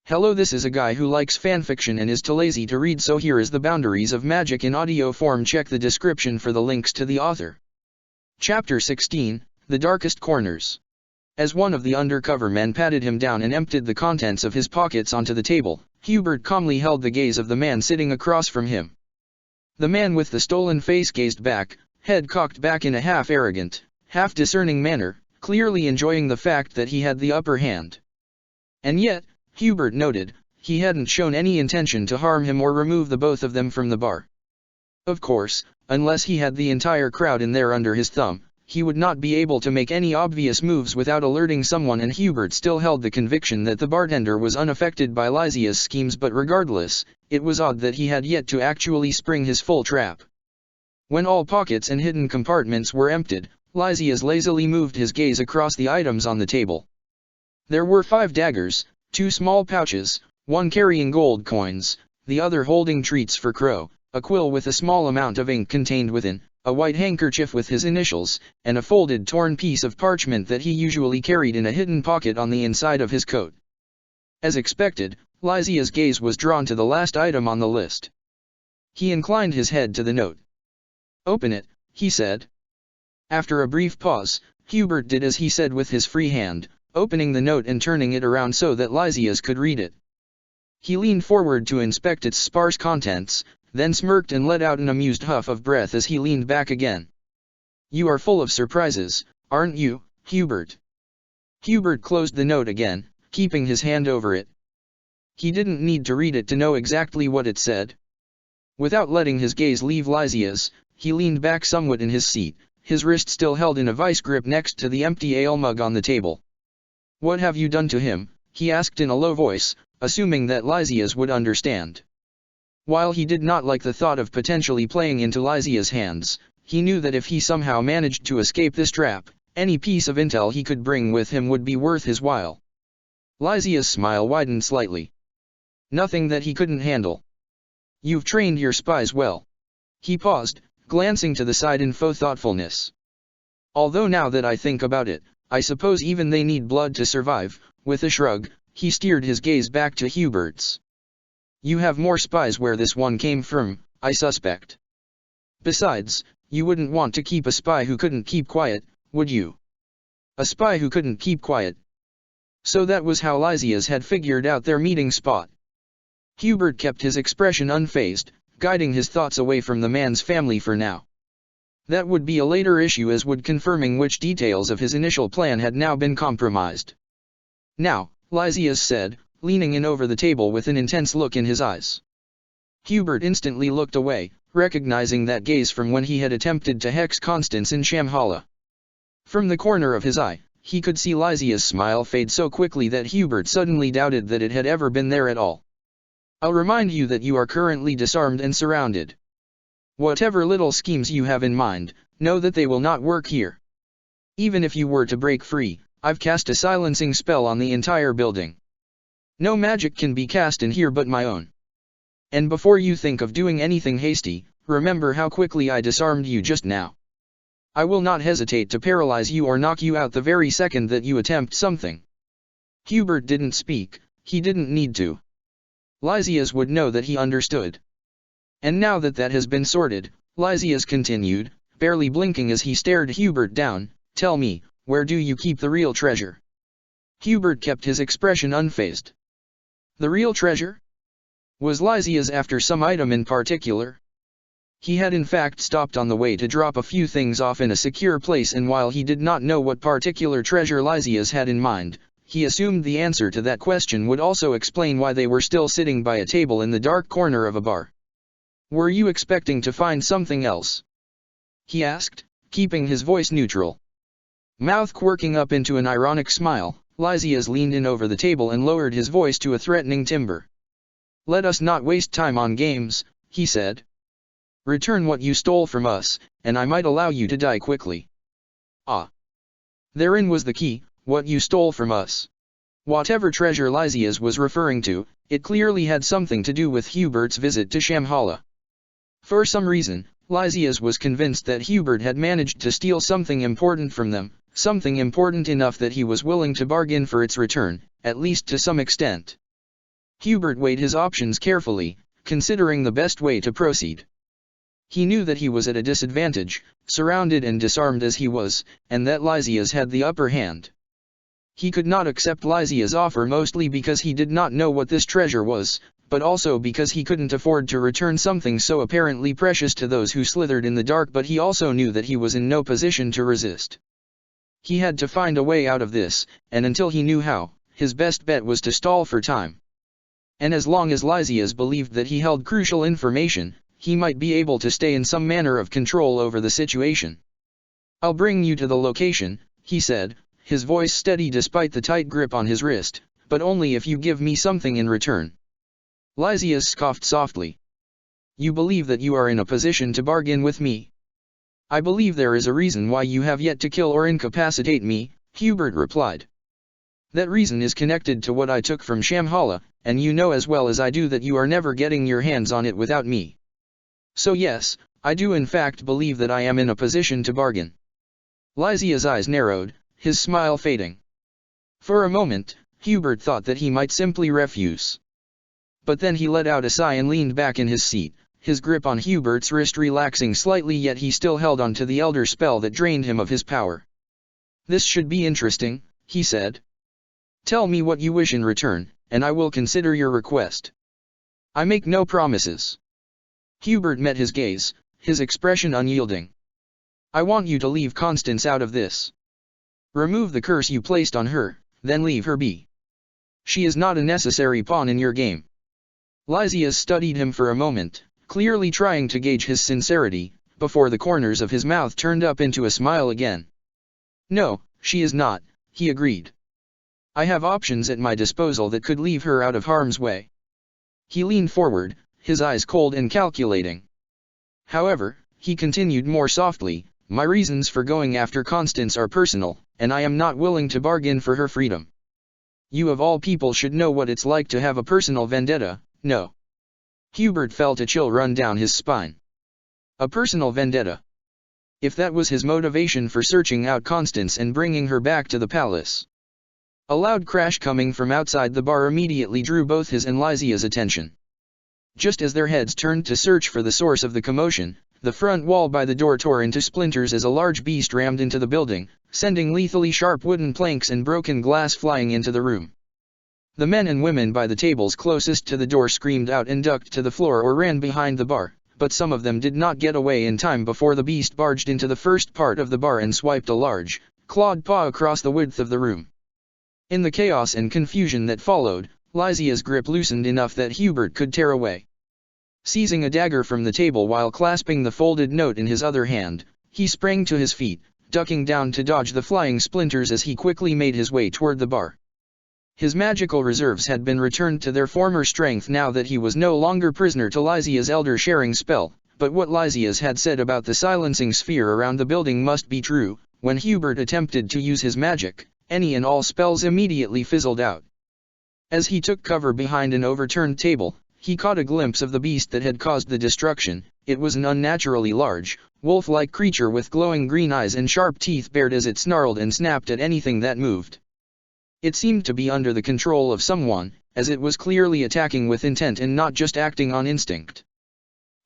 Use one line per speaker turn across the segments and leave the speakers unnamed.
Hello, this is a guy who likes fanfiction and is too lazy to read, so here is the boundaries of magic in audio form. Check the description for the links to the author. Chapter 16, The Darkest Corners. As one of the undercover men patted him down and emptied the contents of his pockets onto the table, Hubert calmly held the gaze of the man sitting across from him. The man with the stolen face gazed back, head cocked back in a half-arrogant, half-discerning manner, clearly enjoying the fact that he had the upper hand. And yet, Hubert noted, he hadn't shown any intention to harm him or remove the both of them from the bar. Of course, unless he had the entire crowd in there under his thumb, he would not be able to make any obvious moves without alerting someone, and Hubert still held the conviction that the bartender was unaffected by Lysia's schemes. But regardless, it was odd that he had yet to actually spring his full trap. When all pockets and hidden compartments were emptied, Lysias lazily moved his gaze across the items on the table. There were 5 daggers, 2 small pouches, one carrying gold coins, the other holding treats for Crow, a quill with a small amount of ink contained within, a white handkerchief with his initials, and a folded torn piece of parchment that he usually carried in a hidden pocket on the inside of his coat. As expected, Lysia's gaze was drawn to the last item on the list. He inclined his head to the note. "Open it," he said. After a brief pause, Hubert did as he said with his free hand, opening the note and turning it around so that Lysias could read it. He leaned forward to inspect its sparse contents, then smirked and let out an amused huff of breath as he leaned back again. "You are full of surprises, aren't you, Hubert?" Hubert closed the note again, keeping his hand over it. He didn't need to read it to know exactly what it said. Without letting his gaze leave Lysias, he leaned back somewhat in his seat, his wrist still held in a vice grip next to the empty ale mug on the table. "What have you done to him?" he asked in a low voice, assuming that Lysias would understand. While he did not like the thought of potentially playing into Lysia's hands, he knew that if he somehow managed to escape this trap, any piece of intel he could bring with him would be worth his while. Lysia's smile widened slightly. "Nothing that he couldn't handle. You've trained your spies well." He paused, glancing to the side in faux thoughtfulness. "Although now that I think about it, I suppose even they need blood to survive." With a shrug, he steered his gaze back to Hubert's. "You have more spies where this one came from, I suspect. Besides, you wouldn't want to keep a spy who couldn't keep quiet, would you?" A spy who couldn't keep quiet. So that was how Lysias had figured out their meeting spot. Hubert kept his expression unfazed, guiding his thoughts away from the man's family for now. That would be a later issue, as would confirming which details of his initial plan had now been compromised. "Now," Lysias said, leaning in over the table with an intense look in his eyes. Hubert instantly looked away, recognizing that gaze from when he had attempted to hex Constance in Shamhala. From the corner of his eye, he could see Lysias' smile fade so quickly that Hubert suddenly doubted that it had ever been there at all. "I'll remind you that you are currently disarmed and surrounded. Whatever little schemes you have in mind, know that they will not work here. Even if you were to break free, I've cast a silencing spell on the entire building. No magic can be cast in here but my own. And before you think of doing anything hasty, remember how quickly I disarmed you just now. I will not hesitate to paralyze you or knock you out the very second that you attempt something." Hubert didn't speak, he didn't need to. Lysias would know that he understood. And now that that has been sorted, Lysias continued, barely blinking as he stared Hubert down, "Tell me, where do you keep the real treasure?" Hubert kept his expression unfazed. The real treasure? Was Lysias after some item in particular? He had in fact stopped on the way to drop a few things off in a secure place, and while he did not know what particular treasure Lysias had in mind, he assumed the answer to that question would also explain why they were still sitting by a table in the dark corner of a bar. "Were you expecting to find something else?" he asked, keeping his voice neutral. Mouth quirking up into an ironic smile, Lysias leaned in over the table and lowered his voice to a threatening timbre. "Let us not waste time on games," he said. "Return what you stole from us, and I might allow you to die quickly." Ah. Therein was the key, what you stole from us. Whatever treasure Lysias was referring to, it clearly had something to do with Hubert's visit to Shamhala. For some reason, Lysias was convinced that Hubert had managed to steal something important from them, something important enough that he was willing to bargain for its return, at least to some extent. Hubert weighed his options carefully, considering the best way to proceed. He knew that he was at a disadvantage, surrounded and disarmed as he was, and that Lysias had the upper hand. He could not accept Lysias' offer mostly because he did not know what this treasure was, but also because he couldn't afford to return something so apparently precious to those who slithered in the dark, but he also knew that he was in no position to resist. He had to find a way out of this, and until he knew how, his best bet was to stall for time. And as long as Lysias believed that he held crucial information, he might be able to stay in some manner of control over the situation. "I'll bring you to the location," he said, his voice steady despite the tight grip on his wrist, "but only if you give me something in return." Lysias scoffed softly. "You believe that you are in a position to bargain with me?" "I believe there is a reason why you have yet to kill or incapacitate me," Hubert replied. "That reason is connected to what I took from Shamhala, and you know as well as I do that you are never getting your hands on it without me. So yes, I do in fact believe that I am in a position to bargain." Lysias' eyes narrowed, his smile fading. For a moment, Hubert thought that he might simply refuse. But then he let out a sigh and leaned back in his seat, his grip on Hubert's wrist relaxing slightly, yet he still held on to the elder spell that drained him of his power. "This should be interesting," he said. "Tell me what you wish in return, and I will consider your request. I make no promises." Hubert met his gaze, his expression unyielding. "I want you to leave Constance out of this. Remove the curse you placed on her, then leave her be. She is not a necessary pawn in your game." Lysias studied him for a moment, clearly trying to gauge his sincerity, before the corners of his mouth turned up into a smile again. "No, she is not," he agreed. "I have options at my disposal that could leave her out of harm's way." He leaned forward, his eyes cold and calculating. "However," he continued more softly, "my reasons for going after Constance are personal, and I am not willing to bargain for her freedom. You of all people should know what it's like to have a personal vendetta, no?" Hubert felt a chill run down his spine. A personal vendetta. If that was his motivation for searching out Constance and bringing her back to the palace. A loud crash coming from outside the bar immediately drew both his and Lysias' attention. Just as their heads turned to search for the source of the commotion, the front wall by the door tore into splinters as a large beast rammed into the building, sending lethally sharp wooden planks and broken glass flying into the room. The men and women by the tables closest to the door screamed out and ducked to the floor or ran behind the bar, but some of them did not get away in time before the beast barged into the first part of the bar and swiped a large, clawed paw across the width of the room. In the chaos and confusion that followed, Lysias' grip loosened enough that Hubert could tear away. Seizing a dagger from the table while clasping the folded note in his other hand, he sprang to his feet, ducking down to dodge the flying splinters as he quickly made his way toward the bar. His magical reserves had been returned to their former strength now that he was no longer prisoner to Lysias' elder sharing spell, but what Lysias had said about the silencing sphere around the building must be true. When Hubert attempted to use his magic, any and all spells immediately fizzled out. As he took cover behind an overturned table, he caught a glimpse of the beast that had caused the destruction. It was an unnaturally large, wolf-like creature with glowing green eyes and sharp teeth bared as it snarled and snapped at anything that moved. It seemed to be under the control of someone, as it was clearly attacking with intent and not just acting on instinct.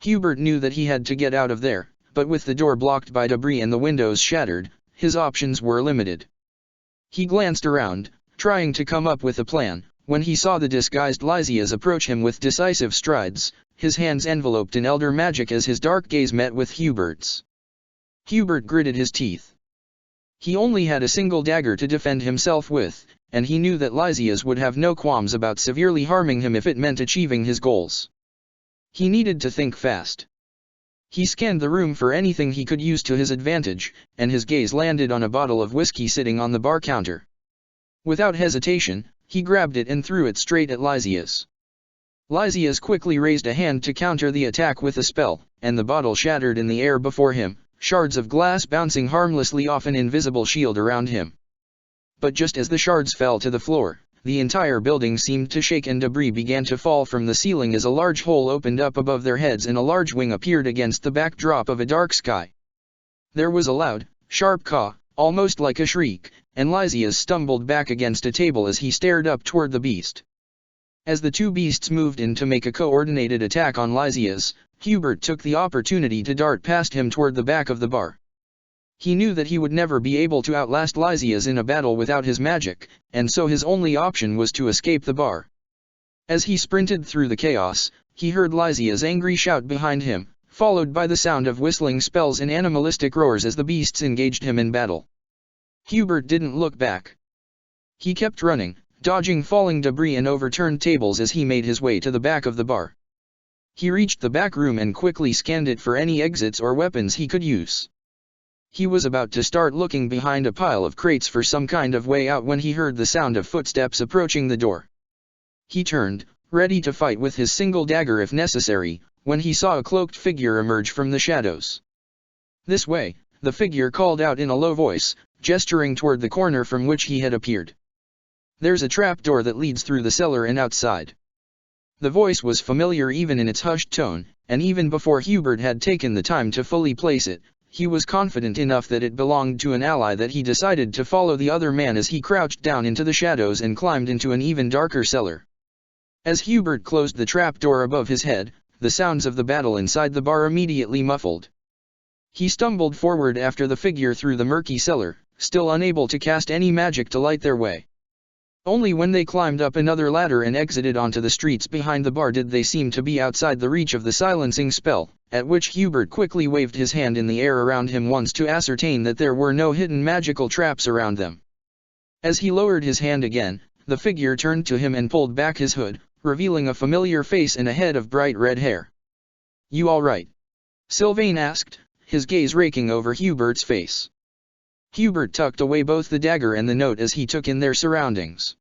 Hubert knew that he had to get out of there, but with the door blocked by debris and the windows shattered, his options were limited. He glanced around, trying to come up with a plan, when he saw the disguised Lysias approach him with decisive strides, his hands enveloped in elder magic as his dark gaze met with Hubert's. Hubert gritted his teeth. He only had a single dagger to defend himself with, and he knew that Lysias would have no qualms about severely harming him if it meant achieving his goals. He needed to think fast. He scanned the room for anything he could use to his advantage, and his gaze landed on a bottle of whiskey sitting on the bar counter. Without hesitation, he grabbed it and threw it straight at Lysias. Lysias quickly raised a hand to counter the attack with a spell, and the bottle shattered in the air before him, shards of glass bouncing harmlessly off an invisible shield around him. But just as the shards fell to the floor, the entire building seemed to shake and debris began to fall from the ceiling as a large hole opened up above their heads and a large wing appeared against the backdrop of a dark sky. There was a loud, sharp caw, almost like a shriek, and Lysias stumbled back against a table as he stared up toward the beast. As the two beasts moved in to make a coordinated attack on Lysias, Hubert took the opportunity to dart past him toward the back of the bar. He knew that he would never be able to outlast Lysias in a battle without his magic, and so his only option was to escape the bar. As he sprinted through the chaos, he heard Lysias' angry shout behind him, followed by the sound of whistling spells and animalistic roars as the beasts engaged him in battle. Hubert didn't look back. He kept running, dodging falling debris and overturned tables as he made his way to the back of the bar. He reached the back room and quickly scanned it for any exits or weapons he could use. He was about to start looking behind a pile of crates for some kind of way out when he heard the sound of footsteps approaching the door. He turned, ready to fight with his single dagger if necessary, when he saw a cloaked figure emerge from the shadows. "This way," the figure called out in a low voice, gesturing toward the corner from which he had appeared. "There's a trapdoor that leads through the cellar and outside." The voice was familiar even in its hushed tone, and even before Hubert had taken the time to fully place it, he was confident enough that it belonged to an ally that he decided to follow the other man as he crouched down into the shadows and climbed into an even darker cellar. As Hubert closed the trapdoor above his head, the sounds of the battle inside the bar immediately muffled. He stumbled forward after the figure through the murky cellar, still unable to cast any magic to light their way. Only when they climbed up another ladder and exited onto the streets behind the bar did they seem to be outside the reach of the silencing spell, at which Hubert quickly waved his hand in the air around him once to ascertain that there were no hidden magical traps around them. As he lowered his hand again, the figure turned to him and pulled back his hood, revealing a familiar face and a head of bright red hair. "You all right?" Sylvain asked, his gaze raking over Hubert's face. Hubert tucked away both the dagger and the note as he took in their surroundings.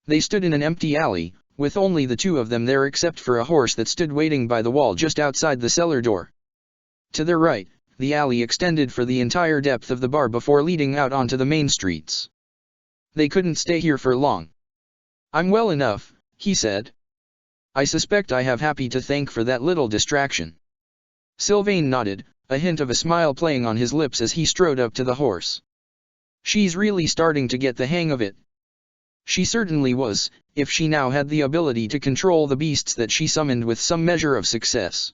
They stood in an empty alley, with only the two of them there except for a horse that stood waiting by the wall just outside the cellar door. To their right, the alley extended for the entire depth of the bar before leading out onto the main streets. "They couldn't stay here for long." "I'm well enough," he said. "I suspect I have Happy to thank for that little distraction." Sylvain nodded, a hint of a smile playing on his lips as he strode up to the horse. "She's really starting to get the hang of it." She certainly was, if she now had the ability to control the beasts that she summoned with some measure of success.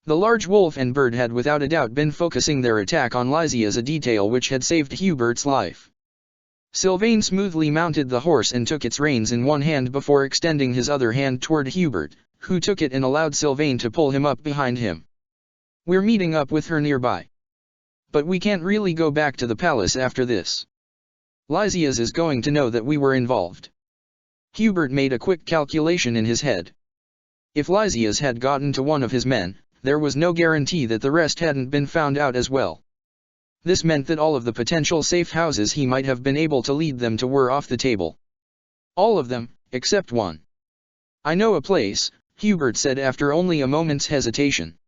The large wolf and bird had without a doubt been focusing their attack on Lysias, a detail which had saved Hubert's life. Sylvain smoothly mounted the horse and took its reins in one hand before extending his other hand toward Hubert, who took it and allowed Sylvain to pull him up behind him. "We're meeting up with her nearby. But we can't really go back to the palace after this. Lysias is going to know that we were involved." Hubert made a quick calculation in his head. If Lysias had gotten to one of his men, there was no guarantee that the rest hadn't been found out as well. This meant that all of the potential safe houses he might have been able to lead them to were off the table. All of them, except one. "I know a place," Hubert said after only a moment's hesitation.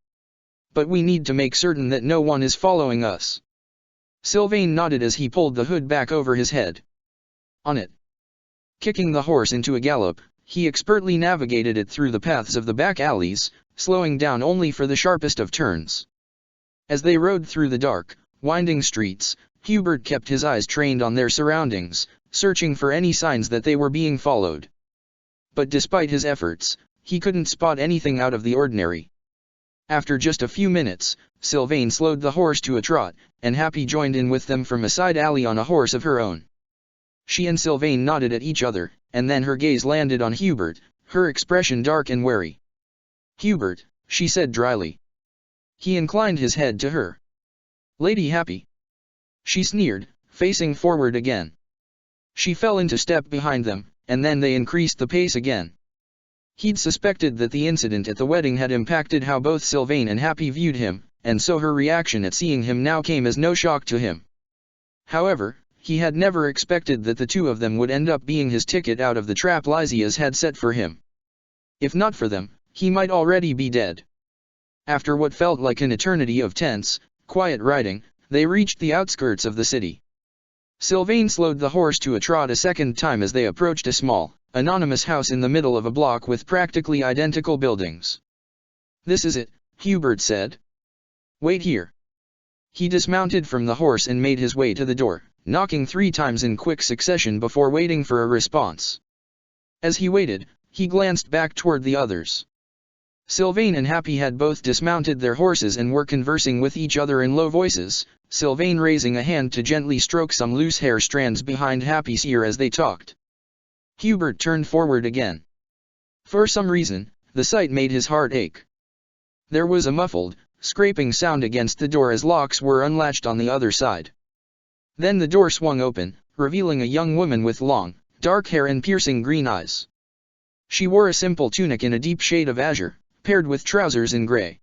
"But we need to make certain that no one is following us." Sylvain nodded as he pulled the hood back over his head. "On it." Kicking the horse into a gallop, he expertly navigated it through the paths of the back alleys, slowing down only for the sharpest of turns. As they rode through the dark, winding streets, Hubert kept his eyes trained on their surroundings, searching for any signs that they were being followed. But despite his efforts, he couldn't spot anything out of the ordinary. After just a few minutes, Sylvain slowed the horse to a trot, and Happy joined in with them from a side alley on a horse of her own. She and Sylvain nodded at each other, and then her gaze landed on Hubert, her expression dark and wary. "Hubert," she said dryly. He inclined his head to her. "Lady Happy." She sneered, facing forward again. She fell into step behind them, and then they increased the pace again. He'd suspected that the incident at the wedding had impacted how both Sylvain and Happy viewed him, and so her reaction at seeing him now came as no shock to him. However, he had never expected that the two of them would end up being his ticket out of the trap Lysias had set for him. If not for them, he might already be dead. After what felt like an eternity of tense, quiet riding, they reached the outskirts of the city. Sylvain slowed the horse to a trot a second time as they approached a small, anonymous house in the middle of a block with practically identical buildings. "This is it," Hubert said. "Wait here." He dismounted from the horse and made his way to the door, knocking 3 times in quick succession before waiting for a response. As he waited, He glanced back toward the others. Sylvain and Happy had both dismounted their horses and were conversing with each other in low voices, Sylvain raising a hand to gently stroke some loose hair strands behind Happy's ear as they talked. Hubert turned forward again. For some reason, the sight made his heart ache. There was a muffled, scraping sound against the door as locks were unlatched on the other side. Then the door swung open, revealing a young woman with long, dark hair and piercing green eyes. She wore a simple tunic in a deep shade of azure, paired with trousers in gray.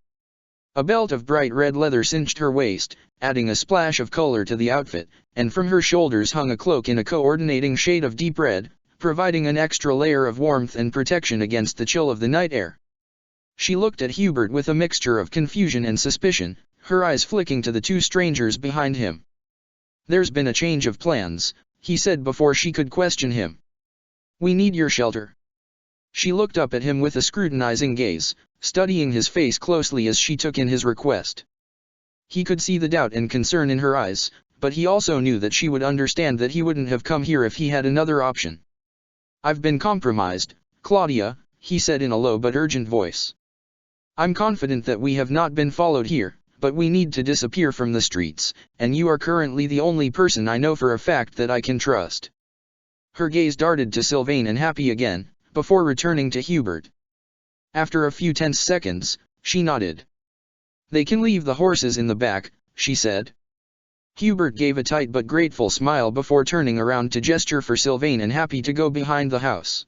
A belt of bright red leather cinched her waist, adding a splash of color to the outfit, and from her shoulders hung a cloak in a coordinating shade of deep red, providing an extra layer of warmth and protection against the chill of the night air. She looked at Hubert with a mixture of confusion and suspicion, her eyes flicking to the two strangers behind him. "There's been a change of plans," he said before she could question him. "We need your shelter." She looked up at him with a scrutinizing gaze, studying his face closely as she took in his request. He could see the doubt and concern in her eyes, but he also knew that she would understand that he wouldn't have come here if he had another option. "I've been compromised, Claudia," he said in a low but urgent voice. "I'm confident that we have not been followed here, but we need to disappear from the streets, and you are currently the only person I know for a fact that I can trust." Her gaze darted to Sylvain and Happy again, before returning to Hubert. After a few tense seconds, she nodded. "They can leave the horses in the back," she said. Hubert gave a tight but grateful smile before turning around to gesture for Sylvain and Happy to go behind the house.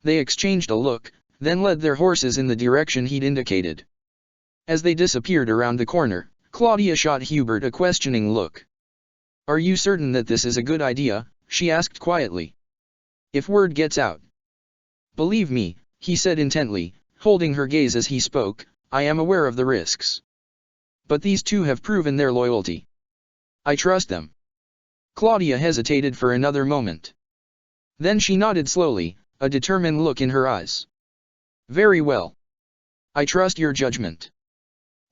They exchanged a look, then led their horses in the direction he'd indicated. As they disappeared around the corner, Claudia shot Hubert a questioning look. "Are you certain that this is a good idea?" she asked quietly. "If word gets out." "Believe me," he said intently, holding her gaze as he spoke, "I am aware of the risks. But these two have proven their loyalty. I trust them." Claudia hesitated for another moment. Then she nodded slowly, a determined look in her eyes. "Very well. I trust your judgment."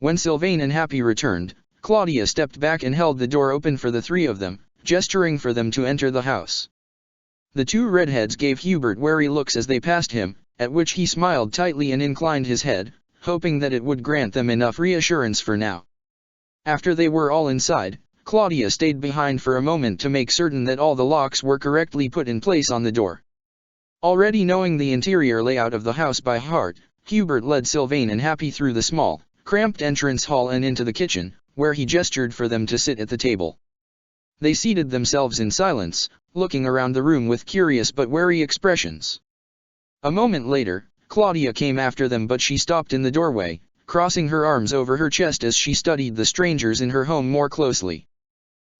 When Sylvain and Happy returned, Claudia stepped back and held the door open for the three of them, gesturing for them to enter the house. The two redheads gave Hubert wary looks as they passed him, at which he smiled tightly and inclined his head, hoping that it would grant them enough reassurance for now. After they were all inside, Claudia stayed behind for a moment to make certain that all the locks were correctly put in place on the door. Already knowing the interior layout of the house by heart, Hubert led Sylvain and Happy through the small, cramped entrance hall and into the kitchen, where he gestured for them to sit at the table. They seated themselves in silence, looking around the room with curious but wary expressions. A moment later, Claudia came after them, but she stopped in the doorway, crossing her arms over her chest as she studied the strangers in her home more closely.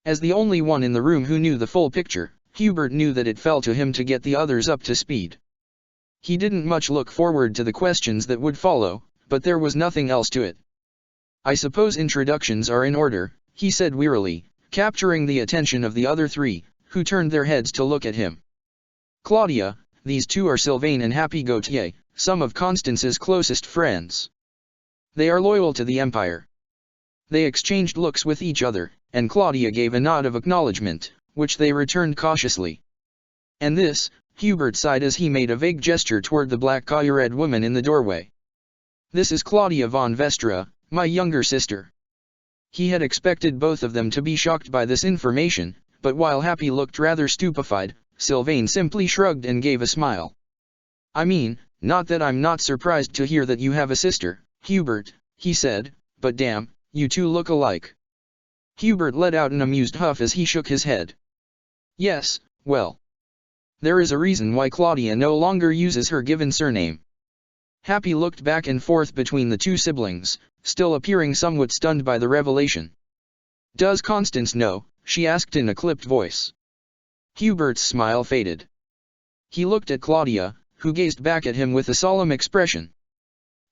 As the only one in the room who knew the full picture, Hubert knew that it fell to him to get the others up to speed. He didn't much look forward to the questions that would follow, but there was nothing else to it. "I suppose introductions are in order," he said wearily, capturing the attention of the other three, who turned their heads to look at him. "Claudia, these two are Sylvain and Happy Gautier, some of Constance's closest friends. They are loyal to the Empire." They exchanged looks with each other, and Claudia gave a nod of acknowledgement, which they returned cautiously. "And this," Hubert sighed as he made a vague gesture toward the black coloured woman in the doorway. "This is Claudia von Vestra, my younger sister." He had expected both of them to be shocked by this information, but while Happy looked rather stupefied, Sylvain simply shrugged and gave a smile. "I mean, not that I'm not surprised to hear that you have a sister, Hubert," he said, "but damn, you two look alike." Hubert let out an amused huff as he shook his head. "Yes, well. There is a reason why Claudia no longer uses her given surname." Happy looked back and forth between the two siblings, still appearing somewhat stunned by the revelation. "Does Constance know?" she asked in a clipped voice. Hubert's smile faded. He looked at Claudia, who gazed back at him with a solemn expression.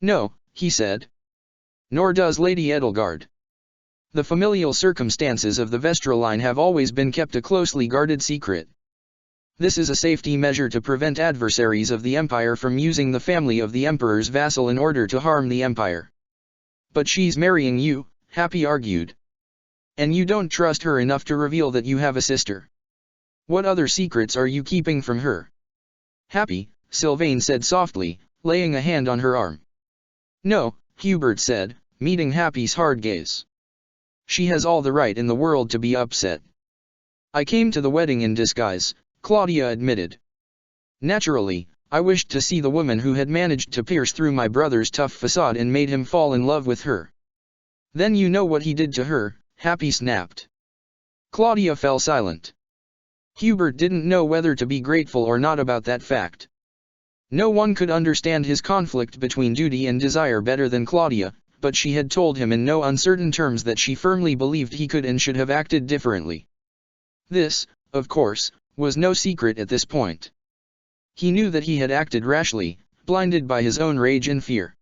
"No," he said. "Nor does Lady Edelgard. The familial circumstances of the Vestra line have always been kept a closely guarded secret. This is a safety measure to prevent adversaries of the Empire from using the family of the Emperor's vassal in order to harm the Empire." "But she's marrying you," Happy argued. "And you don't trust her enough to reveal that you have a sister. What other secrets are you keeping from her?" Happy, Sylvain said softly, laying a hand on her arm. No, Hubert said, meeting Happy's hard gaze. She has all the right in the world to be upset. I came to the wedding in disguise, Claudia admitted. Naturally, I wished to see the woman who had managed to pierce through my brother's tough facade and made him fall in love with her. Then you know what he did to her, Happy snapped. Claudia fell silent. Hubert didn't know whether to be grateful or not about that fact. No one could understand his conflict between duty and desire better than Claudia, but she had told him in no uncertain terms that she firmly believed he could and should have acted differently. This, of course, was no secret at this point. He knew that he had acted rashly, blinded by his own rage and fear.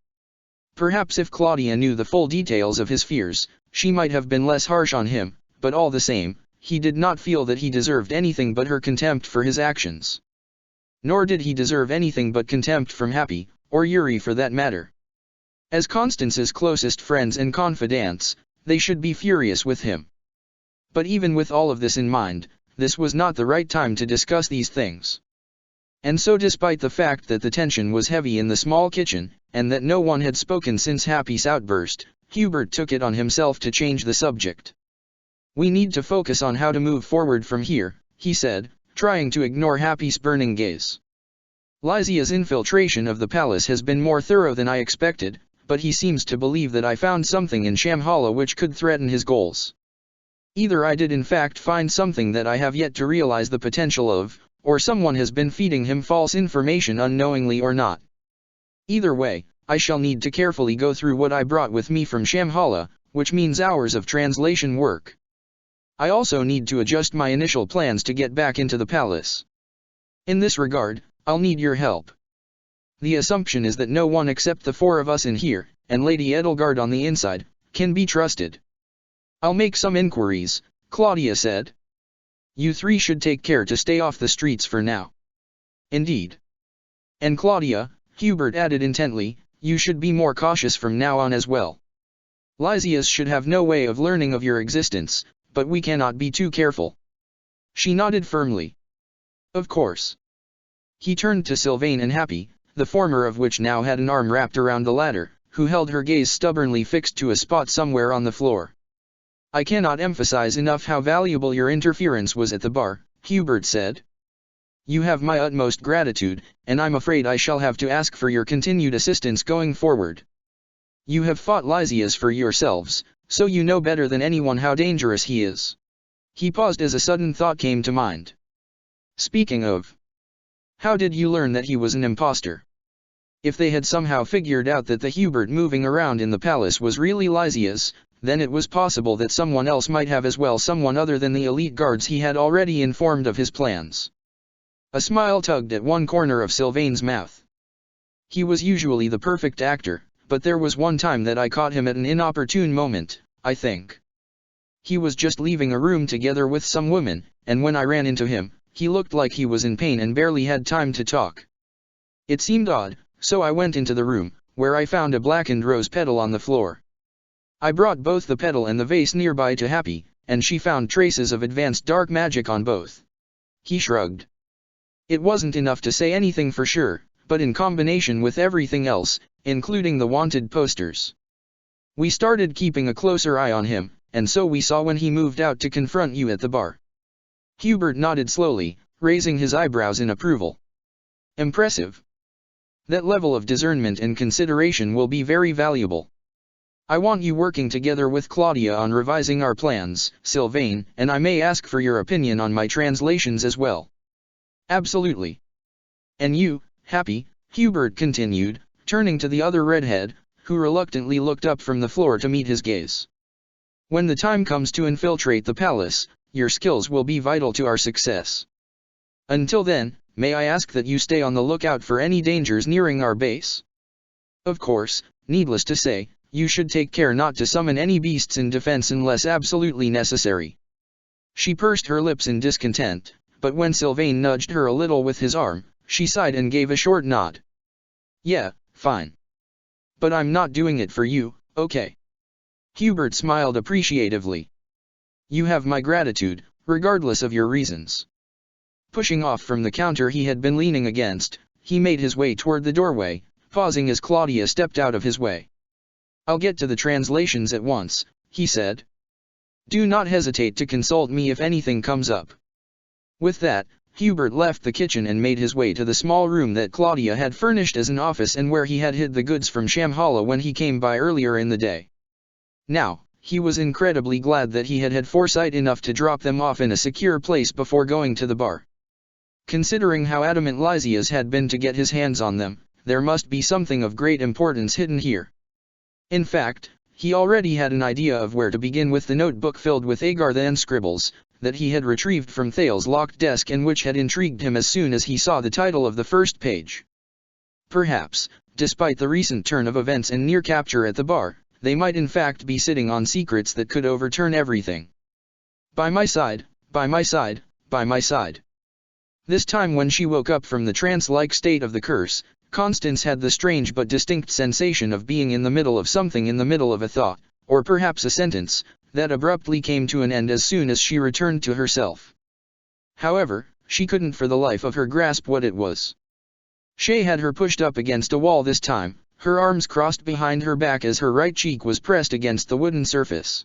Perhaps if Claudia knew the full details of his fears, she might have been less harsh on him, but all the same, he did not feel that he deserved anything but her contempt for his actions. Nor did he deserve anything but contempt from Happy, or Yuri for that matter. As Constance's closest friends and confidants, they should be furious with him. But even with all of this in mind, this was not the right time to discuss these things. And so despite the fact that the tension was heavy in the small kitchen, and that no one had spoken since Happy's outburst, Hubert took it on himself to change the subject. We need to focus on how to move forward from here, he said, trying to ignore Happy's burning gaze. Lysia's infiltration of the palace has been more thorough than I expected, but he seems to believe that I found something in Shambhala which could threaten his goals. Either I did in fact find something that I have yet to realize the potential of, or someone has been feeding him false information unknowingly or not. Either way, I shall need to carefully go through what I brought with me from Shambhala, which means hours of translation work. I also need to adjust my initial plans to get back into the palace. In this regard, I'll need your help. The assumption is that no one except the four of us in here, and Lady Edelgard on the inside, can be trusted. I'll make some inquiries, Claudia said. You three should take care to stay off the streets for now. Indeed. And Claudia, Hubert added intently, you should be more cautious from now on as well. Lysias should have no way of learning of your existence, but we cannot be too careful. She nodded firmly. Of course. He turned to Sylvain and Happy, the former of which now had an arm wrapped around the ladder, who held her gaze stubbornly fixed to a spot somewhere on the floor. I cannot emphasize enough how valuable your interference was at the bar, Hubert said. You have my utmost gratitude, and I'm afraid I shall have to ask for your continued assistance going forward. You have fought Lysias for yourselves, so you know better than anyone how dangerous he is. He paused as a sudden thought came to mind. Speaking of, how did you learn that he was an impostor? If they had somehow figured out that the Hubert moving around in the palace was really Lysias, then it was possible that someone else might have as well, someone other than the elite guards he had already informed of his plans. A smile tugged at one corner of Sylvain's mouth. He was usually the perfect actor, but there was one time that I caught him at an inopportune moment, I think. He was just leaving a room together with some woman, and when I ran into him, he looked like he was in pain and barely had time to talk. It seemed odd, so I went into the room, where I found a blackened rose petal on the floor. I brought both the petal and the vase nearby to Happy, and she found traces of advanced dark magic on both. He shrugged. It wasn't enough to say anything for sure, but in combination with everything else, including the wanted posters. We started keeping a closer eye on him, and so we saw when he moved out to confront you at the bar. Hubert nodded slowly, raising his eyebrows in approval. Impressive. That level of discernment and consideration will be very valuable. I want you working together with Claudia on revising our plans, Sylvain, and I may ask for your opinion on my translations as well. Absolutely. And you, Happy, Hubert continued, turning to the other redhead, who reluctantly looked up from the floor to meet his gaze. When the time comes to infiltrate the palace, your skills will be vital to our success. Until then, may I ask that you stay on the lookout for any dangers nearing our base? Of course, needless to say, you should take care not to summon any beasts in defense unless absolutely necessary. She pursed her lips in discontent, but when Sylvain nudged her a little with his arm, she sighed and gave a short nod. Yeah, fine. But I'm not doing it for you, okay? Hubert smiled appreciatively. You have my gratitude, regardless of your reasons. Pushing off from the counter he had been leaning against, he made his way toward the doorway, pausing as Claudia stepped out of his way. "I'll get to the translations at once," he said. "Do not hesitate to consult me if anything comes up." With that, Hubert left the kitchen and made his way to the small room that Claudia had furnished as an office and where he had hid the goods from Shamhala when he came by earlier in the day. Now, he was incredibly glad that he had had foresight enough to drop them off in a secure place before going to the bar. Considering how adamant Lysias had been to get his hands on them, there must be something of great importance hidden here. In fact, he already had an idea of where to begin with the notebook filled with Agartha and scribbles, that he had retrieved from Thale's locked desk and which had intrigued him as soon as he saw the title of the first page. Perhaps, despite the recent turn of events and near capture at the bar, they might in fact be sitting on secrets that could overturn everything. By my side, by my side, by my side. This time when she woke up from the trance-like state of the curse, Constance had the strange but distinct sensation of being in the middle of something, in the middle of a thought, or perhaps a sentence, that abruptly came to an end as soon as she returned to herself. However, she couldn't for the life of her grasp what it was. Shay had her pushed up against a wall this time, her arms crossed behind her back as her right cheek was pressed against the wooden surface.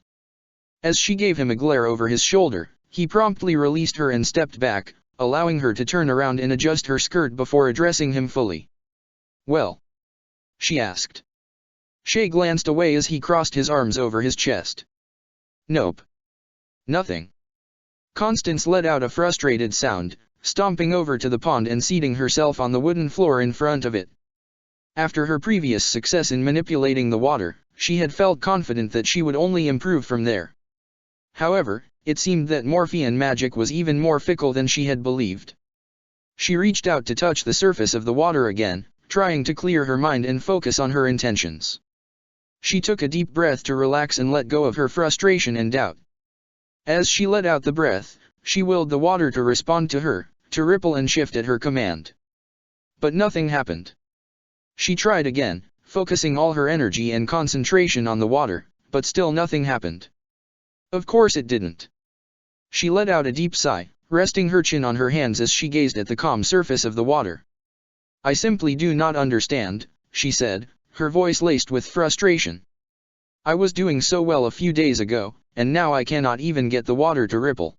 As she gave him a glare over his shoulder, he promptly released her and stepped back, allowing her to turn around and adjust her skirt before addressing him fully. "Well?" she asked. Shay glanced away as he crossed his arms over his chest. "Nope. Nothing." Constance let out a frustrated sound, stomping over to the pond and seating herself on the wooden floor in front of it. After her previous success in manipulating the water, she had felt confident that she would only improve from there. However, it seemed that Morphean magic was even more fickle than she had believed. She reached out to touch the surface of the water again, trying to clear her mind and focus on her intentions. She took a deep breath to relax and let go of her frustration and doubt. As she let out the breath, she willed the water to respond to her, to ripple and shift at her command. But nothing happened. She tried again, focusing all her energy and concentration on the water, but still nothing happened. Of course it didn't. She let out a deep sigh, resting her chin on her hands as she gazed at the calm surface of the water. "I simply do not understand," she said, her voice laced with frustration. "I was doing so well a few days ago, and now I cannot even get the water to ripple.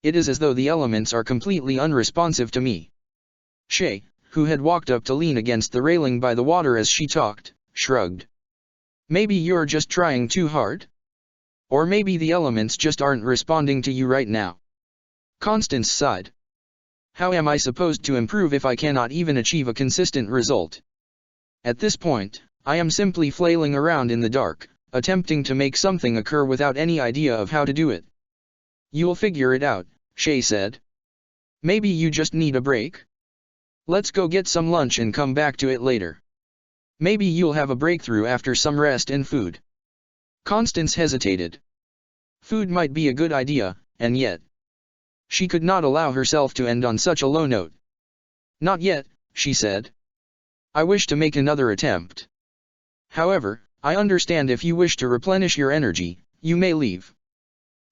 It is as though the elements are completely unresponsive to me." Shay, who had walked up to lean against the railing by the water as she talked, shrugged. "Maybe you're just trying too hard? Or maybe the elements just aren't responding to you right now." Constance sighed. "How am I supposed to improve if I cannot even achieve a consistent result? At this point, I am simply flailing around in the dark, attempting to make something occur without any idea of how to do it." "You'll figure it out," Shay said. "Maybe you just need a break? Let's go get some lunch and come back to it later. Maybe you'll have a breakthrough after some rest and food." Constance hesitated. Food might be a good idea, and yet she could not allow herself to end on such a low note. "Not yet," she said. "I wish to make another attempt. However, I understand if you wish to replenish your energy, you may leave."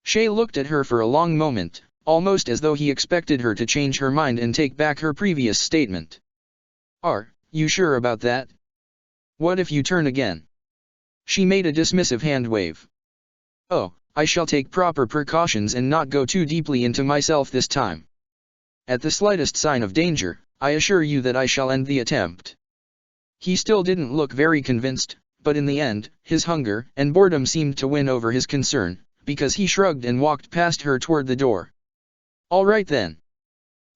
Shay looked at her for a long moment, almost as though he expected her to change her mind and take back her previous statement. "Are you sure about that? What if you turn again?" She made a dismissive hand wave. "Oh, I shall take proper precautions and not go too deeply into myself this time. At the slightest sign of danger, I assure you that I shall end the attempt." He still didn't look very convinced, but in the end, his hunger and boredom seemed to win over his concern, because he shrugged and walked past her toward the door. "All right then.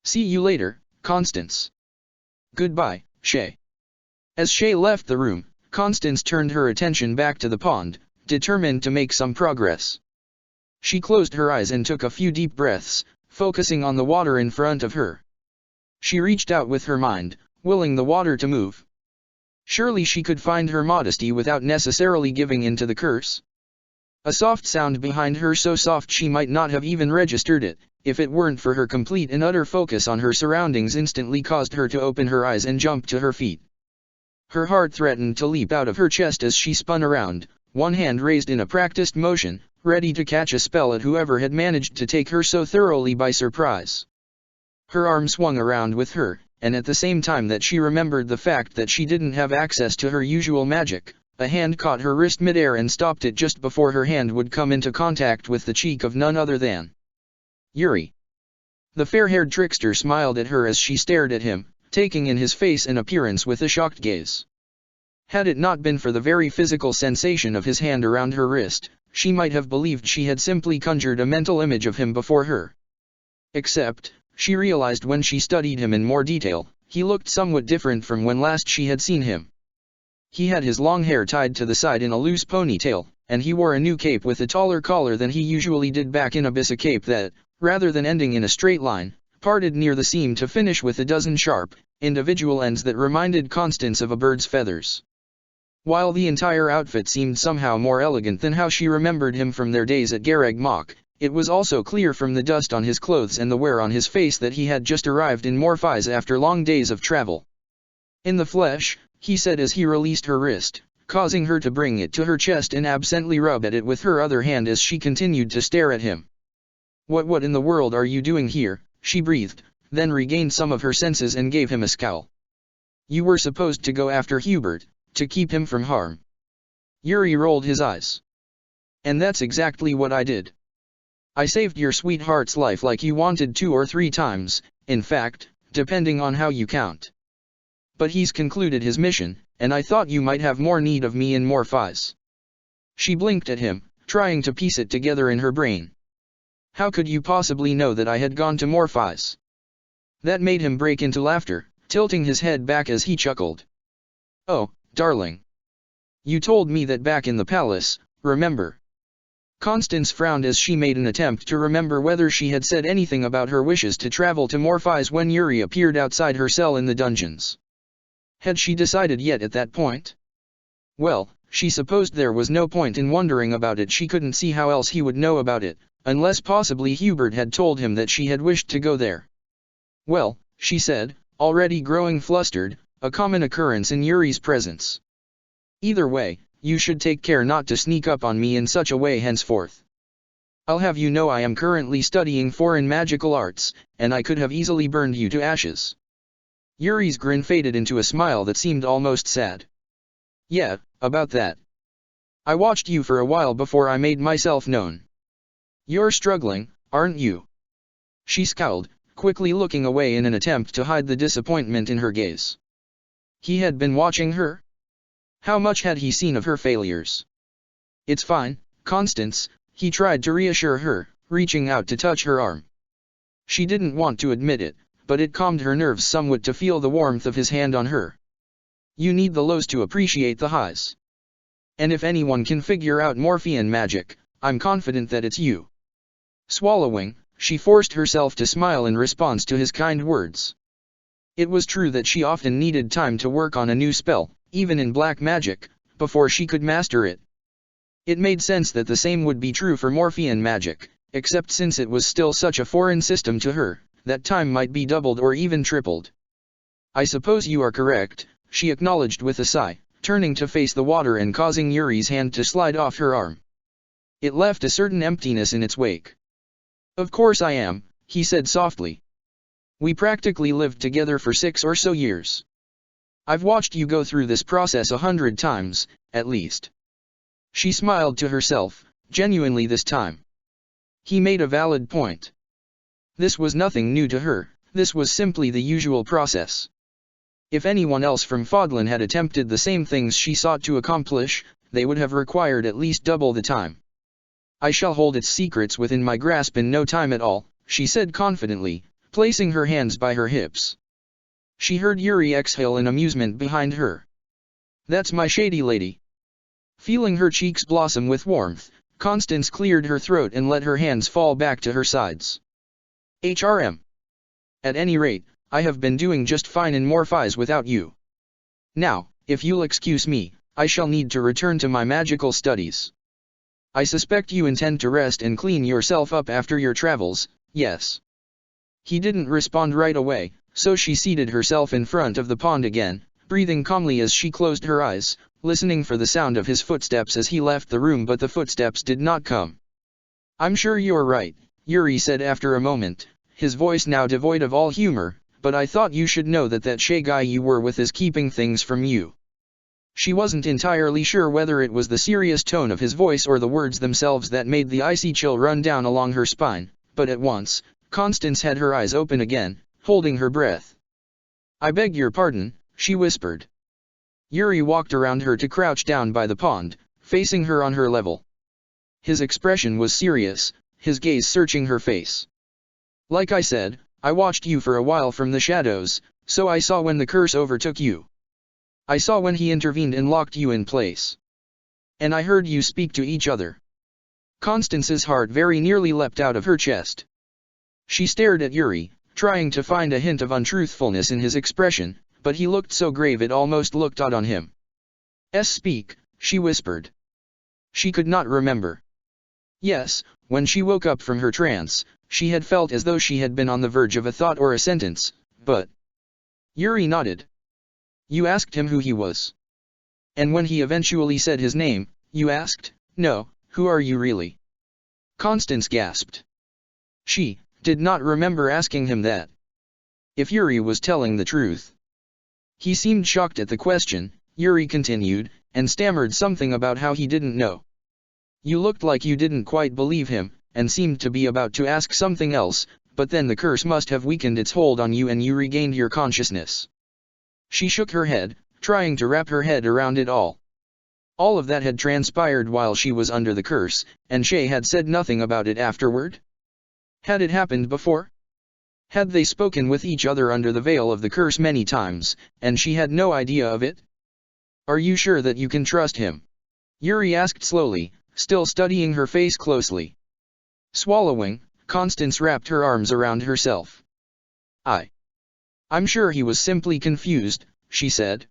See you later, Constance." "Goodbye, Shay." As Shay left the room, Constance turned her attention back to the pond, determined to make some progress. She closed her eyes and took a few deep breaths, focusing on the water in front of her. She reached out with her mind, willing the water to move. Surely she could find her modesty without necessarily giving in to the curse. A soft sound behind her, so soft she might not have even registered it, if it weren't for her complete and utter focus on her surroundings, instantly caused her to open her eyes and jump to her feet. Her heart threatened to leap out of her chest as she spun around, one hand raised in a practiced motion, ready to catch a spell at whoever had managed to take her so thoroughly by surprise. Her arm swung around with her, and at the same time that she remembered the fact that she didn't have access to her usual magic, a hand caught her wrist midair and stopped it just before her hand would come into contact with the cheek of none other than Yuri. The fair-haired trickster smiled at her as she stared at him, taking in his face and appearance with a shocked gaze. Had it not been for the very physical sensation of his hand around her wrist, she might have believed she had simply conjured a mental image of him before her. Except, she realized when she studied him in more detail, he looked somewhat different from when last she had seen him. He had his long hair tied to the side in a loose ponytail, and he wore a new cape with a taller collar than he usually did back in Abyss, a cape that, rather than ending in a straight line, parted near the seam to finish with a dozen sharp, individual ends that reminded Constance of a bird's feathers. While the entire outfit seemed somehow more elegant than how she remembered him from their days at Garreg Mach, it was also clear from the dust on his clothes and the wear on his face that he had just arrived in Morpheus after long days of travel. "In the flesh," he said as he released her wrist, causing her to bring it to her chest and absently rub at it with her other hand as she continued to stare at him. What in the world are you doing here?" she breathed, then regained some of her senses and gave him a scowl. "You were supposed to go after Hubert, to keep him from harm." Yuri rolled his eyes. "And that's exactly what I did. I saved your sweetheart's life like you wanted 2 or 3 times, in fact, depending on how you count. But he's concluded his mission, and I thought you might have more need of me in Morpheus." She blinked at him, trying to piece it together in her brain. "How could you possibly know that I had gone to Morpheus?" That made him break into laughter, tilting his head back as he chuckled. "Oh, darling. You told me that back in the palace, remember?" Constance frowned as she made an attempt to remember whether she had said anything about her wishes to travel to Morpheus when Yuri appeared outside her cell in the dungeons. Had she decided yet at that point? Well, she supposed there was no point in wondering about it. She couldn't see how else he would know about it, unless possibly Hubert had told him that she had wished to go there. "Well," she said, already growing flustered, a common occurrence in Yuri's presence. "Either way, you should take care not to sneak up on me in such a way henceforth. I'll have you know I am currently studying foreign magical arts, and I could have easily burned you to ashes." Yuri's grin faded into a smile that seemed almost sad. "Yeah, about that. I watched you for a while before I made myself known. You're struggling, aren't you?" She scowled, quickly looking away in an attempt to hide the disappointment in her gaze. He had been watching her? How much had he seen of her failures? "It's fine, Constance," he tried to reassure her, reaching out to touch her arm. She didn't want to admit it, but it calmed her nerves somewhat to feel the warmth of his hand on her. "You need the lows to appreciate the highs. And if anyone can figure out Morphean magic, I'm confident that it's you." Swallowing, she forced herself to smile in response to his kind words. It was true that she often needed time to work on a new spell, even in black magic, before she could master it. It made sense that the same would be true for Morphean magic, except since it was still such a foreign system to her, that time might be doubled or even tripled. "I suppose you are correct," she acknowledged with a sigh, turning to face the water and causing Yuri's hand to slide off her arm. It left a certain emptiness in its wake. "Of course I am," he said softly. "We practically lived together for 6 or so years. I've watched you go through this process 100 times, at least." She smiled to herself, genuinely this time. He made a valid point. This was nothing new to her, this was simply the usual process. If anyone else from Fodlan had attempted the same things she sought to accomplish, they would have required at least double the time. "I shall hold its secrets within my grasp in no time at all," she said confidently, placing her hands by her hips. She heard Yuri exhale in amusement behind her. "That's my shady lady." Feeling her cheeks blossom with warmth, Constance cleared her throat and let her hands fall back to her sides. "HRM. At any rate, I have been doing just fine in Morpheus without you. Now, if you'll excuse me, I shall need to return to my magical studies. I suspect you intend to rest and clean yourself up after your travels, yes?" He didn't respond right away, so she seated herself in front of the pond again, breathing calmly as she closed her eyes, listening for the sound of his footsteps as he left the room, but the footsteps did not come. "I'm sure you're right," Yuri said after a moment, his voice now devoid of all humor, but I thought you should know that that Shay guy you were with is keeping things from you. She wasn't entirely sure whether it was the serious tone of his voice or the words themselves that made the icy chill run down along her spine, but at once, Constance had her eyes open again, holding her breath. I beg your pardon, she whispered. Yuri walked around her to crouch down by the pond, facing her on her level. His expression was serious, his gaze searching her face. Like I said, I watched you for a while from the shadows, so I saw when the curse overtook you. I saw when he intervened and locked you in place. And I heard you speak to each other. Constance's heart very nearly leapt out of her chest. She stared at Yuri, trying to find a hint of untruthfulness in his expression, but he looked so grave it almost looked odd on him. Speak, she whispered. She could not remember. Yes, when she woke up from her trance, she had felt as though she had been on the verge of a thought or a sentence, but... Yuri nodded. You asked him who he was. And when he eventually said his name, you asked, no, who are you really? Constance gasped. She did not remember asking him that. If Yuri was telling the truth. He seemed shocked at the question, Yuri continued, and stammered something about how he didn't know. You looked like you didn't quite believe him, and seemed to be about to ask something else, but then the curse must have weakened its hold on you and you regained your consciousness. She shook her head, trying to wrap her head around it all. All of that had transpired while she was under the curse, and Shay had said nothing about it afterward? Had it happened before? Had they spoken with each other under the veil of the curse many times, and she had no idea of it? Are you sure that you can trust him? Yuri asked slowly, still studying her face closely. Swallowing, Constance wrapped her arms around herself. I'm sure he was simply confused, she said.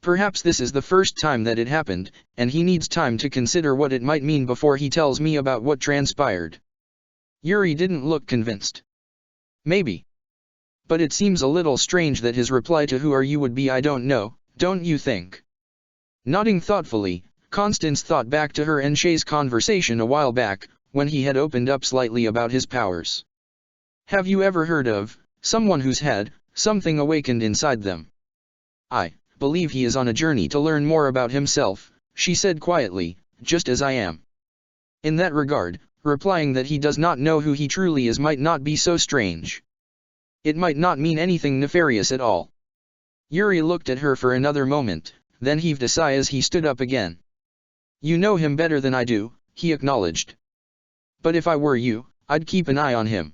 Perhaps this is the first time that it happened, and he needs time to consider what it might mean before he tells me about what transpired. Yuri didn't look convinced. Maybe. But it seems a little strange that his reply to who are you would be I don't know, don't you think? Nodding thoughtfully, Constance thought back to her and Shay's conversation a while back, when he had opened up slightly about his powers. Have you ever heard of someone who's had something awakened inside them? I believe he is on a journey to learn more about himself, she said quietly, just as I am. In that regard, replying that he does not know who he truly is might not be so strange. It might not mean anything nefarious at all. Yuri looked at her for another moment, then heaved a sigh as he stood up again. You know him better than I do, he acknowledged. But if I were you, I'd keep an eye on him.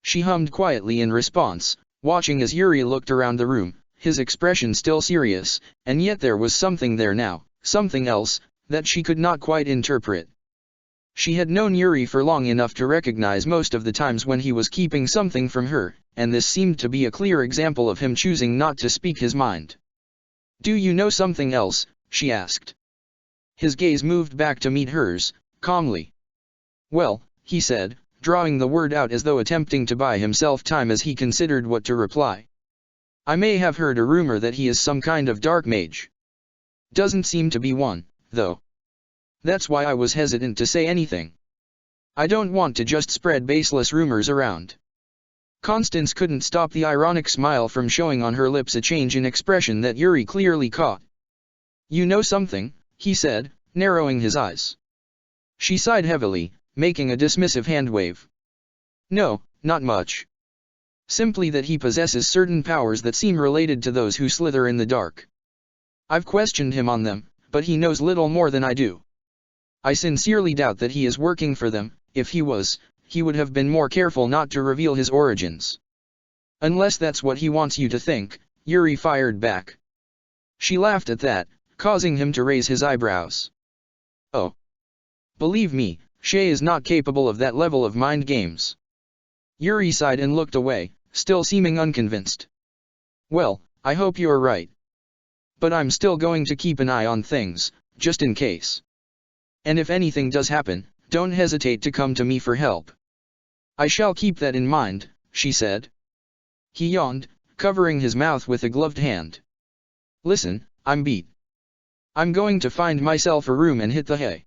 She hummed quietly in response, watching as Yuri looked around the room, his expression still serious, and yet there was something there now, something else, that she could not quite interpret. She had known Yuri for long enough to recognize most of the times when he was keeping something from her, and this seemed to be a clear example of him choosing not to speak his mind. Do you know something else? She asked. His gaze moved back to meet hers, calmly. Well, he said, drawing the word out as though attempting to buy himself time as he considered what to reply. I may have heard a rumor that he is some kind of dark mage. Doesn't seem to be one, though. That's why I was hesitant to say anything. I don't want to just spread baseless rumors around. Constance couldn't stop the ironic smile from showing on her lips, a change in expression that Yuri clearly caught. You know something, he said, narrowing his eyes. She sighed heavily, making a dismissive hand wave. No, not much. Simply that he possesses certain powers that seem related to those who slither in the dark. I've questioned him on them, but he knows little more than I do. I sincerely doubt that he is working for them. If he was, he would have been more careful not to reveal his origins. Unless that's what he wants you to think, Yuri fired back. She laughed at that, causing him to raise his eyebrows. Oh. Believe me, Shay is not capable of that level of mind games. Yuri sighed and looked away, still seeming unconvinced. Well, I hope you're right. But I'm still going to keep an eye on things, just in case. And if anything does happen, don't hesitate to come to me for help. I shall keep that in mind, she said. He yawned, covering his mouth with a gloved hand. Listen, I'm beat. I'm going to find myself a room and hit the hay.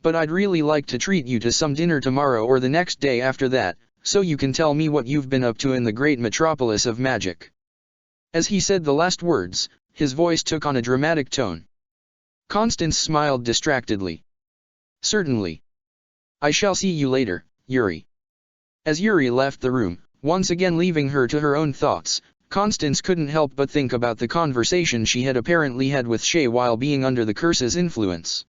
But I'd really like to treat you to some dinner tomorrow or the next day after that, so you can tell me what you've been up to in the great metropolis of magic." As he said the last words, his voice took on a dramatic tone. Constance smiled distractedly. "Certainly. I shall see you later, Yuri." As Yuri left the room, once again leaving her to her own thoughts, Constance couldn't help but think about the conversation she had apparently had with Shay while being under the curse's influence.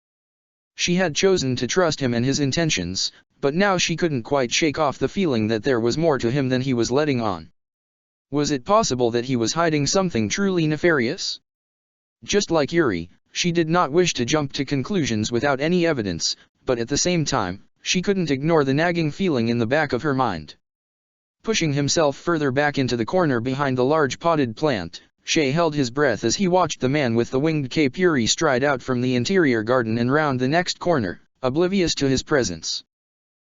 She had chosen to trust him and his intentions, but now she couldn't quite shake off the feeling that there was more to him than he was letting on. Was it possible that he was hiding something truly nefarious? Just like Yuri, she did not wish to jump to conclusions without any evidence, but at the same time, she couldn't ignore the nagging feeling in the back of her mind. Pushing himself further back into the corner behind the large potted plant, Shay held his breath as he watched the man with the winged cape Yuri stride out from the interior garden and round the next corner, oblivious to his presence.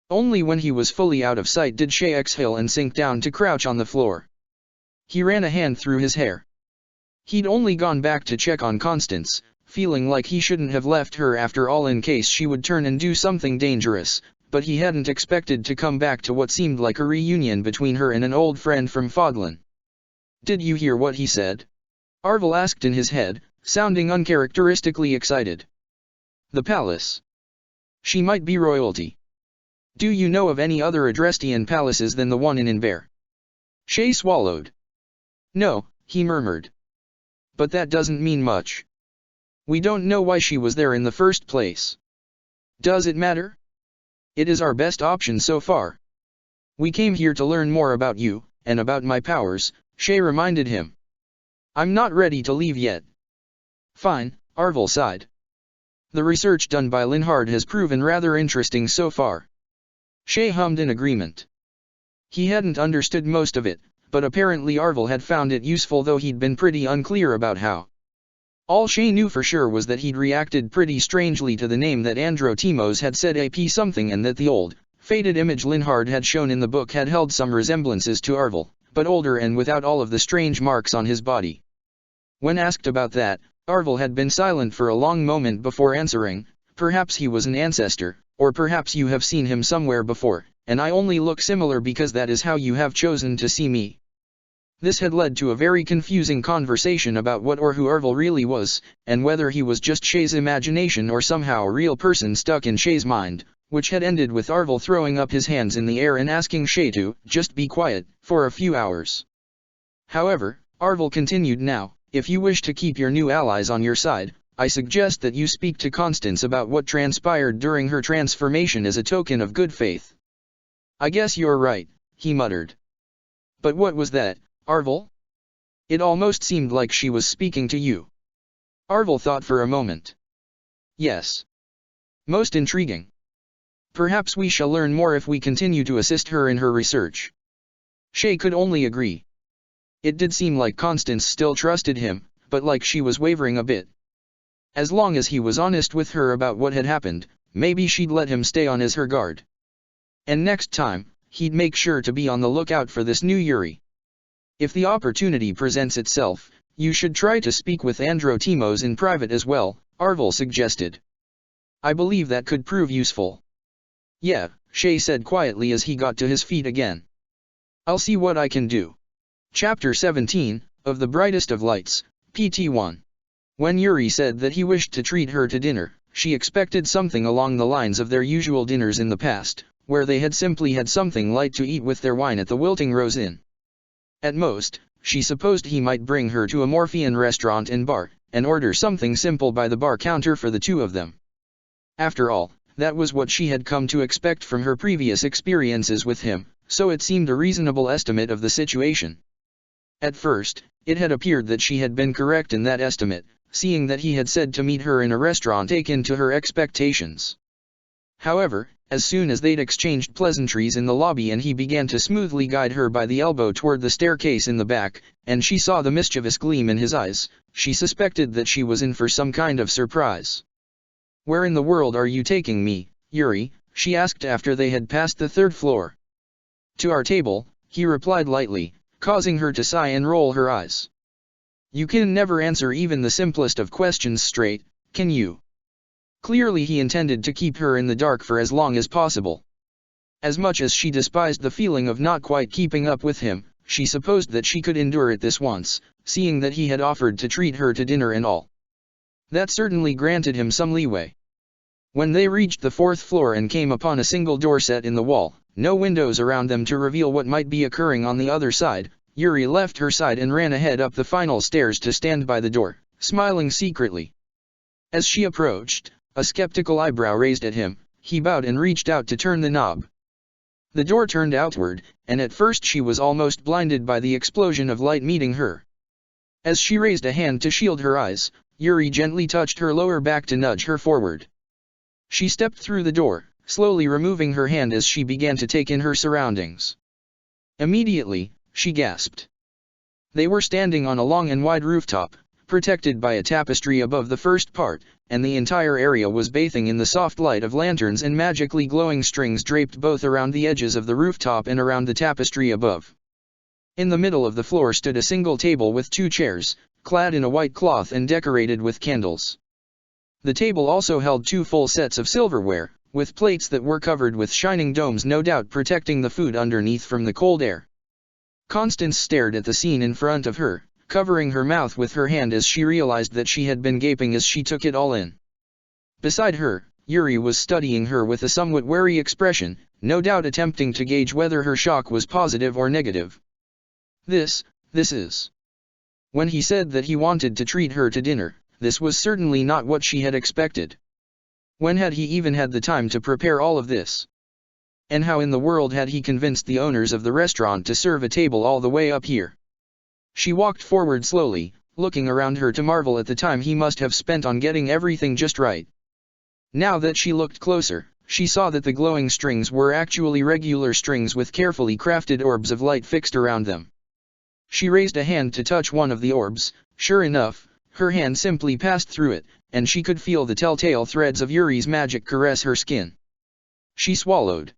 Only when he was fully out of sight did Shay exhale and sink down to crouch on the floor. He ran a hand through his hair. He'd only gone back to check on Constance, feeling like he shouldn't have left her after all in case she would turn and do something dangerous, but he hadn't expected to come back to what seemed like a reunion between her and an old friend from Fodlan. "Did you hear what he said?" Arvel asked in his head, sounding uncharacteristically excited. "The palace. She might be royalty. Do you know of any other Adrestian palaces than the one in Inver?" Shay swallowed. "No," he murmured. "But that doesn't mean much. We don't know why she was there in the first place. Does it matter? It is our best option so far. We came here to learn more about you, and about my powers," Shay reminded him. "I'm not ready to leave yet." "Fine," Arvel sighed. "The research done by Linhard has proven rather interesting so far." Shay hummed in agreement. He hadn't understood most of it, but apparently Arvel had found it useful, though he'd been pretty unclear about how. All Shay knew for sure was that he'd reacted pretty strangely to the name that Andro Timos had said AP something, and that the old, faded image Linhard had shown in the book had held some resemblances to Arvel, but older and without all of the strange marks on his body. When asked about that, Arvel had been silent for a long moment before answering. "Perhaps he was an ancestor, or perhaps you have seen him somewhere before, and I only look similar because that is how you have chosen to see me." This had led to a very confusing conversation about what or who Arvel really was, and whether he was just Shay's imagination or somehow a real person stuck in Shay's mind, which had ended with Arvel throwing up his hands in the air and asking Shay to just be quiet for a few hours. However, Arvel continued now, "If you wish to keep your new allies on your side, I suggest that you speak to Constance about what transpired during her transformation as a token of good faith." "I guess you're right," he muttered. "But what was that, Arvel? It almost seemed like she was speaking to you." Arvel thought for a moment. "Yes. Most intriguing. Perhaps we shall learn more if we continue to assist her in her research." Shay could only agree. It did seem like Constance still trusted him, but like she was wavering a bit. As long as he was honest with her about what had happened, maybe she'd let him stay on as her guard. And next time, he'd make sure to be on the lookout for this new Yuri. "If the opportunity presents itself, you should try to speak with Andro Timos in private as well," Arvel suggested. "I believe that could prove useful." "Yeah," Shay said quietly as he got to his feet again. "I'll see what I can do." Chapter 17, of the Brightest of Lights, PT1. When Yuri said that he wished to treat her to dinner, she expected something along the lines of their usual dinners in the past, where they had simply had something light to eat with their wine at the Wilting Rose Inn. At most, she supposed he might bring her to a Morphean restaurant and bar, and order something simple by the bar counter for the two of them. After all, that was what she had come to expect from her previous experiences with him, so it seemed a reasonable estimate of the situation. At first, it had appeared that she had been correct in that estimate, seeing that he had said to meet her in a restaurant akin to her expectations. However, as soon as they'd exchanged pleasantries in the lobby and he began to smoothly guide her by the elbow toward the staircase in the back, and she saw the mischievous gleam in his eyes, she suspected that she was in for some kind of surprise. "Where in the world are you taking me, Yuri?" she asked after they had passed the third floor. "To our table," he replied lightly, causing her to sigh and roll her eyes. "You can never answer even the simplest of questions straight, can you?" Clearly he intended to keep her in the dark for as long as possible. As much as she despised the feeling of not quite keeping up with him, she supposed that she could endure it this once, seeing that he had offered to treat her to dinner and all. That certainly granted him some leeway. When they reached the 4th floor and came upon a single door set in the wall, no windows around them to reveal what might be occurring on the other side, Yuri left her side and ran ahead up the final stairs to stand by the door, smiling secretly. As she approached, a skeptical eyebrow raised at him, he bowed and reached out to turn the knob. The door turned outward, and at first she was almost blinded by the explosion of light meeting her. As she raised a hand to shield her eyes, Yuri gently touched her lower back to nudge her forward. She stepped through the door, slowly removing her hand as she began to take in her surroundings. Immediately, she gasped. They were standing on a long and wide rooftop, protected by a tapestry above the first part, and the entire area was bathing in the soft light of lanterns and magically glowing strings draped both around the edges of the rooftop and around the tapestry above. In the middle of the floor stood a single table with 2 chairs, clad in a white cloth and decorated with candles. The table also held 2 full sets of silverware, with plates that were covered with shining domes, no doubt protecting the food underneath from the cold air. Constance stared at the scene in front of her, covering her mouth with her hand as she realized that she had been gaping as she took it all in. Beside her, Yuri was studying her with a somewhat wary expression, no doubt attempting to gauge whether her shock was positive or negative. This is. When he said that he wanted to treat her to dinner, this was certainly not what she had expected. When had he even had the time to prepare all of this? And how in the world had he convinced the owners of the restaurant to serve a table all the way up here? She walked forward slowly, looking around her to marvel at the time he must have spent on getting everything just right. Now that she looked closer, she saw that the glowing strings were actually regular strings with carefully crafted orbs of light fixed around them. She raised a hand to touch one of the orbs. Sure enough, her hand simply passed through it, and she could feel the telltale threads of Yuri's magic caress her skin. She swallowed.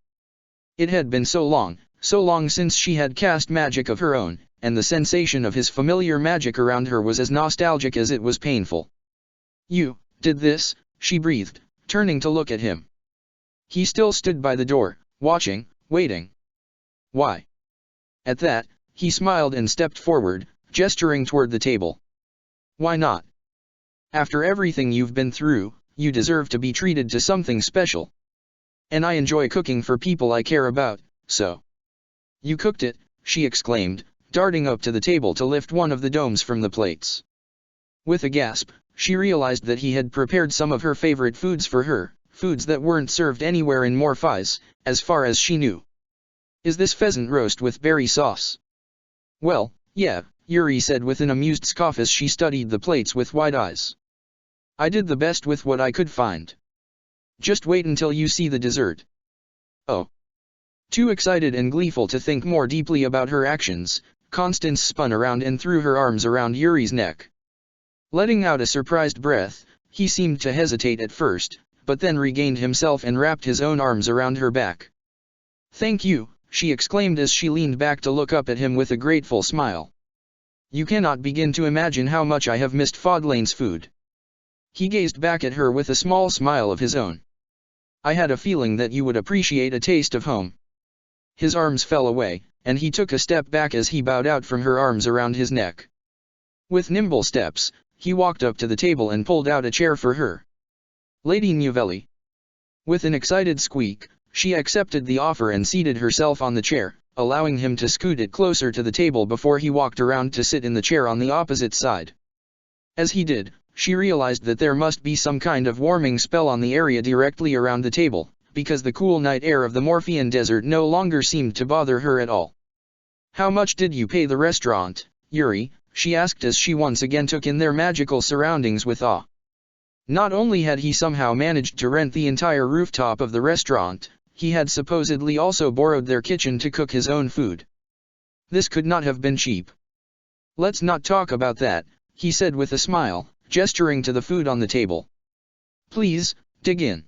It had been so long since she had cast magic of her own, and the sensation of his familiar magic around her was as nostalgic as it was painful. "You did this?" she breathed, turning to look at him. He still stood by the door, watching, waiting. "Why?" At that, he smiled and stepped forward, gesturing toward the table. "Why not? After everything you've been through, you deserve to be treated to something special. And I enjoy cooking for people I care about, so." "You cooked it," she exclaimed, darting up to the table to lift one of the domes from the plates. With a gasp, she realized that he had prepared some of her favorite foods for her, foods that weren't served anywhere in Morpheus, as far as she knew. "Is this pheasant roast with berry sauce?" "Well, yeah," Yuri said with an amused scoff as she studied the plates with wide eyes. "I did the best with what I could find. Just wait until you see the dessert." "Oh." Too excited and gleeful to think more deeply about her actions, Constance spun around and threw her arms around Yuri's neck. Letting out a surprised breath, he seemed to hesitate at first, but then regained himself and wrapped his own arms around her back. "Thank you," she exclaimed as she leaned back to look up at him with a grateful smile. "You cannot begin to imagine how much I have missed Faudlane's food." He gazed back at her with a small smile of his own. "I had a feeling that you would appreciate a taste of home." His arms fell away, and he took a step back as he bowed out from her arms around his neck. With nimble steps, he walked up to the table and pulled out a chair for her. "Lady Novelli." With an excited squeak, she accepted the offer and seated herself on the chair, allowing him to scoot it closer to the table before he walked around to sit in the chair on the opposite side. As he did, she realized that there must be some kind of warming spell on the area directly around the table, because the cool night air of the Morphean desert no longer seemed to bother her at all. "How much did you pay the restaurant, Yuri?" she asked as she once again took in their magical surroundings with awe. Not only had he somehow managed to rent the entire rooftop of the restaurant, he had supposedly also borrowed their kitchen to cook his own food. This could not have been cheap. "Let's not talk about that," he said with a smile, gesturing to the food on the table. "Please, dig in."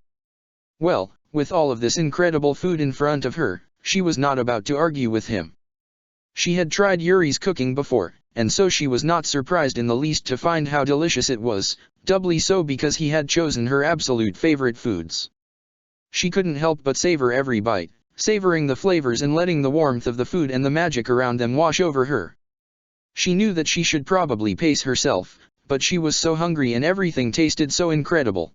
Well, with all of this incredible food in front of her, she was not about to argue with him. She had tried Yuri's cooking before, and so she was not surprised in the least to find how delicious it was, doubly so because he had chosen her absolute favorite foods. She couldn't help but savor every bite, savoring the flavors and letting the warmth of the food and the magic around them wash over her. She knew that she should probably pace herself, but she was so hungry and everything tasted so incredible.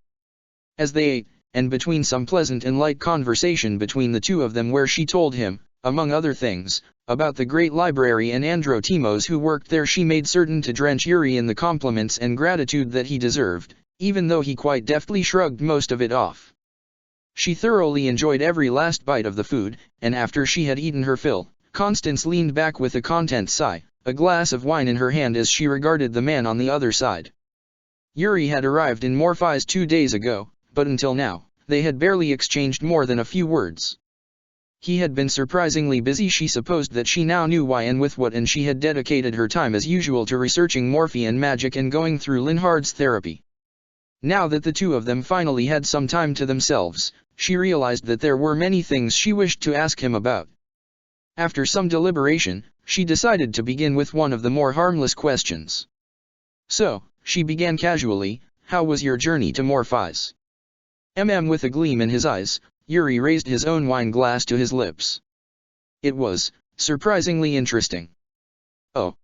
As they ate, and between some pleasant and light conversation between the two of them where she told him, among other things, about the great library and Androtimos who worked there, she made certain to drench Yuri in the compliments and gratitude that he deserved, even though he quite deftly shrugged most of it off. She thoroughly enjoyed every last bite of the food, and after she had eaten her fill, Constance leaned back with a content sigh, a glass of wine in her hand as she regarded the man on the other side. Yuri had arrived in Morpheus 2 days ago, but until now, they had barely exchanged more than a few words. He had been surprisingly busy. She supposed that she now knew why and with what, and she had dedicated her time as usual to researching Morphean magic and going through Linhard's therapy. Now that the two of them finally had some time to themselves, she realized that there were many things she wished to ask him about. After some deliberation, she decided to begin with one of the more harmless questions. So, she began casually, "How was your journey to Morpheus?" With a gleam in his eyes, Yuri raised his own wine glass to his lips. "It was surprisingly interesting." "Oh."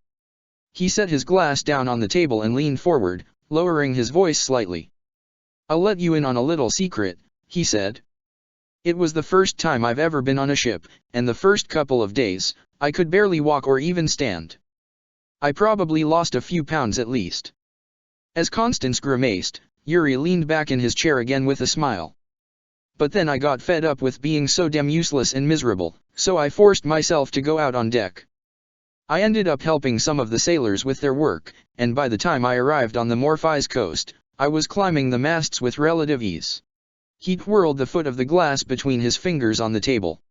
He set his glass down on the table and leaned forward, lowering his voice slightly. "I'll let you in on a little secret," he said. "It was the first time I've ever been on a ship, and the first couple of days, I could barely walk or even stand. I probably lost a few pounds at least." As Constance grimaced, Yuri leaned back in his chair again with a smile. "But then I got fed up with being so damn useless and miserable, so I forced myself to go out on deck. I ended up helping some of the sailors with their work, and by the time I arrived on the Morpheus coast, I was climbing the masts with relative ease." He twirled the foot of the glass between his fingers on the table.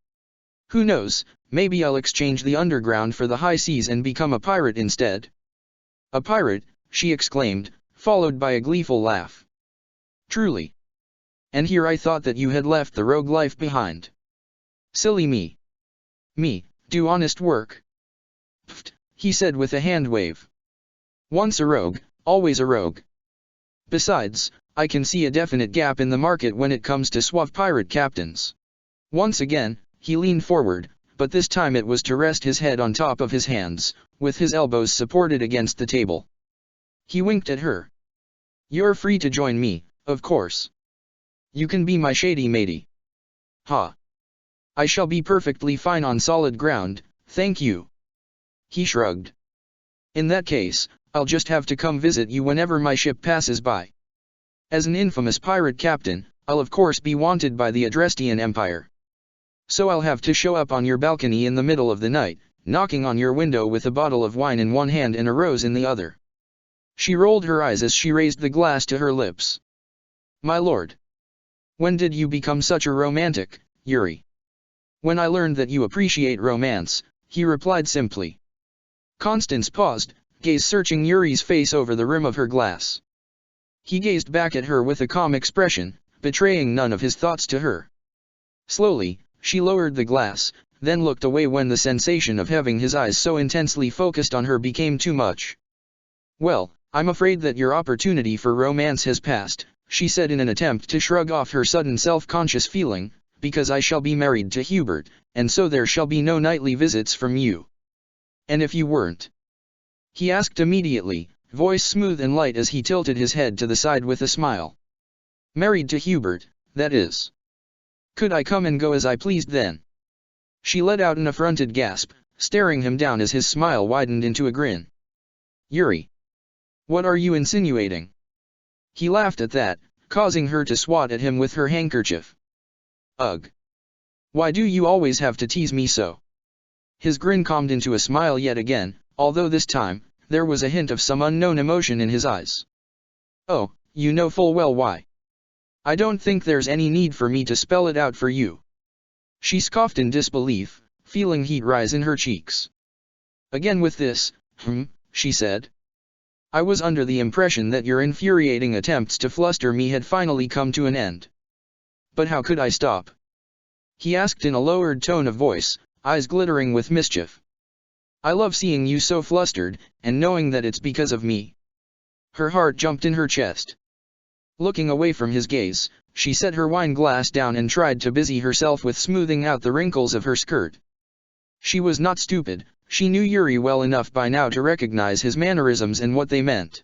"Who knows, maybe I'll exchange the underground for the high seas and become a pirate instead." "A pirate?" she exclaimed, followed by a gleeful laugh. "Truly? And here I thought that you had left the rogue life behind." "Silly me. Me, do honest work?" "Pfft," he said with a hand wave. "Once a rogue, always a rogue. Besides, I can see a definite gap in the market when it comes to suave pirate captains." Once again, he leaned forward, but this time it was to rest his head on top of his hands, with his elbows supported against the table. He winked at her. "You're free to join me, of course. You can be my shady matey." "Ha! I shall be perfectly fine on solid ground, thank you." He shrugged. "In that case, I'll just have to come visit you whenever my ship passes by. As an infamous pirate captain, I'll of course be wanted by the Adrestian Empire. So I'll have to show up on your balcony in the middle of the night, knocking on your window with a bottle of wine in one hand and a rose in the other." She rolled her eyes as she raised the glass to her lips. "My lord. When did you become such a romantic, Yuri?" "When I learned that you appreciate romance," he replied simply. Constance paused, gaze searching Yuri's face over the rim of her glass. He gazed back at her with a calm expression, betraying none of his thoughts to her. Slowly, she lowered the glass, then looked away when the sensation of having his eyes so intensely focused on her became too much. "Well, I'm afraid that your opportunity for romance has passed," she said in an attempt to shrug off her sudden self-conscious feeling, "because I shall be married to Hubert, and so there shall be no nightly visits from you." "And if you weren't?" he asked immediately, voice smooth and light as he tilted his head to the side with a smile. "Married to Hubert, that is. Could I come and go as I pleased then?" She let out an affronted gasp, staring him down as his smile widened into a grin. "Yuri! What are you insinuating?" He laughed at that, causing her to swat at him with her handkerchief. "Ugh! Why do you always have to tease me so?" His grin calmed into a smile yet again, although this time, there was a hint of some unknown emotion in his eyes. "Oh, you know full well why. I don't think there's any need for me to spell it out for you." She scoffed in disbelief, feeling heat rise in her cheeks. "Again with this, she said. "I was under the impression that your infuriating attempts to fluster me had finally come to an end. But how could I stop?" he asked in a lowered tone of voice, eyes glittering with mischief. "I love seeing you so flustered, and knowing that it's because of me." Her heart jumped in her chest. Looking away from his gaze, She set her wine glass down and tried to busy herself with smoothing out the wrinkles of her skirt. She was not stupid, she knew Yuri well enough by now to recognize his mannerisms and what they meant.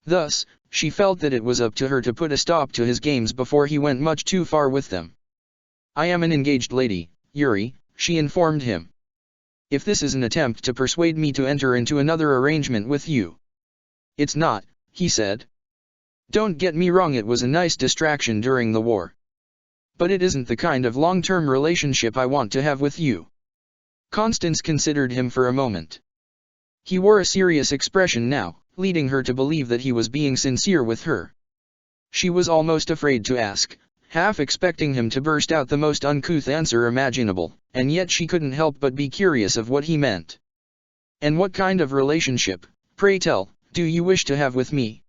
Thus, she felt that it was up to her to put a stop to his games before he went much too far with them. "I am an engaged lady, Yuri," she informed him. "If this is an attempt to persuade me to enter into another arrangement with you." "It's not," he said. "Don't get me wrong, it was a nice distraction during the war. But it isn't the kind of long-term relationship I want to have with you." Constance considered him for a moment. He wore a serious expression now, leading her to believe that he was being sincere with her. She was almost afraid to ask, half expecting him to burst out the most uncouth answer imaginable, and yet she couldn't help but be curious of what he meant. "And what kind of relationship, pray tell, do you wish to have with me?"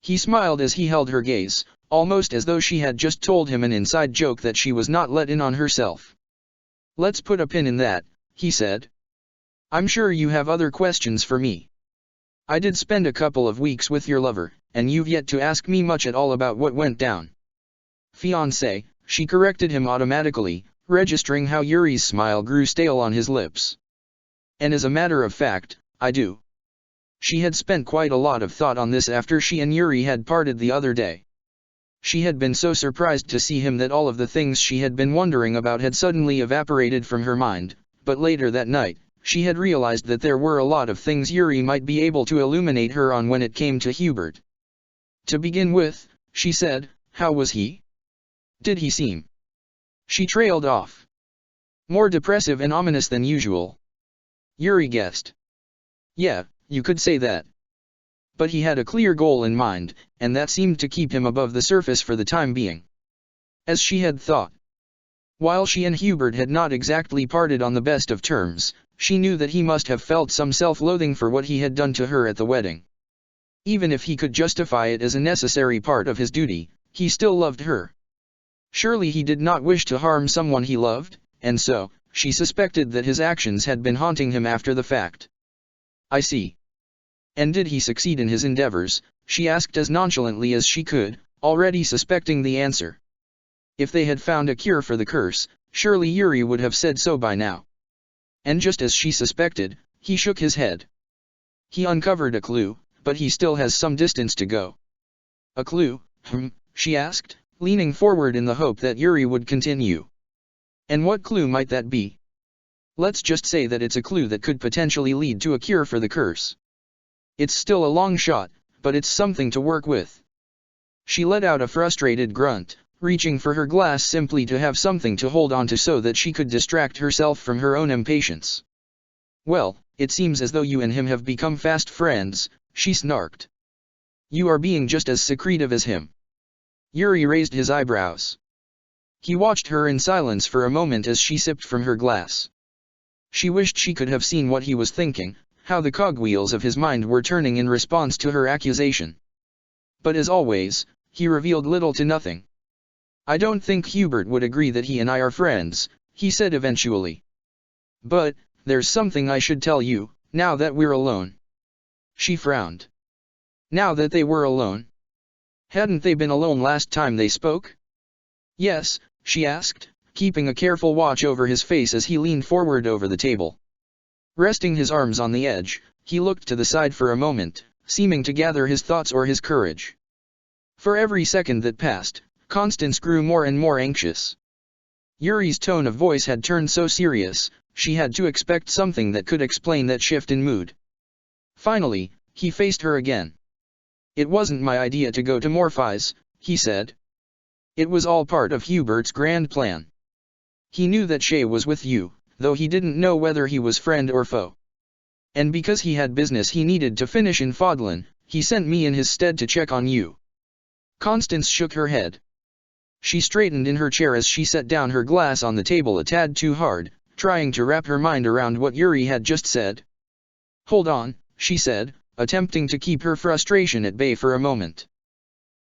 He smiled as he held her gaze, almost as though she had just told him an inside joke that she was not let in on herself. "Let's put a pin in that," he said. "I'm sure you have other questions for me. I did spend a couple of weeks with your lover, and you've yet to ask me much at all about what went down." "Fiancé," she corrected him automatically, registering how Yuri's smile grew stale on his lips. "And as a matter of fact, I do." She had spent quite a lot of thought on this after she and Yuri had parted the other day. She had been so surprised to see him that all of the things she had been wondering about had suddenly evaporated from her mind, but later that night, she had realized that there were a lot of things Yuri might be able to illuminate her on when it came to Hubert. "To begin with," she said, "how was he? Did he seem—" She trailed off. "More depressive and ominous than usual?" Yuri guessed. "Yeah, you could say that. But he had a clear goal in mind, and that seemed to keep him above the surface for the time being." As she had thought. While she and Hubert had not exactly parted on the best of terms, she knew that he must have felt some self-loathing for what he had done to her at the wedding. Even if he could justify it as a necessary part of his duty, he still loved her. Surely he did not wish to harm someone he loved, and so, she suspected that his actions had been haunting him after the fact. "I see. And did he succeed in his endeavors?" she asked as nonchalantly as she could, already suspecting the answer. If they had found a cure for the curse, surely Yuri would have said so by now. And just as she suspected, he shook his head. "He uncovered a clue, but he still has some distance to go." "A clue, she asked, leaning forward in the hope that Yuri would continue. "And what clue might that be?" "Let's just say that it's a clue that could potentially lead to a cure for the curse. It's still a long shot, but it's something to work with." She let out a frustrated grunt, reaching for her glass simply to have something to hold on to so that she could distract herself from her own impatience. "Well, it seems as though you and him have become fast friends," she snarked. "You are being just as secretive as him." Yuri raised his eyebrows. He watched her in silence for a moment as she sipped from her glass. She wished she could have seen what he was thinking, how the cogwheels of his mind were turning in response to her accusation. But as always, he revealed little to nothing. "I don't think Hubert would agree that he and I are friends," he said eventually. "But, there's something I should tell you, now that we're alone." She frowned. Now that they were alone? Hadn't they been alone last time they spoke? "Yes," she asked, keeping a careful watch over his face as he leaned forward over the table. Resting his arms on the edge, he looked to the side for a moment, seeming to gather his thoughts or his courage. For every second that passed, Constance grew more and more anxious. Yuri's tone of voice had turned so serious, she had to expect something that could explain that shift in mood. Finally, he faced her again. "It wasn't my idea to go to Morpheus," he said. "It was all part of Hubert's grand plan. He knew that Shay was with you, though he didn't know whether he was friend or foe. And because he had business he needed to finish in Fodlan, he sent me in his stead to check on you." Constance shook her head. She straightened in her chair as she set down her glass on the table a tad too hard, trying to wrap her mind around what Yuri had just said. "Hold on," she said, attempting to keep her frustration at bay for a moment.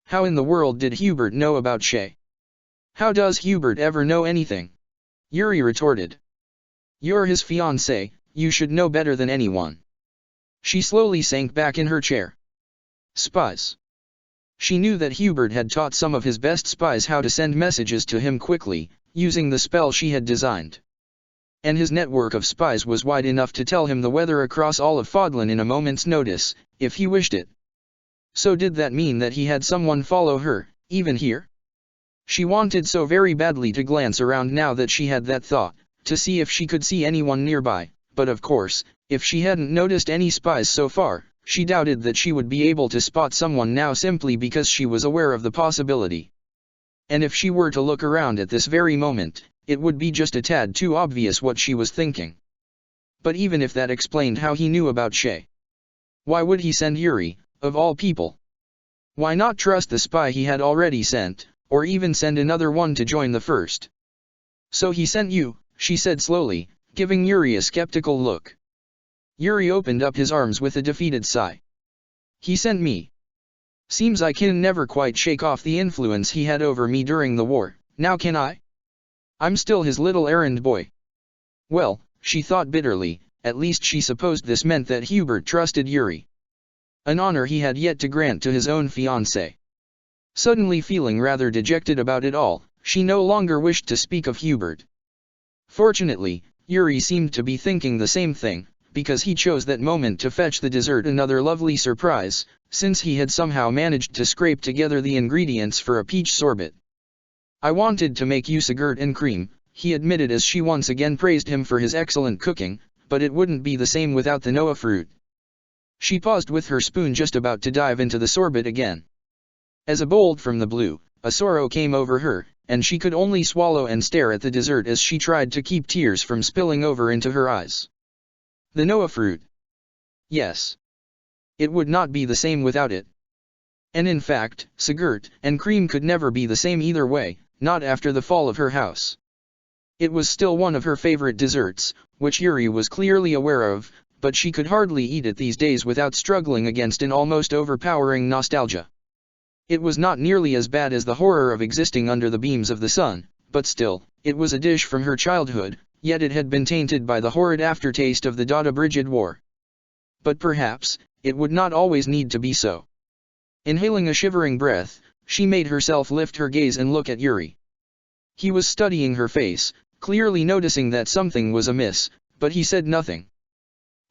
"How in the world did Hubert know about Shay?" "How does Hubert ever know anything?" Yuri retorted. "You're his fiancé, you should know better than anyone." She slowly sank back in her chair. "Spies. She knew that Hubert had taught some of his best spies how to send messages to him quickly, using the spell she had designed. And his network of spies was wide enough to tell him the weather across all of Fodlan in a moment's notice, if he wished it. So did that mean that he had someone follow her, even here? She wanted so very badly to glance around now that she had that thought, to see if she could see anyone nearby, but of course, if she hadn't noticed any spies so far, she doubted that she would be able to spot someone now simply because she was aware of the possibility. And if she were to look around at this very moment, it would be just a tad too obvious what she was thinking. But even if that explained how he knew about Shay, why would he send Yuri, of all people? Why not trust the spy he had already sent, or even send another one to join the first? So he sent you, she said slowly, giving Yuri a skeptical look. Yuri opened up his arms with a defeated sigh. He sent me. Seems I can never quite shake off the influence he had over me during the war, now can I? I'm still his little errand boy. Well, she thought bitterly, at least she supposed this meant that Hubert trusted Yuri. An honor he had yet to grant to his own fiancée. Suddenly feeling rather dejected about it all, she no longer wished to speak of Hubert. Fortunately, Yuri seemed to be thinking the same thing, because he chose that moment to fetch the dessert another lovely surprise, since he had somehow managed to scrape together the ingredients for a peach sorbet. I wanted to make yoghurt and cream, he admitted as she once again praised him for his excellent cooking, but it wouldn't be the same without the Noah fruit. She paused with her spoon just about to dive into the sorbet again. As a bolt from the blue, a sorrow came over her, and she could only swallow and stare at the dessert as she tried to keep tears from spilling over into her eyes. The Noah fruit. Yes. It would not be the same without it. And in fact, yoghurt and cream could never be the same either way, not after the fall of her house. It was still one of her favorite desserts, which Yuri was clearly aware of, but she could hardly eat it these days without struggling against an almost overpowering nostalgia. It was not nearly as bad as the horror of existing under the beams of the sun, but still, it was a dish from her childhood, yet it had been tainted by the horrid aftertaste of the Dada Brigid War. But perhaps, it would not always need to be so. Inhaling a shivering breath, she made herself lift her gaze and look at Yuri. He was studying her face, clearly noticing that something was amiss, but he said nothing.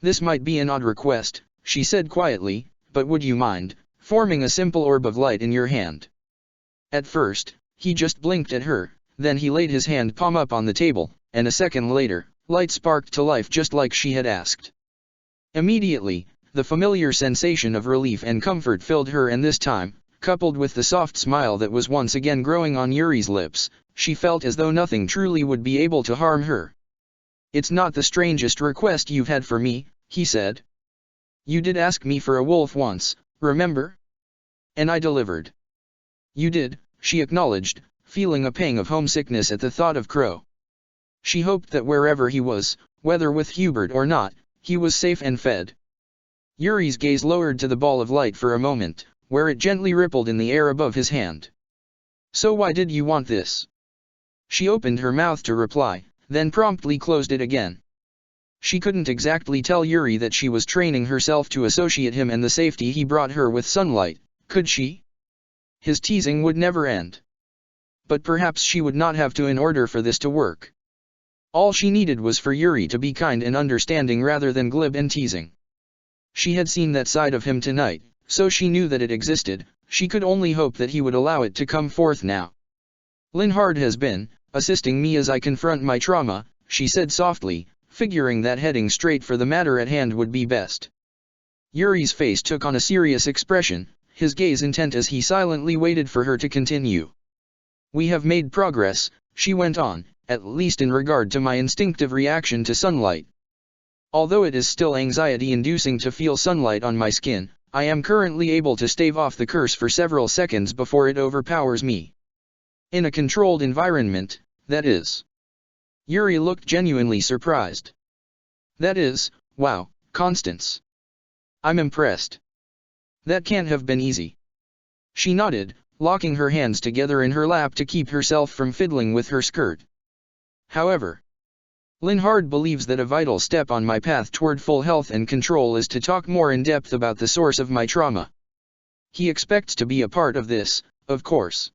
This might be an odd request, she said quietly, but would you mind forming a simple orb of light in your hand? At first, he just blinked at her, then he laid his hand palm up on the table, and a second later, light sparked to life just like she had asked. Immediately, the familiar sensation of relief and comfort filled her, and this time, coupled with the soft smile that was once again growing on Yuri's lips, she felt as though nothing truly would be able to harm her. It's not the strangest request you've had for me, he said. You did ask me for a wolf once, remember? And I delivered. You did, she acknowledged, feeling a pang of homesickness at the thought of Crow. She hoped that wherever he was, whether with Hubert or not, he was safe and fed. Yuri's gaze lowered to the ball of light for a moment, where it gently rippled in the air above his hand. So why did you want this? She opened her mouth to reply, then promptly closed it again. She couldn't exactly tell Yuri that she was training herself to associate him and the safety he brought her with sunlight, could she? His teasing would never end. But perhaps she would not have to in order for this to work. All she needed was for Yuri to be kind and understanding rather than glib and teasing. She had seen that side of him tonight, so she knew that it existed. She could only hope that he would allow it to come forth now. Linhard has been assisting me as I confront my trauma, she said softly, figuring that heading straight for the matter at hand would be best. Yuri's face took on a serious expression, his gaze intent as he silently waited for her to continue. We have made progress, she went on, at least in regard to my instinctive reaction to sunlight. Although it is still anxiety-inducing to feel sunlight on my skin, I am currently able to stave off the curse for several seconds before it overpowers me. In a controlled environment, that is. Yuri looked genuinely surprised. That is, wow, Constance. I'm impressed. That can't have been easy. She nodded, locking her hands together in her lap to keep herself from fiddling with her skirt. However, Linhard believes that a vital step on my path toward full health and control is to talk more in depth about the source of my trauma. He expects to be a part of this, of course.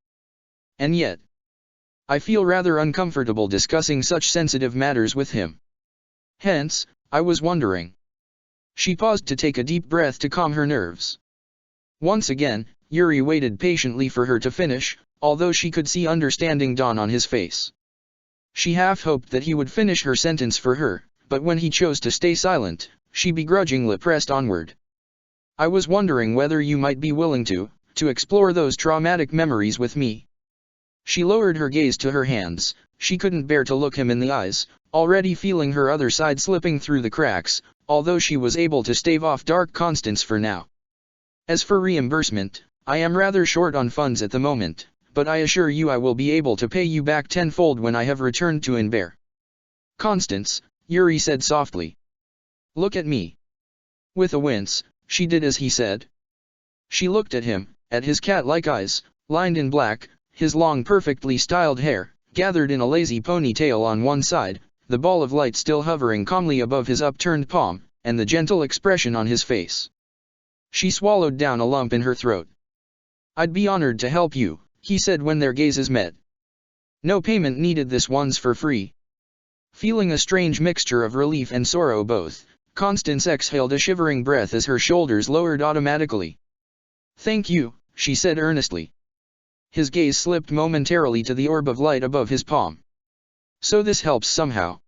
And yet, I feel rather uncomfortable discussing such sensitive matters with him. Hence, I was wondering. She paused to take a deep breath to calm her nerves. Once again, Yuri waited patiently for her to finish, although she could see understanding dawn on his face. She half hoped that he would finish her sentence for her, but when he chose to stay silent, she begrudgingly pressed onward. I was wondering whether you might be willing to explore those traumatic memories with me. She lowered her gaze to her hands. She couldn't bear to look him in the eyes, already feeling her other side slipping through the cracks, although she was able to stave off dark Constance for now. As for reimbursement, I am rather short on funds at the moment, but I assure you I will be able to pay you back tenfold when I have returned to Inber. Constance, Yuri said softly. Look at me. With a wince, she did as he said. She looked at him, at his cat-like eyes, lined in black, his long perfectly styled hair, gathered in a lazy ponytail on one side, the ball of light still hovering calmly above his upturned palm, and the gentle expression on his face. She swallowed down a lump in her throat. I'd be honored to help you, he said when their gazes met. No payment needed, this one's for free. Feeling a strange mixture of relief and sorrow both, Constance exhaled a shivering breath as her shoulders lowered automatically. Thank you, she said earnestly. His gaze slipped momentarily to the orb of light above his palm. So this helps somehow.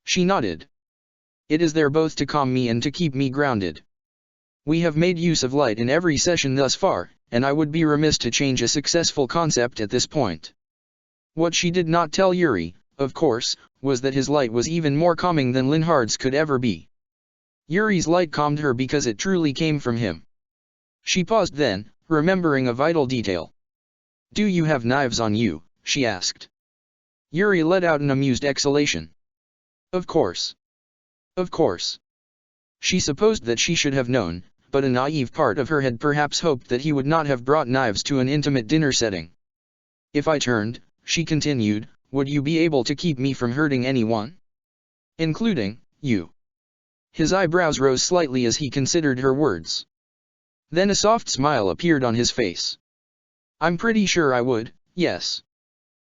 She nodded. It is there both to calm me and to keep me grounded. We have made use of light in every session thus far, and I would be remiss to change a successful concept at this point. What she did not tell Yuri, of course, was that his light was even more calming than Linhardt's could ever be. Yuri's light calmed her because it truly came from him. She paused then, remembering a vital detail. Do you have knives on you? She asked. Yuri let out an amused exhalation. Of course. Of course. She supposed that she should have known, but a naive part of her had perhaps hoped that he would not have brought knives to an intimate dinner setting. If I turned, she continued, would you be able to keep me from hurting anyone? Including you. His eyebrows rose slightly as he considered her words. Then a soft smile appeared on his face. I'm pretty sure I would, yes.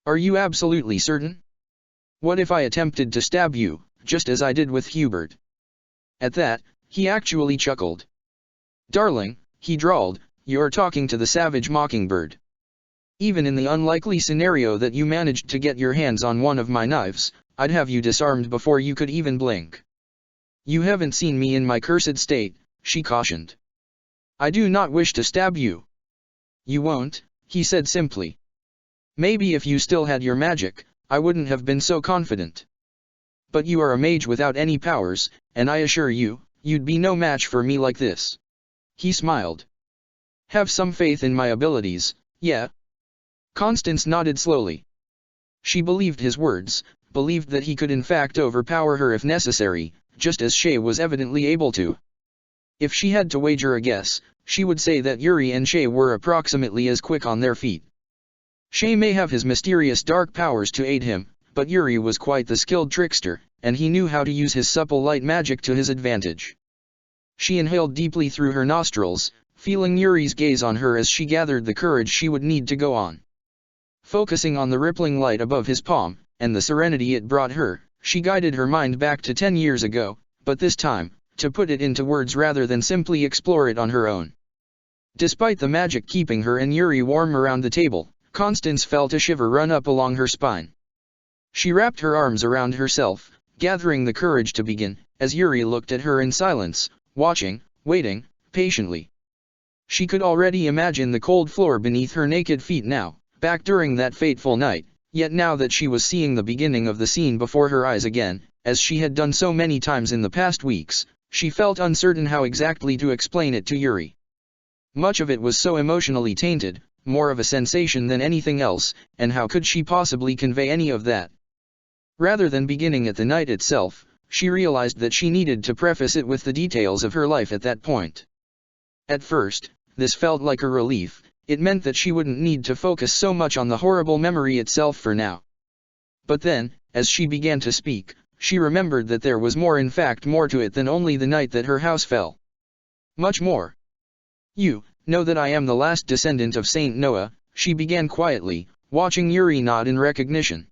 Are you absolutely certain? What if I attempted to stab you, just as I did with Hubert? At that, he actually chuckled. Darling, he drawled, you're talking to the savage mockingbird. Even in the unlikely scenario that you managed to get your hands on one of my knives, I'd have you disarmed before you could even blink. You haven't seen me in my cursed state, she cautioned. I do not wish to stab you. You won't, he said simply. Maybe if you still had your magic, I wouldn't have been so confident. But you are a mage without any powers, and I assure you, you'd be no match for me like this. He smiled. Have some faith in my abilities, yeah? Constance nodded slowly. She believed his words, believed that he could in fact overpower her if necessary, just as Shay was evidently able to. If she had to wager a guess, she would say that Yuri and Shay were approximately as quick on their feet. Shay may have his mysterious dark powers to aid him, but Yuri was quite the skilled trickster, and he knew how to use his supple light magic to his advantage. She inhaled deeply through her nostrils, feeling Yuri's gaze on her as she gathered the courage she would need to go on. Focusing on the rippling light above his palm, and the serenity it brought her, she guided her mind back to 10 years ago, but this time, to put it into words rather than simply explore it on her own. Despite the magic keeping her and Yuri warm around the table, Constance felt a shiver run up along her spine. She wrapped her arms around herself, gathering the courage to begin, as Yuri looked at her in silence, watching, waiting, patiently. She could already imagine the cold floor beneath her naked feet now, back during that fateful night, yet now that she was seeing the beginning of the scene before her eyes again, as she had done so many times in the past weeks, she felt uncertain how exactly to explain it to Yuri. Much of it was so emotionally tainted, more of a sensation than anything else, and how could she possibly convey any of that? Rather than beginning at the night itself, she realized that she needed to preface it with the details of her life at that point. At first, this felt like a relief. It meant that she wouldn't need to focus so much on the horrible memory itself for now. But then, as she began to speak, she remembered that there was more to it than only the night that her house fell. Much more. You, know that I am the last descendant of Saint Noah, she began quietly, watching Yuri nod in recognition.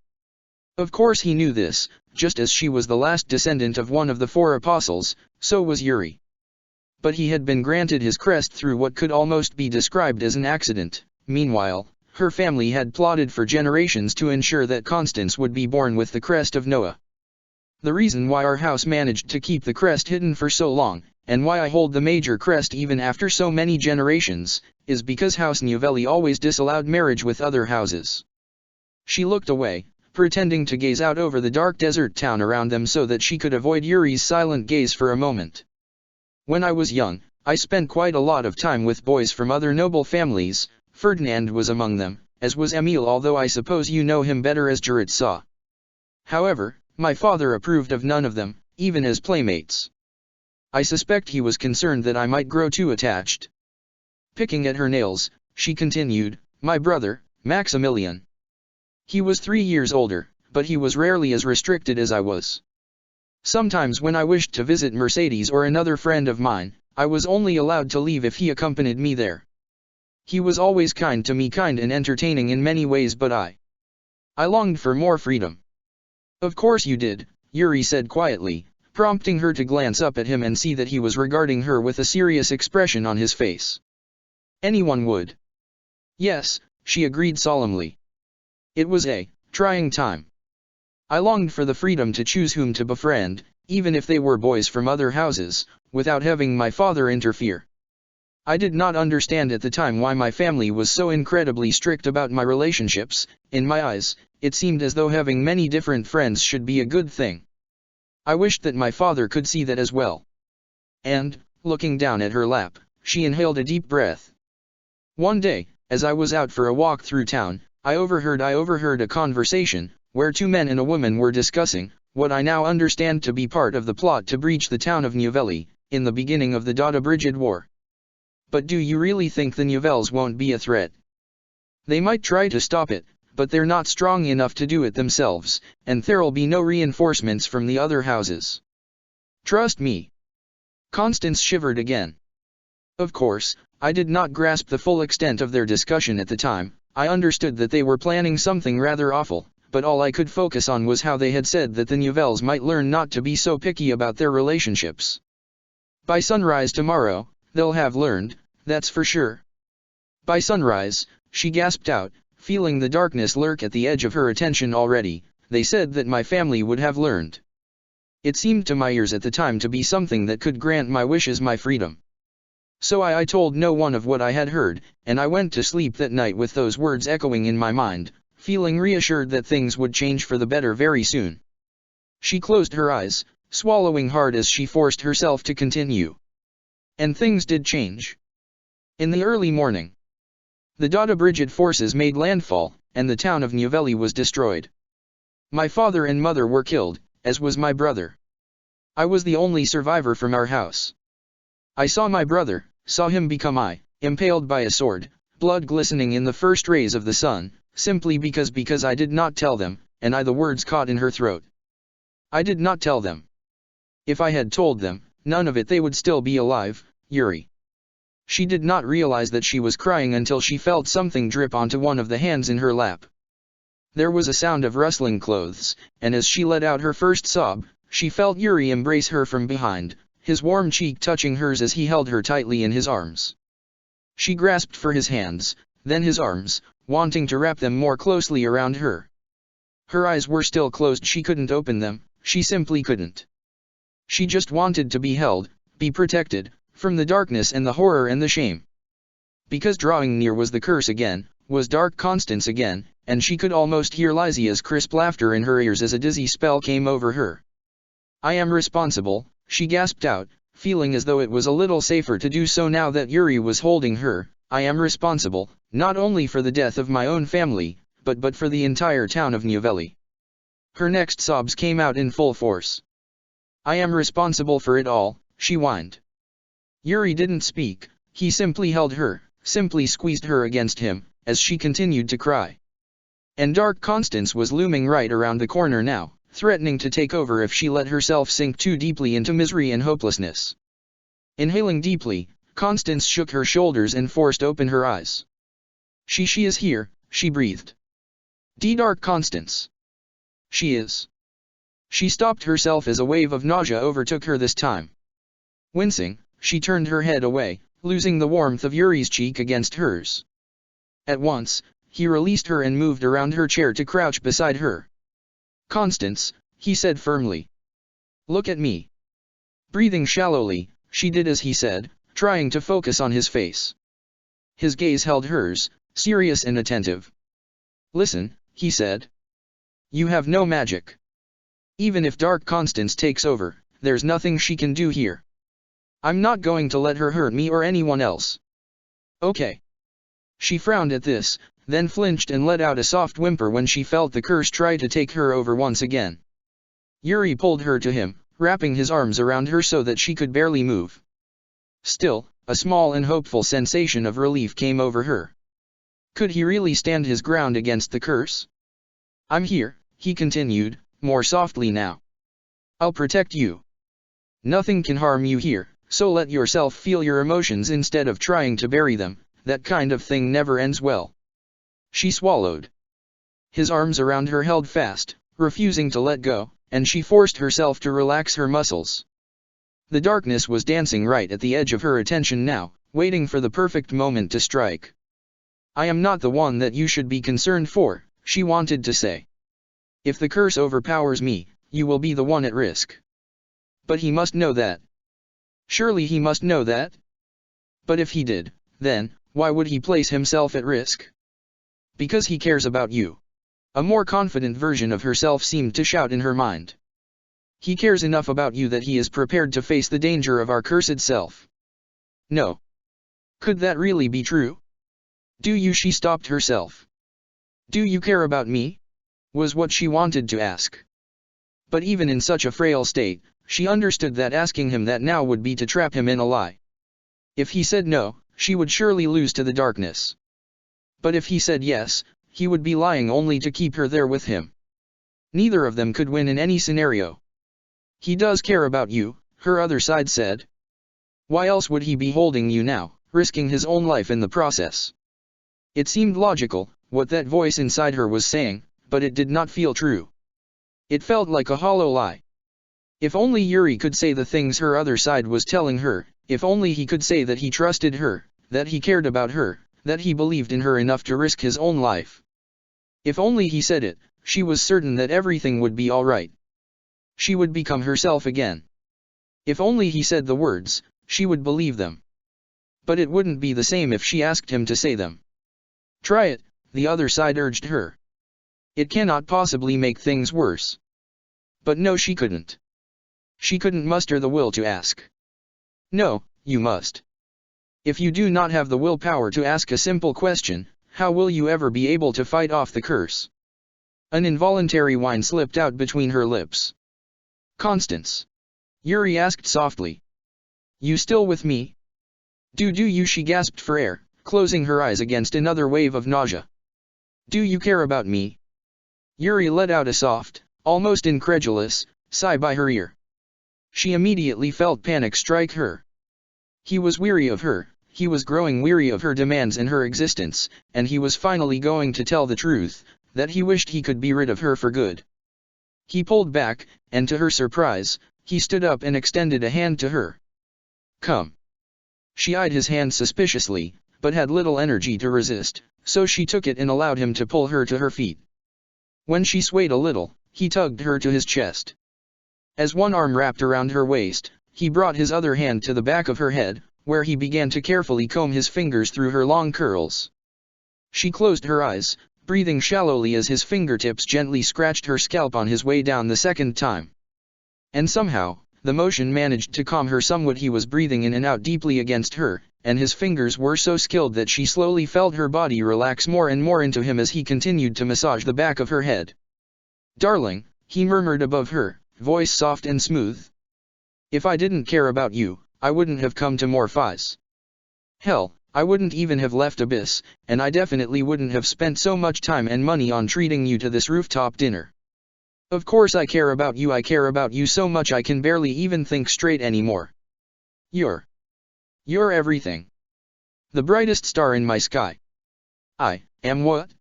Of course he knew this, just as she was the last descendant of one of the 4 apostles, so was Yuri. But he had been granted his crest through what could almost be described as an accident. Meanwhile, her family had plotted for generations to ensure that Constance would be born with the crest of Noah. The reason why our house managed to keep the crest hidden for so long, and why I hold the major crest even after so many generations, is because House Novelli always disallowed marriage with other houses. She looked away, pretending to gaze out over the dark desert town around them so that she could avoid Yuri's silent gaze for a moment. When I was young, I spent quite a lot of time with boys from other noble families. Ferdinand was among them, as was Emile, although I suppose you know him better as Girazza. However, my father approved of none of them, even as playmates. I suspect he was concerned that I might grow too attached. Picking at her nails, she continued, my brother, Maximilian. He was 3 years older, but he was rarely as restricted as I was. Sometimes when I wished to visit Mercedes or another friend of mine, I was only allowed to leave if he accompanied me there. He was always kind to me, kind and entertaining in many ways, but I longed for more freedom. Of course you did, Yuri said quietly, prompting her to glance up at him and see that he was regarding her with a serious expression on his face. Anyone would. Yes, she agreed solemnly. It was a trying time. I longed for the freedom to choose whom to befriend, even if they were boys from other houses, without having my father interfere. I did not understand at the time why my family was so incredibly strict about my relationships. In my eyes, it seemed as though having many different friends should be a good thing. I wished that my father could see that as well. And, looking down at her lap, she inhaled a deep breath. One day, as I was out for a walk through town, I overheard a conversation, where 2 men and a woman were discussing, what I now understand to be part of the plot to breach the town of Novelli, in the beginning of the Daughter-Brigid War. But do you really think the Novels won't be a threat? They might try to stop it, but they're not strong enough to do it themselves, and there'll be no reinforcements from the other houses. Trust me. Constance shivered again. Of course, I did not grasp the full extent of their discussion at the time. I understood that they were planning something rather awful, but all I could focus on was how they had said that the Novels might learn not to be so picky about their relationships. By sunrise tomorrow, they'll have learned, that's for sure. By sunrise, she gasped out, feeling the darkness lurk at the edge of her attention already. They said that my family would have learned. It seemed to my ears at the time to be something that could grant my wishes my freedom. So I told no one of what I had heard, and I went to sleep that night with those words echoing in my mind, feeling reassured that things would change for the better very soon. She closed her eyes, swallowing hard as she forced herself to continue. And things did change. In the early morning, the Daughter-Brigid forces made landfall, and the town of Novelli was destroyed. My father and mother were killed, as was my brother. I was the only survivor from our house. I saw my brother, saw him become impaled by a sword, blood glistening in the first rays of the sun, simply because I did not tell them, and the words caught in her throat. I did not tell them. If I had told them, none of it, they would still be alive, Yuri. She did not realize that she was crying until she felt something drip onto one of the hands in her lap. There was a sound of rustling clothes, and as she let out her first sob, she felt Yuri embrace her from behind, his warm cheek touching hers as he held her tightly in his arms. She grasped for his hands, then his arms, wanting to wrap them more closely around her. Her eyes were still closed, she couldn't open them, she simply couldn't. She just wanted to be held, be protected, from the darkness and the horror and the shame. Because drawing near was the curse again, was Dark Constance again, and she could almost hear Lysia's crisp laughter in her ears as a dizzy spell came over her. I am responsible, she gasped out, feeling as though it was a little safer to do so now that Yuri was holding her. I am responsible, not only for the death of my own family, but for the entire town of Novelli. Her next sobs came out in full force. I am responsible for it all, she whined. Yuri didn't speak, he simply held her, simply squeezed her against him, as she continued to cry. And Dark Constance was looming right around the corner now, threatening to take over if she let herself sink too deeply into misery and hopelessness. Inhaling deeply, Constance shook her shoulders and forced open her eyes. She is here, she breathed. Dark Constance. She is. She stopped herself as a wave of nausea overtook her this time. Wincing, she turned her head away, losing the warmth of Yuri's cheek against hers. At once, he released her and moved around her chair to crouch beside her. Constance, he said firmly. Look at me. Breathing shallowly, she did as he said, trying to focus on his face. His gaze held hers, serious and attentive. Listen, he said. You have no magic. Even if Dark Constance takes over, there's nothing she can do here. I'm not going to let her hurt me or anyone else. Okay. She frowned at this, then flinched and let out a soft whimper when she felt the curse try to take her over once again. Yuri pulled her to him, wrapping his arms around her so that she could barely move. Still, a small and hopeful sensation of relief came over her. Could he really stand his ground against the curse? I'm here, he continued, more softly now. I'll protect you. Nothing can harm you here, so let yourself feel your emotions instead of trying to bury them, that kind of thing never ends well. She swallowed. His arms around her held fast, refusing to let go, and she forced herself to relax her muscles. The darkness was dancing right at the edge of her attention now, waiting for the perfect moment to strike. I am not the one that you should be concerned for, she wanted to say. If the curse overpowers me, you will be the one at risk. But he must know that. Surely he must know that? But if he did, then, why would he place himself at risk? Because he cares about you. A more confident version of herself seemed to shout in her mind. He cares enough about you that he is prepared to face the danger of our cursed self. No. Could that really be true? Do you? She stopped herself. Do you care about me? Was what she wanted to ask. But even in such a frail state, she understood that asking him that now would be to trap him in a lie. If he said no, she would surely lose to the darkness. But if he said yes, he would be lying only to keep her there with him. Neither of them could win in any scenario. He does care about you, her other side said. Why else would he be holding you now, risking his own life in the process? It seemed logical, what that voice inside her was saying, but it did not feel true. It felt like a hollow lie. If only Yuri could say the things her other side was telling her, if only he could say that he trusted her, that he cared about her, that he believed in her enough to risk his own life. If only he said it, she was certain that everything would be all right. She would become herself again. If only he said the words, she would believe them. But it wouldn't be the same if she asked him to say them. Try it, the other side urged her. It cannot possibly make things worse. But no, she couldn't. She couldn't muster the will to ask. No, you must. If you do not have the willpower to ask a simple question, how will you ever be able to fight off the curse? An involuntary whine slipped out between her lips. Constance. Yuri asked softly. You still with me? Do you? She gasped for air, closing her eyes against another wave of nausea. Do you care about me? Yuri let out a soft, almost incredulous, sigh by her ear. She immediately felt panic strike her. He was weary of her, he was growing weary of her demands and her existence, and he was finally going to tell the truth, that he wished he could be rid of her for good. He pulled back, and to her surprise, he stood up and extended a hand to her. Come. She eyed his hand suspiciously, but had little energy to resist, so she took it and allowed him to pull her to her feet. When she swayed a little, he tugged her to his chest. As one arm wrapped around her waist, he brought his other hand to the back of her head, where he began to carefully comb his fingers through her long curls. She closed her eyes, breathing shallowly as his fingertips gently scratched her scalp on his way down the second time. And somehow, the motion managed to calm her somewhat. He was breathing in and out deeply against her, and his fingers were so skilled that she slowly felt her body relax more and more into him as he continued to massage the back of her head. Darling, he murmured above her, voice soft and smooth. If I didn't care about you, I wouldn't have come to Morpheus. Hell, I wouldn't even have left Abyss, and I definitely wouldn't have spent so much time and money on treating you to this rooftop dinner. Of course I care about you so much I can barely even think straight anymore. You're You're everything. The brightest star in my sky. I am what?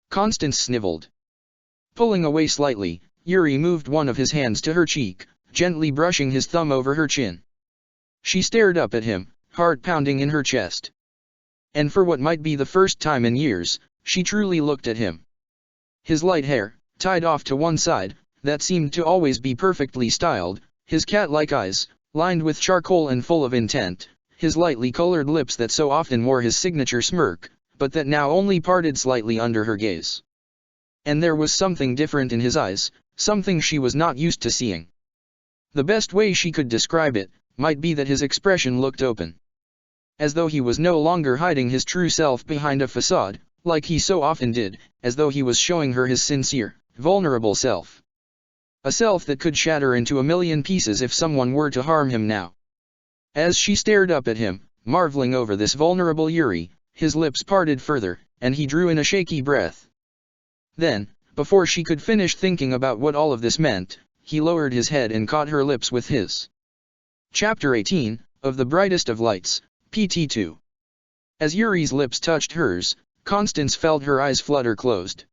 Constance sniveled. Pulling away slightly, Yuri moved one of his hands to her cheek, gently brushing his thumb over her chin. She stared up at him, heart pounding in her chest. And for what might be the first time in years, she truly looked at him. His light hair, tied off to one side, that seemed to always be perfectly styled, his cat-like eyes, lined with charcoal and full of intent, his lightly colored lips that so often wore his signature smirk, but that now only parted slightly under her gaze. And there was something different in his eyes, something she was not used to seeing. The best way she could describe it, might be that his expression looked open. As though he was no longer hiding his true self behind a facade, like he so often did, as though he was showing her his sincere, vulnerable self. A self that could shatter into a million pieces if someone were to harm him now. As she stared up at him, marveling over this vulnerable Yuri, his lips parted further, and he drew in a shaky breath. Then, before she could finish thinking about what all of this meant, he lowered his head and caught her lips with his. Chapter 18, of the Brightest of Lights, PT2. As Yuri's lips touched hers, Constance felt her eyes flutter closed.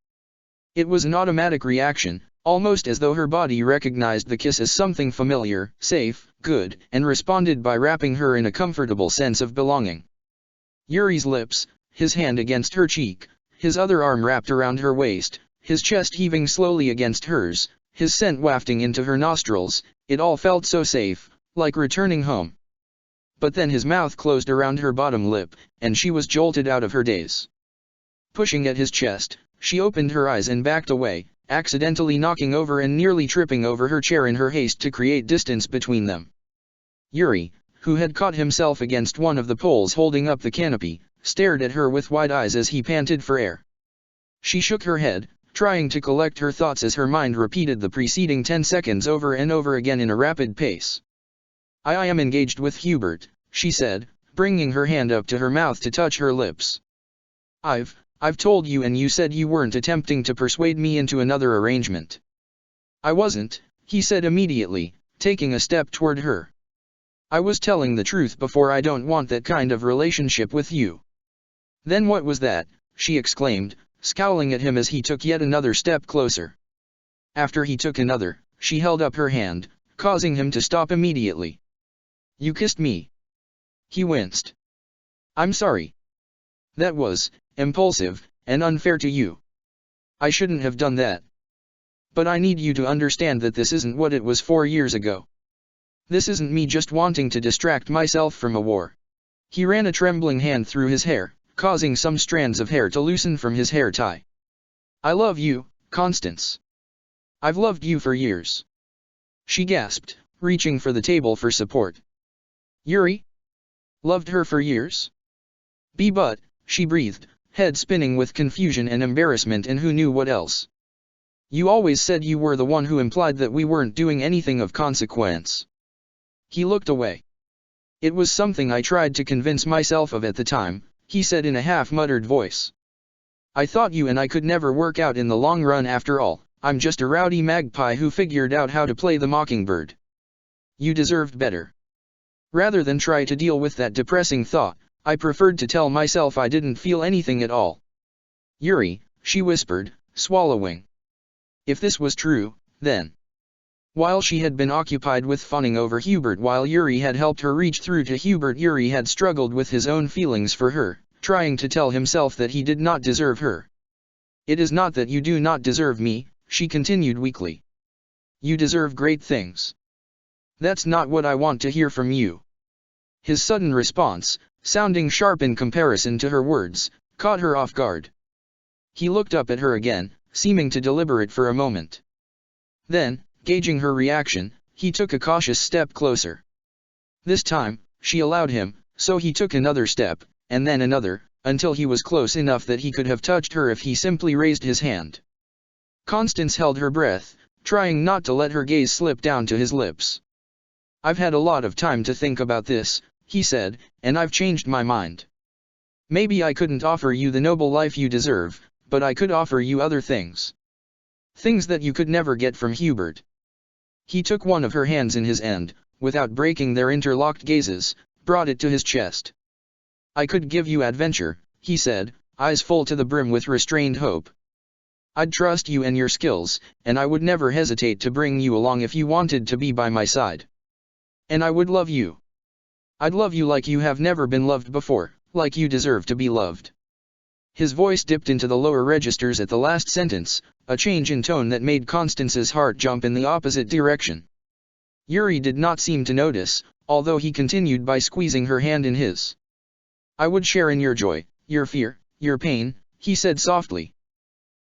It was an automatic reaction, almost as though her body recognized the kiss as something familiar, safe, good, and responded by wrapping her in a comfortable sense of belonging. Yuri's lips, his hand against her cheek, his other arm wrapped around her waist, his chest heaving slowly against hers, his scent wafting into her nostrils, it all felt so safe, like returning home. But then his mouth closed around her bottom lip, and she was jolted out of her daze. Pushing at his chest, she opened her eyes and backed away, accidentally knocking over and nearly tripping over her chair in her haste to create distance between them. Yuri, who had caught himself against one of the poles holding up the canopy, stared at her with wide eyes as he panted for air. She shook her head, trying to collect her thoughts as her mind repeated the preceding 10 seconds over and over again in a rapid pace. I am engaged with Hubert, she said, bringing her hand up to her mouth to touch her lips. I've told you, and you said you weren't attempting to persuade me into another arrangement. I wasn't, he said immediately, taking a step toward her. I was telling the truth before. I don't want that kind of relationship with you. Then what was that? She exclaimed, scowling at him as he took yet another step closer. After he took another, she held up her hand, causing him to stop immediately. You kissed me. He winced. I'm sorry. That was impulsive and unfair to you. I shouldn't have done that. But I need you to understand that this isn't what it was 4 years ago. This isn't me just wanting to distract myself from a war. He ran a trembling hand through his hair, causing some strands of hair to loosen from his hair tie. I love you, Constance. I've loved you for years. She gasped, reaching for the table for support. Yuri? Loved her for years? But, she breathed, head spinning with confusion and embarrassment and who knew what else. You always said you were the one who implied that we weren't doing anything of consequence. He looked away. It was something I tried to convince myself of at the time, he said in a half-muttered voice. I thought you and I could never work out in the long run after all. I'm just a rowdy magpie who figured out how to play the mockingbird. You deserved better. Rather than try to deal with that depressing thought, I preferred to tell myself I didn't feel anything at all. Yuri, she whispered, swallowing. If this was true, then. While she had been occupied with fawning over Hubert while Yuri had helped her reach through to Hubert, Yuri had struggled with his own feelings for her, trying to tell himself that he did not deserve her. It is not that you do not deserve me, she continued weakly. You deserve great things. That's not what I want to hear from you. His sudden response, sounding sharp in comparison to her words, caught her off guard. He looked up at her again, seeming to deliberate for a moment. Then, gauging her reaction, he took a cautious step closer. This time, she allowed him, so he took another step, and then another, until he was close enough that he could have touched her if he simply raised his hand. Constance held her breath, trying not to let her gaze slip down to his lips. I've had a lot of time to think about this, he said, and I've changed my mind. Maybe I couldn't offer you the noble life you deserve, but I could offer you other things. Things that you could never get from Hubert. He took one of her hands in his and, without breaking their interlocked gazes, brought it to his chest. "I could give you adventure," he said, eyes full to the brim with restrained hope. "I'd trust you and your skills, and I would never hesitate to bring you along if you wanted to be by my side. And I would love you. I'd love you like you have never been loved before, like you deserve to be loved." His voice dipped into the lower registers at the last sentence, a change in tone that made Constance's heart jump in the opposite direction. Yuri did not seem to notice, although he continued by squeezing her hand in his. "I would share in your joy, your fear, your pain," he said softly.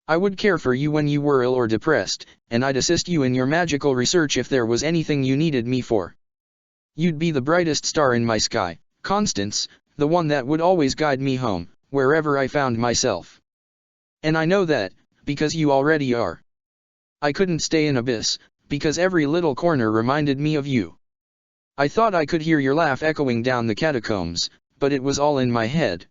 "I would care for you when you were ill or depressed, and I'd assist you in your magical research if there was anything you needed me for. You'd be the brightest star in my sky, Constance, the one that would always guide me home, wherever I found myself. And I know that, because you already are. I couldn't stay in Abyss, because every little corner reminded me of you. I thought I could hear your laugh echoing down the catacombs, but it was all in my head.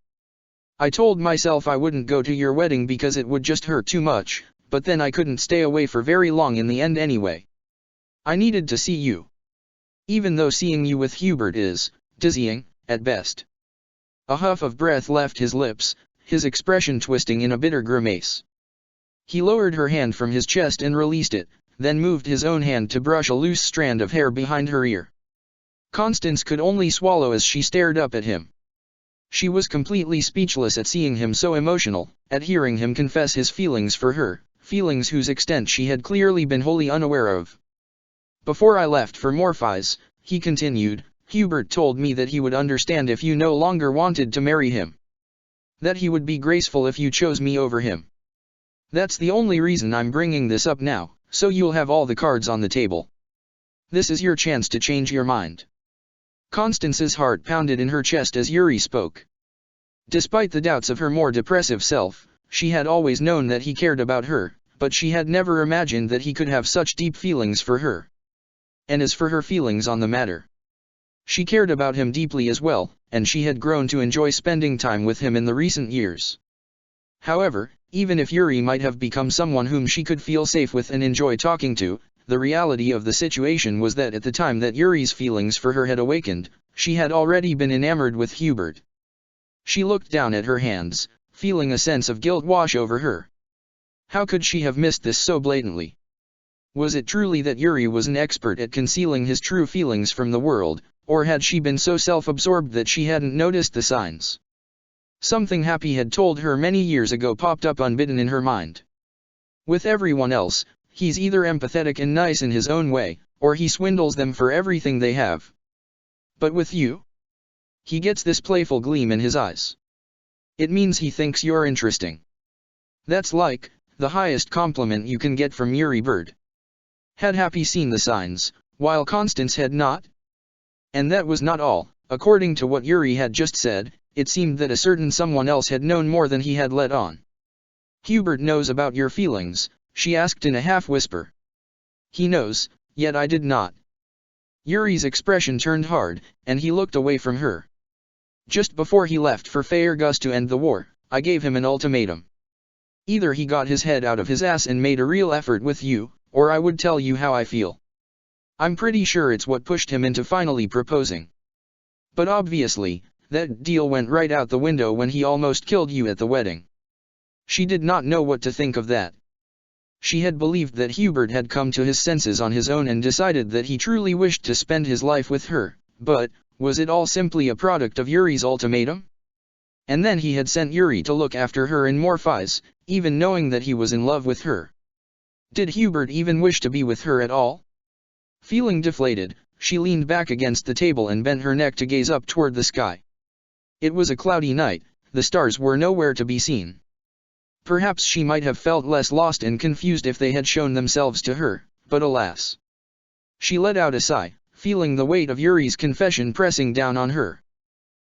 I told myself I wouldn't go to your wedding because it would just hurt too much, but then I couldn't stay away for very long in the end anyway. I needed to see you. Even though seeing you with Hubert is dizzying, at best." A huff of breath left his lips, his expression twisting in a bitter grimace. He lowered her hand from his chest and released it, then moved his own hand to brush a loose strand of hair behind her ear. Constance could only swallow as she stared up at him. She was completely speechless at seeing him so emotional, at hearing him confess his feelings for her, feelings whose extent she had clearly been wholly unaware of. "Before I left for Morpheus," he continued, "Hubert told me that he would understand if you no longer wanted to marry him. That he would be graceful if you chose me over him. That's the only reason I'm bringing this up now, so you'll have all the cards on the table. This is your chance to change your mind." Constance's heart pounded in her chest as Yuri spoke. Despite the doubts of her more depressive self, she had always known that he cared about her, but she had never imagined that he could have such deep feelings for her. And as for her feelings on the matter, she cared about him deeply as well, and she had grown to enjoy spending time with him in the recent years. However, even if Yuri might have become someone whom she could feel safe with and enjoy talking to, the reality of the situation was that at the time that Yuri's feelings for her had awakened, she had already been enamored with Hubert. She looked down at her hands, feeling a sense of guilt wash over her. How could she have missed this so blatantly? Was it truly that Yuri was an expert at concealing his true feelings from the world, or had she been so self-absorbed that she hadn't noticed the signs? Something Happy had told her many years ago popped up unbidden in her mind. With everyone else, he's either empathetic and nice in his own way, or he swindles them for everything they have. But with you? He gets this playful gleam in his eyes. It means he thinks you're interesting. That's like the highest compliment you can get from Yuri Bird. Had Happy seen the signs, while Constance had not? And that was not all. According to what Yuri had just said, it seemed that a certain someone else had known more than he had let on. "Hubert knows about your feelings?" she asked in a half-whisper. "He knows, yet I did not." Yuri's expression turned hard, and he looked away from her. "Just before he left for Faerghus to end the war, I gave him an ultimatum. Either he got his head out of his ass and made a real effort with you, or I would tell you how I feel. I'm pretty sure it's what pushed him into finally proposing. But obviously, that deal went right out the window when he almost killed you at the wedding." She did not know what to think of that. She had believed that Hubert had come to his senses on his own and decided that he truly wished to spend his life with her, but was it all simply a product of Yuri's ultimatum? And then he had sent Yuri to look after her in Morpheus, even knowing that he was in love with her. Did Hubert even wish to be with her at all? Feeling deflated, she leaned back against the table and bent her neck to gaze up toward the sky. It was a cloudy night, the stars were nowhere to be seen. Perhaps she might have felt less lost and confused if they had shown themselves to her, but alas. She let out a sigh, feeling the weight of Yuri's confession pressing down on her.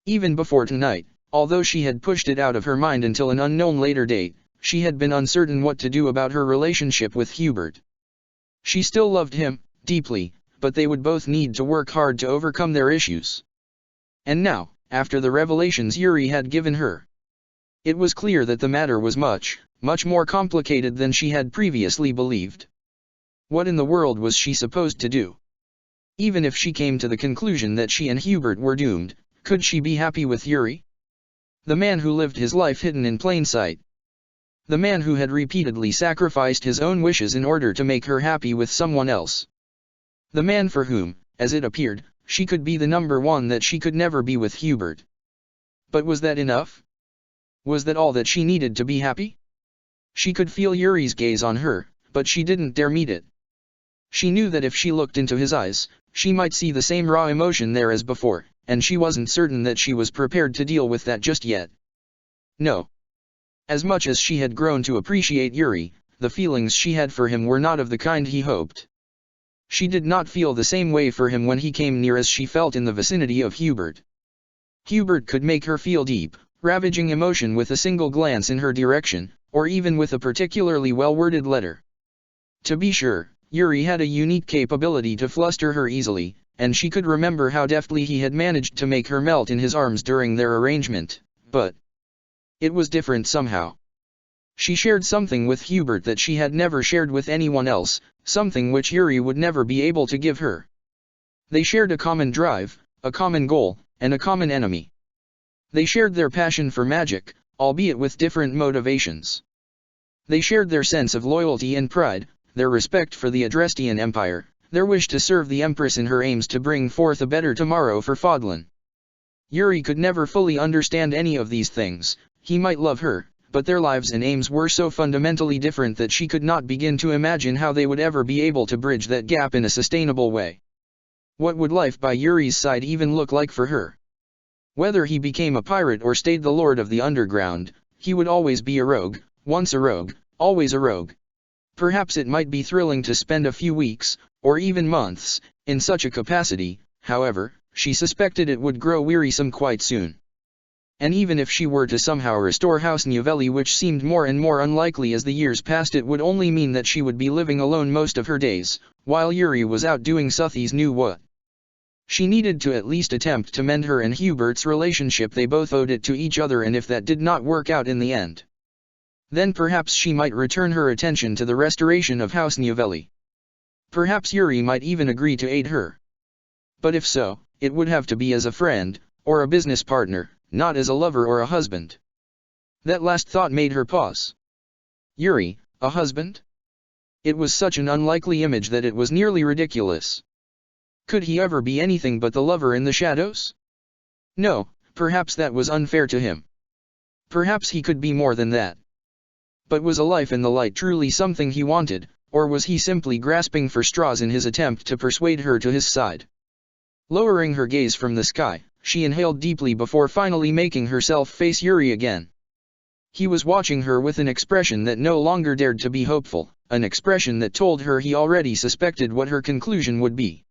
Even before tonight, although she had pushed it out of her mind until an unknown later date, she had been uncertain what to do about her relationship with Hubert. She still loved him, deeply, but they would both need to work hard to overcome their issues. And now, after the revelations Yuri had given her, it was clear that the matter was much, much more complicated than she had previously believed. What in the world was she supposed to do? Even if she came to the conclusion that she and Hubert were doomed, Could she be happy with Yuri? The man who lived his life hidden in plain sight. The man who had repeatedly sacrificed his own wishes in order to make her happy with someone else. The man for whom, as it appeared, she could be the number one that she could never be with Hubert. But was that enough? Was that all that she needed to be happy? She could feel Yuri's gaze on her, but she didn't dare meet it. She knew that if she looked into his eyes, she might see the same raw emotion there as before, and she wasn't certain that she was prepared to deal with that just yet. No. As much as she had grown to appreciate Yuri, the feelings she had for him were not of the kind he hoped. She did not feel the same way for him when he came near as she felt in the vicinity of Hubert. Hubert could make her feel deep, ravaging emotion with a single glance in her direction, or even with a particularly well-worded letter. To be sure, Yuri had a unique capability to fluster her easily, and she could remember how deftly he had managed to make her melt in his arms during their arrangement, but it was different somehow. She shared something with Hubert that she had never shared with anyone else, something which Yuri would never be able to give her. They shared a common drive, a common goal, and a common enemy. They shared their passion for magic, albeit with different motivations. They shared their sense of loyalty and pride, their respect for the Adrestian Empire, their wish to serve the Empress in her aims to bring forth a better tomorrow for Fodlan. Yuri could never fully understand any of these things. He might love her, but their lives and aims were so fundamentally different that she could not begin to imagine how they would ever be able to bridge that gap in a sustainable way. What would life by Yuri's side even look like for her? Whether he became a pirate or stayed the lord of the underground, he would always be a rogue, once a rogue, always a rogue. Perhaps it might be thrilling to spend a few weeks, or even months, in such a capacity. However, she suspected it would grow wearisome quite soon. And even if she were to somehow restore House Novelli, which seemed more and more unlikely as the years passed, it would only mean that she would be living alone most of her days, while Yuri was out doing Suthies knew what. She needed to at least attempt to mend her and Hubert's relationship. They both owed it to each other, and if that did not work out in the end, then perhaps she might return her attention to the restoration of House Novelli. Perhaps Yuri might even agree to aid her. But if so, it would have to be as a friend, or a business partner, not as a lover or a husband. That last thought made her pause. Yuri, a husband? It was such an unlikely image that it was nearly ridiculous. Could he ever be anything but the lover in the shadows? No, perhaps that was unfair to him. Perhaps he could be more than that. But was a life in the light truly something he wanted, or was he simply grasping for straws in his attempt to persuade her to his side? Lowering her gaze from the sky, she inhaled deeply before finally making herself face Yuri again. He was watching her with an expression that no longer dared to be hopeful, an expression that told her he already suspected what her conclusion would be.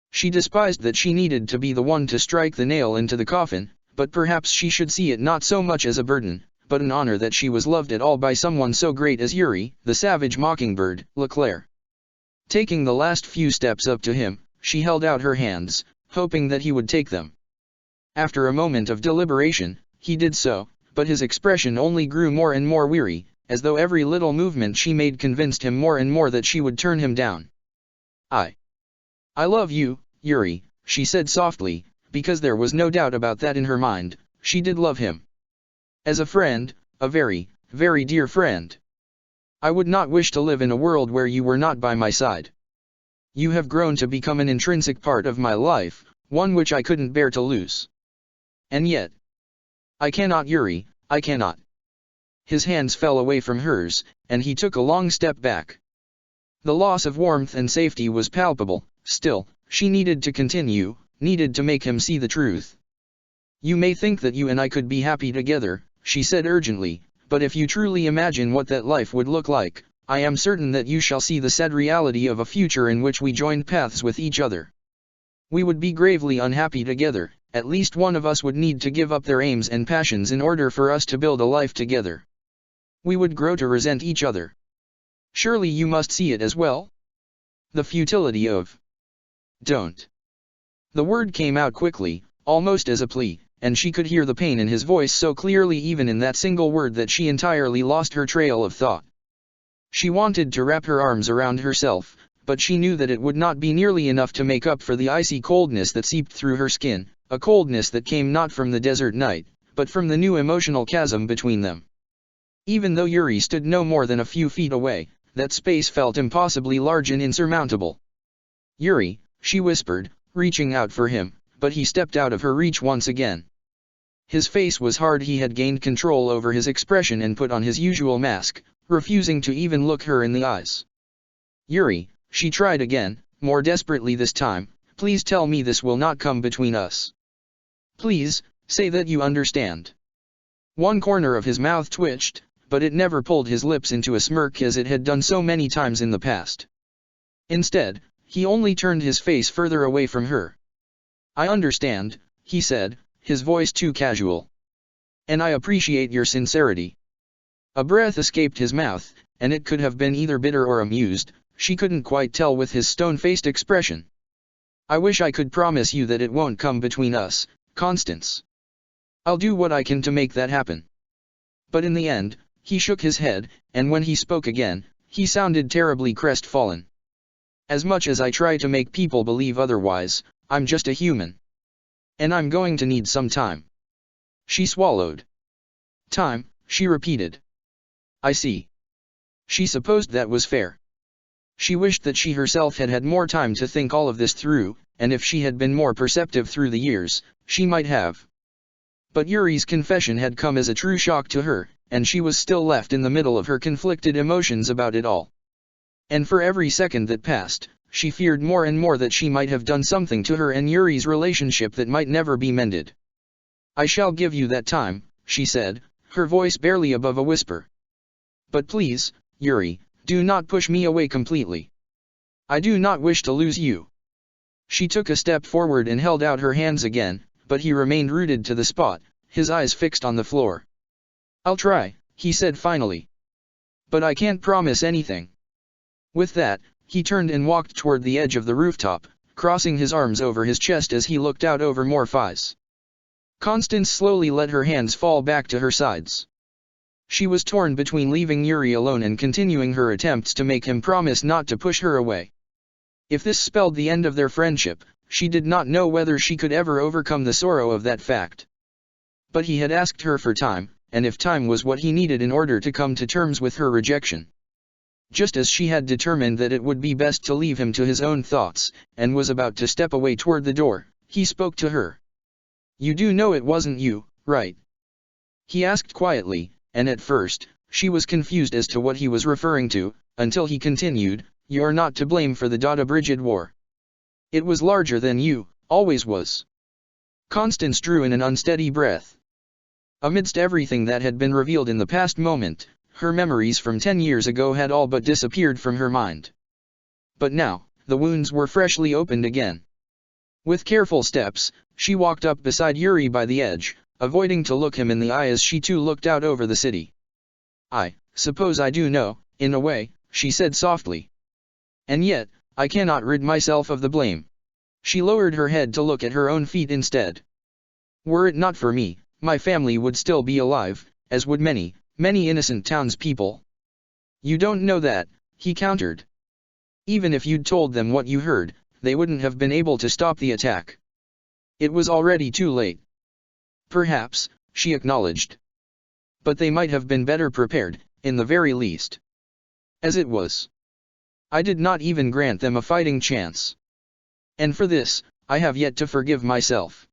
She despised that she needed to be the one to strike the nail into the coffin, but perhaps she should see it not so much as a burden, but an honor that she was loved at all by someone so great as Yuri, the savage mockingbird, Leclerc. Taking the last few steps up to him, she held out her hands, hoping that he would take them. After a moment of deliberation, he did so, but his expression only grew more and more weary, as though every little movement she made convinced him more and more that she would turn him down. I love you, Yuri, she said softly, because there was no doubt about that in her mind. She did love him. As a friend, a very, very dear friend. I would not wish to live in a world where you were not by my side. You have grown to become an intrinsic part of my life, one which I couldn't bear to lose. And yet, I cannot, Yuri, I cannot. His hands fell away from hers, and he took a long step back. The loss of warmth and safety was palpable. Still, she needed to continue, needed to make him see the truth. You may think that you and I could be happy together, she said urgently, but if you truly imagine what that life would look like, I am certain that you shall see the sad reality of a future in which we joined paths with each other. We would be gravely unhappy together. At least one of us would need to give up their aims and passions in order for us to build a life together. We would grow to resent each other. Surely you must see it as well? The futility of... Don't. The word came out quickly, almost as a plea, and she could hear the pain in his voice so clearly even in that single word that she entirely lost her trail of thought. She wanted to wrap her arms around herself, but she knew that it would not be nearly enough to make up for the icy coldness that seeped through her skin, a coldness that came not from the desert night, but from the new emotional chasm between them. Even though Yuri stood no more than a few feet away, that space felt impossibly large and insurmountable. "Yuri," she whispered, reaching out for him, but he stepped out of her reach once again. His face was hard. He had gained control over his expression and put on his usual mask, refusing to even look her in the eyes. "Yuri," she tried again, more desperately this time, "please tell me this will not come between us. Please, say that you understand." One corner of his mouth twitched, but it never pulled his lips into a smirk as it had done so many times in the past. Instead, he only turned his face further away from her. "I understand," he said, his voice too casual. "And I appreciate your sincerity." A breath escaped his mouth, and it could have been either bitter or amused, she couldn't quite tell with his stone-faced expression. "I wish I could promise you that it won't come between us, Constance. I'll do what I can to make that happen." But in the end, he shook his head, and when he spoke again, he sounded terribly crestfallen. "As much as I try to make people believe otherwise, I'm just a human. And I'm going to need some time." She swallowed. "Time," she repeated. "I see." She supposed that was fair. She wished that she herself had had more time to think all of this through, and if she had been more perceptive through the years, she might have. But Yuri's confession had come as a true shock to her, and she was still left in the middle of her conflicted emotions about it all. And for every second that passed, she feared more and more that she might have done something to her and Yuri's relationship that might never be mended. "I shall give you that time," she said, her voice barely above a whisper. "But please, Yuri, do not push me away completely. I do not wish to lose you." She took a step forward and held out her hands again, but he remained rooted to the spot, his eyes fixed on the floor. "I'll try," he said finally. "But I can't promise anything." With that, he turned and walked toward the edge of the rooftop, crossing his arms over his chest as he looked out over Morpheus. Constance slowly let her hands fall back to her sides. She was torn between leaving Yuri alone and continuing her attempts to make him promise not to push her away. If this spelled the end of their friendship, she did not know whether she could ever overcome the sorrow of that fact. But he had asked her for time, and if time was what he needed in order to come to terms with her rejection. Just as she had determined that it would be best to leave him to his own thoughts, and was about to step away toward the door, he spoke to her. "You do know it wasn't you, right?" he asked quietly, and at first, she was confused as to what he was referring to, until he continued, "You're not to blame for the Dada Brigid war. It was larger than you, always was." Constance drew in an unsteady breath. Amidst everything that had been revealed in the past moment, her memories from 10 years ago had all but disappeared from her mind. But now, the wounds were freshly opened again. With careful steps, she walked up beside Yuri by the edge, avoiding to look him in the eye as she too looked out over the city. "I suppose I do know, in a way," she said softly. "And yet, I cannot rid myself of the blame." She lowered her head to look at her own feet instead. "Were it not for me, my family would still be alive, as would many, many innocent townspeople." "You don't know that," he countered. "Even if you'd told them what you heard, they wouldn't have been able to stop the attack. It was already too late." "Perhaps," she acknowledged. "But they might have been better prepared, in the very least. As it was, I did not even grant them a fighting chance. And for this, I have yet to forgive myself.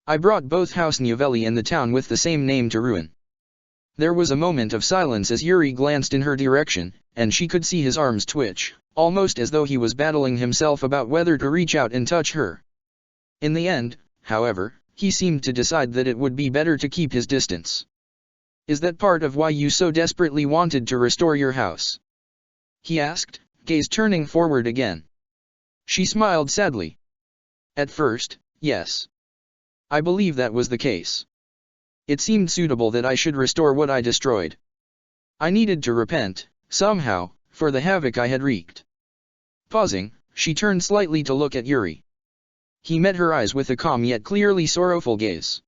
I brought both House Novelli and the town with the same name to ruin." There was a moment of silence as Yuri glanced in her direction, and she could see his arms twitch, almost as though he was battling himself about whether to reach out and touch her. In the end, however, he seemed to decide that it would be better to keep his distance. "Is that part of why you so desperately wanted to restore your house?" he asked, gaze turning forward again. She smiled sadly. "At first, yes. I believe that was the case. It seemed suitable that I should restore what I destroyed. I needed to repent, somehow, for the havoc I had wreaked." Pausing, she turned slightly to look at Yuri. He met her eyes with a calm yet clearly sorrowful gaze.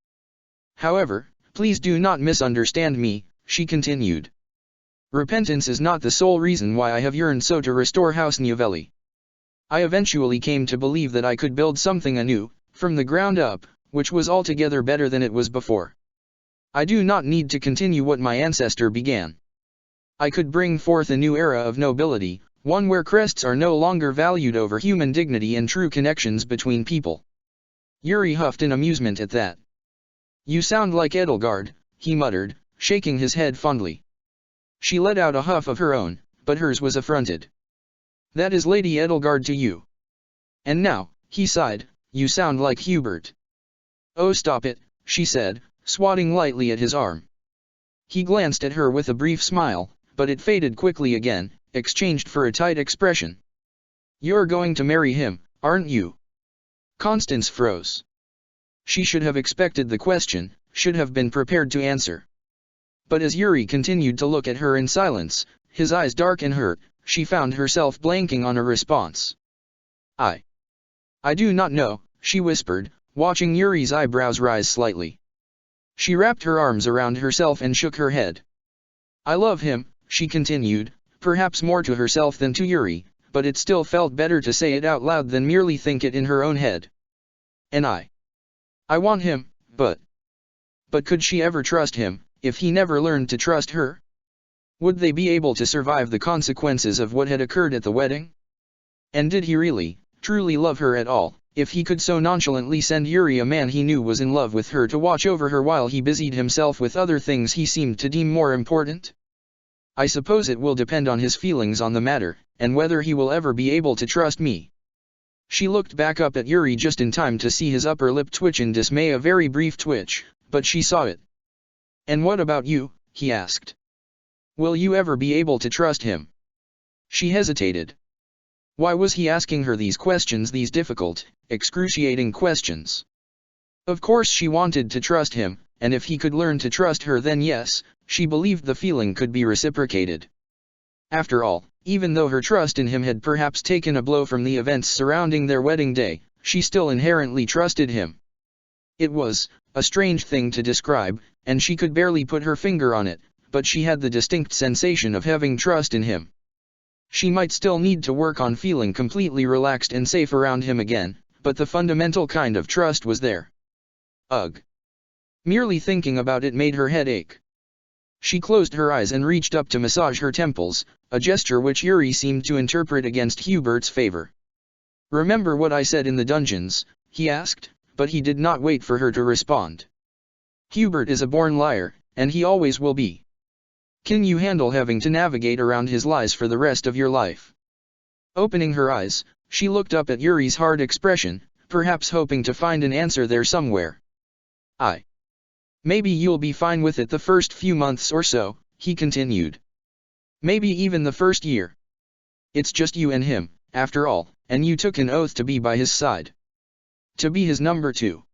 "However, please do not misunderstand me," she continued. "Repentance is not the sole reason why I have yearned so to restore House Novelli. I eventually came to believe that I could build something anew, from the ground up, which was altogether better than it was before. I do not need to continue what my ancestor began. I could bring forth a new era of nobility, one where crests are no longer valued over human dignity and true connections between people. Yuri huffed in amusement at that. You sound like Edelgard, he muttered, shaking his head fondly. She let out a huff of her own, but hers was affronted. That is Lady Edelgard to you. And now, he sighed, you sound like Hubert. Oh, stop it, she said, swatting lightly at his arm. He glanced at her with a brief smile, but it faded quickly again, exchanged for a tight expression. You're going to marry him, aren't you? Constance froze. She should have expected the question, should have been prepared to answer. But as Yuri continued to look at her in silence, his eyes dark and hurt, she found herself blanking on a response. I do not know, she whispered, watching Yuri's eyebrows rise slightly. She wrapped her arms around herself and shook her head. I love him, she continued, perhaps more to herself than to Yuri, but it still felt better to say it out loud than merely think it in her own head. And I want him, but could she ever trust him, if he never learned to trust her? Would they be able to survive the consequences of what had occurred at the wedding? And did he really, truly love her at all, if he could so nonchalantly send Yuri, a man he knew was in love with her, to watch over her while he busied himself with other things he seemed to deem more important? I suppose it will depend on his feelings on the matter, and whether he will ever be able to trust me. She looked back up at Yuri just in time to see his upper lip twitch in dismay, a very brief twitch, but she saw it. And what about you, he asked. Will you ever be able to trust him? She hesitated. Why was he asking her these questions, these difficult, excruciating questions? Of course she wanted to trust him, and if he could learn to trust her, then yes, she believed the feeling could be reciprocated. After all, even though her trust in him had perhaps taken a blow from the events surrounding their wedding day, she still inherently trusted him. It was a strange thing to describe, and she could barely put her finger on it, but she had the distinct sensation of having trust in him. She might still need to work on feeling completely relaxed and safe around him again, but the fundamental kind of trust was there. Ugh. Merely thinking about it made her head ache. She closed her eyes and reached up to massage her temples, a gesture which Yuri seemed to interpret against Hubert's favor. Remember what I said in the dungeons, he asked, but he did not wait for her to respond. Hubert is a born liar, and he always will be. Can you handle having to navigate around his lies for the rest of your life? Opening her eyes, she looked up at Yuri's hard expression, perhaps hoping to find an answer there somewhere. Maybe you'll be fine with it the first few months or so, he continued. Maybe even the first year. It's just you and him, after all, and you took an oath to be by his side. To be his number two.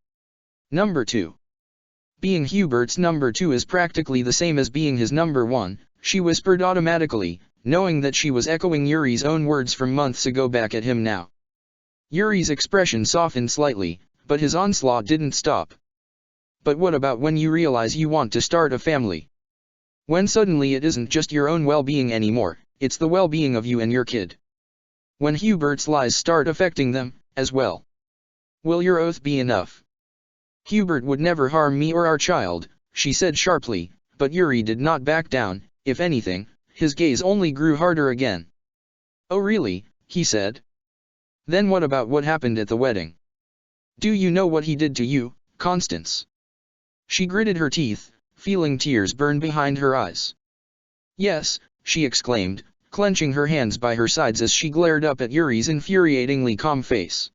Number two. Being Hubert's number two is practically the same as being his number one, she whispered automatically, knowing that she was echoing Yuri's own words from months ago back at him now. Yuri's expression softened slightly, but his onslaught didn't stop. But what about when you realize you want to start a family? When suddenly it isn't just your own well-being anymore, it's the well-being of you and your kid. When Hubert's lies start affecting them, as well. Will your oath be enough? Hubert would never harm me or our child, she said sharply, but Yuri did not back down. If anything, his gaze only grew harder again. Oh really, he said. Then what about what happened at the wedding? Do you know what he did to you, Constance? She gritted her teeth, feeling tears burn behind her eyes. Yes, she exclaimed, clenching her hands by her sides as she glared up at Yuri's infuriatingly calm face.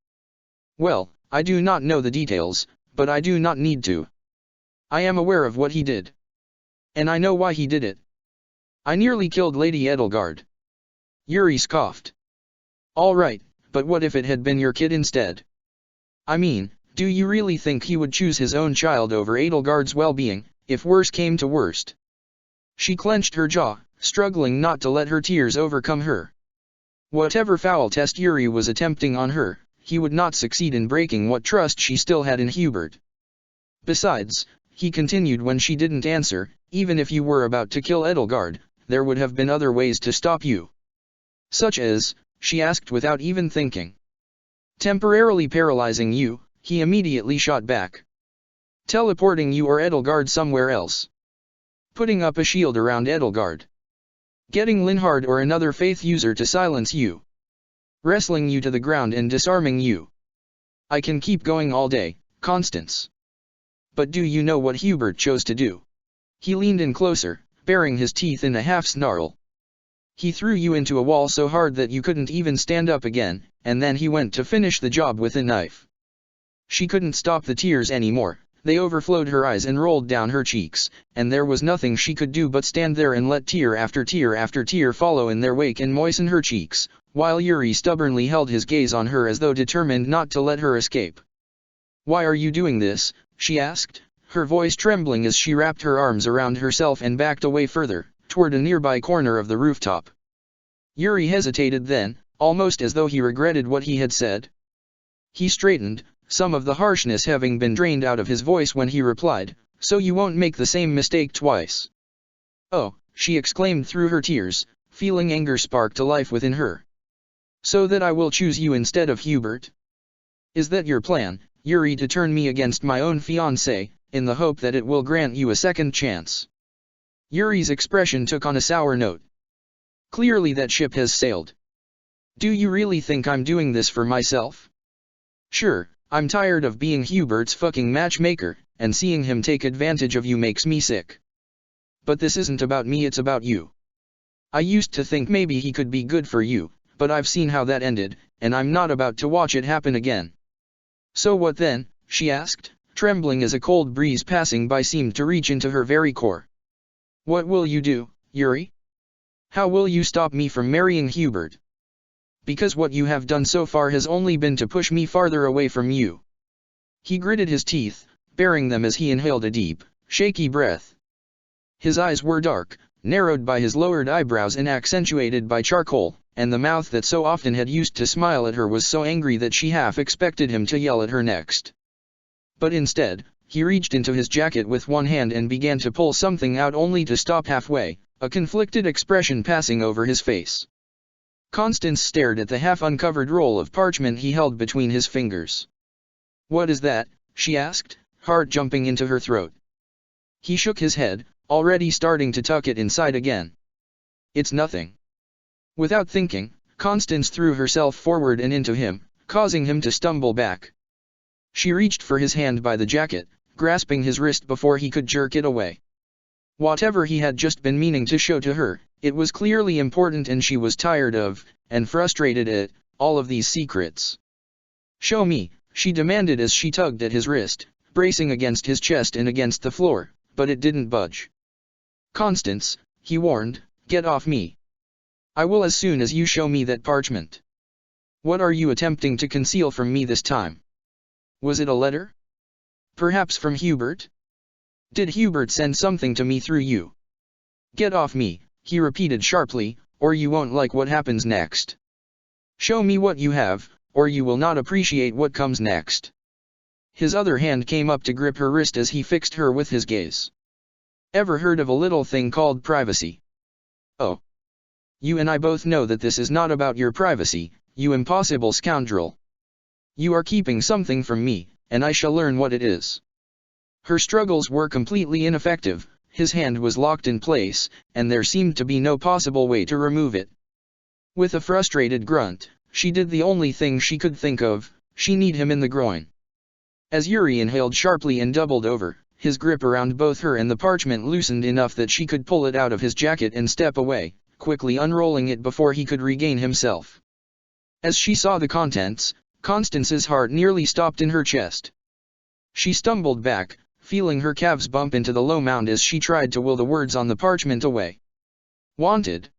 Well, I do not know the details, but I do not need to. I am aware of what he did. And I know why he did it. I nearly killed Lady Edelgard. Yuri scoffed. All right, but what if it had been your kid instead? I mean, do you really think he would choose his own child over Edelgard's well-being, if worse came to worst? She clenched her jaw, struggling not to let her tears overcome her. Whatever foul test Yuri was attempting on her, he would not succeed in breaking what trust she still had in Hubert. Besides, he continued when she didn't answer, even if you were about to kill Edelgard, there would have been other ways to stop you. Such as, she asked without even thinking. Temporarily paralyzing you, he immediately shot back. Teleporting you or Edelgard somewhere else. Putting up a shield around Edelgard. Getting Linhard or another faith user to silence you. Wrestling you to the ground and disarming you. I can keep going all day, Constance. But do you know what Hubert chose to do? He leaned in closer, baring his teeth in a half-snarl. He threw you into a wall so hard that you couldn't even stand up again, and then he went to finish the job with a knife. She couldn't stop the tears anymore. They overflowed her eyes and rolled down her cheeks, and there was nothing she could do but stand there and let tear after tear after tear follow in their wake and moisten her cheeks, while Yuri stubbornly held his gaze on her as though determined not to let her escape. "Why are you doing this?" she asked, her voice trembling as she wrapped her arms around herself and backed away further, toward a nearby corner of the rooftop. Yuri hesitated then, almost as though he regretted what he had said. He straightened, some of the harshness having been drained out of his voice when he replied, "So you won't make the same mistake twice." "Oh," she exclaimed through her tears, feeling anger spark to life within her. "So that I will choose you instead of Hubert? Is that your plan, Yuri, to turn me against my own fiancé, in the hope that it will grant you a second chance?" Yuri's expression took on a sour note. "Clearly that ship has sailed. Do you really think I'm doing this for myself? Sure, I'm tired of being Hubert's fucking matchmaker, and seeing him take advantage of you makes me sick. But this isn't about me, it's about you. I used to think maybe he could be good for you, but I've seen how that ended, and I'm not about to watch it happen again." "So what then?" she asked, trembling as a cold breeze passing by seemed to reach into her very core. "What will you do, Yuri? How will you stop me from marrying Hubert? Because what you have done so far has only been to push me farther away from you." He gritted his teeth, baring them as he inhaled a deep, shaky breath. His eyes were dark, narrowed by his lowered eyebrows and accentuated by charcoal, and the mouth that so often had used to smile at her was so angry that she half expected him to yell at her next. But instead, he reached into his jacket with one hand and began to pull something out only to stop halfway, a conflicted expression passing over his face. Constance stared at the half-uncovered roll of parchment he held between his fingers. "What is that?" she asked, heart jumping into her throat. He shook his head, already starting to tuck it inside again. "It's nothing." Without thinking, Constance threw herself forward and into him, causing him to stumble back. She reached for his hand by the jacket, grasping his wrist before he could jerk it away. Whatever he had just been meaning to show to her, it was clearly important, and she was tired of, and frustrated at, all of these secrets. "Show me," she demanded as she tugged at his wrist, bracing against his chest and against the floor, but it didn't budge. "Constance," he warned, "get off me. I will as soon as you show me that parchment. What are you attempting to conceal from me this time? Was it a letter? Perhaps from Hubert? Did Hubert send something to me through you? Get off me," he repeated sharply, "or you won't like what happens next. Show me what you have, or you will not appreciate what comes next." His other hand came up to grip her wrist as he fixed her with his gaze. "Ever heard of a little thing called privacy? Oh. You and I both know that this is not about your privacy, you impossible scoundrel. You are keeping something from me, and I shall learn what it is." Her struggles were completely ineffective. His hand was locked in place, and there seemed to be no possible way to remove it. With a frustrated grunt, she did the only thing she could think of: she kneed him in the groin. As Yuri inhaled sharply and doubled over, his grip around both her and the parchment loosened enough that she could pull it out of his jacket and step away, quickly unrolling it before he could regain himself. As she saw the contents, Constance's heart nearly stopped in her chest. She stumbled back, feeling her calves bump into the low mound as she tried to will the words on the parchment away. "Wanted.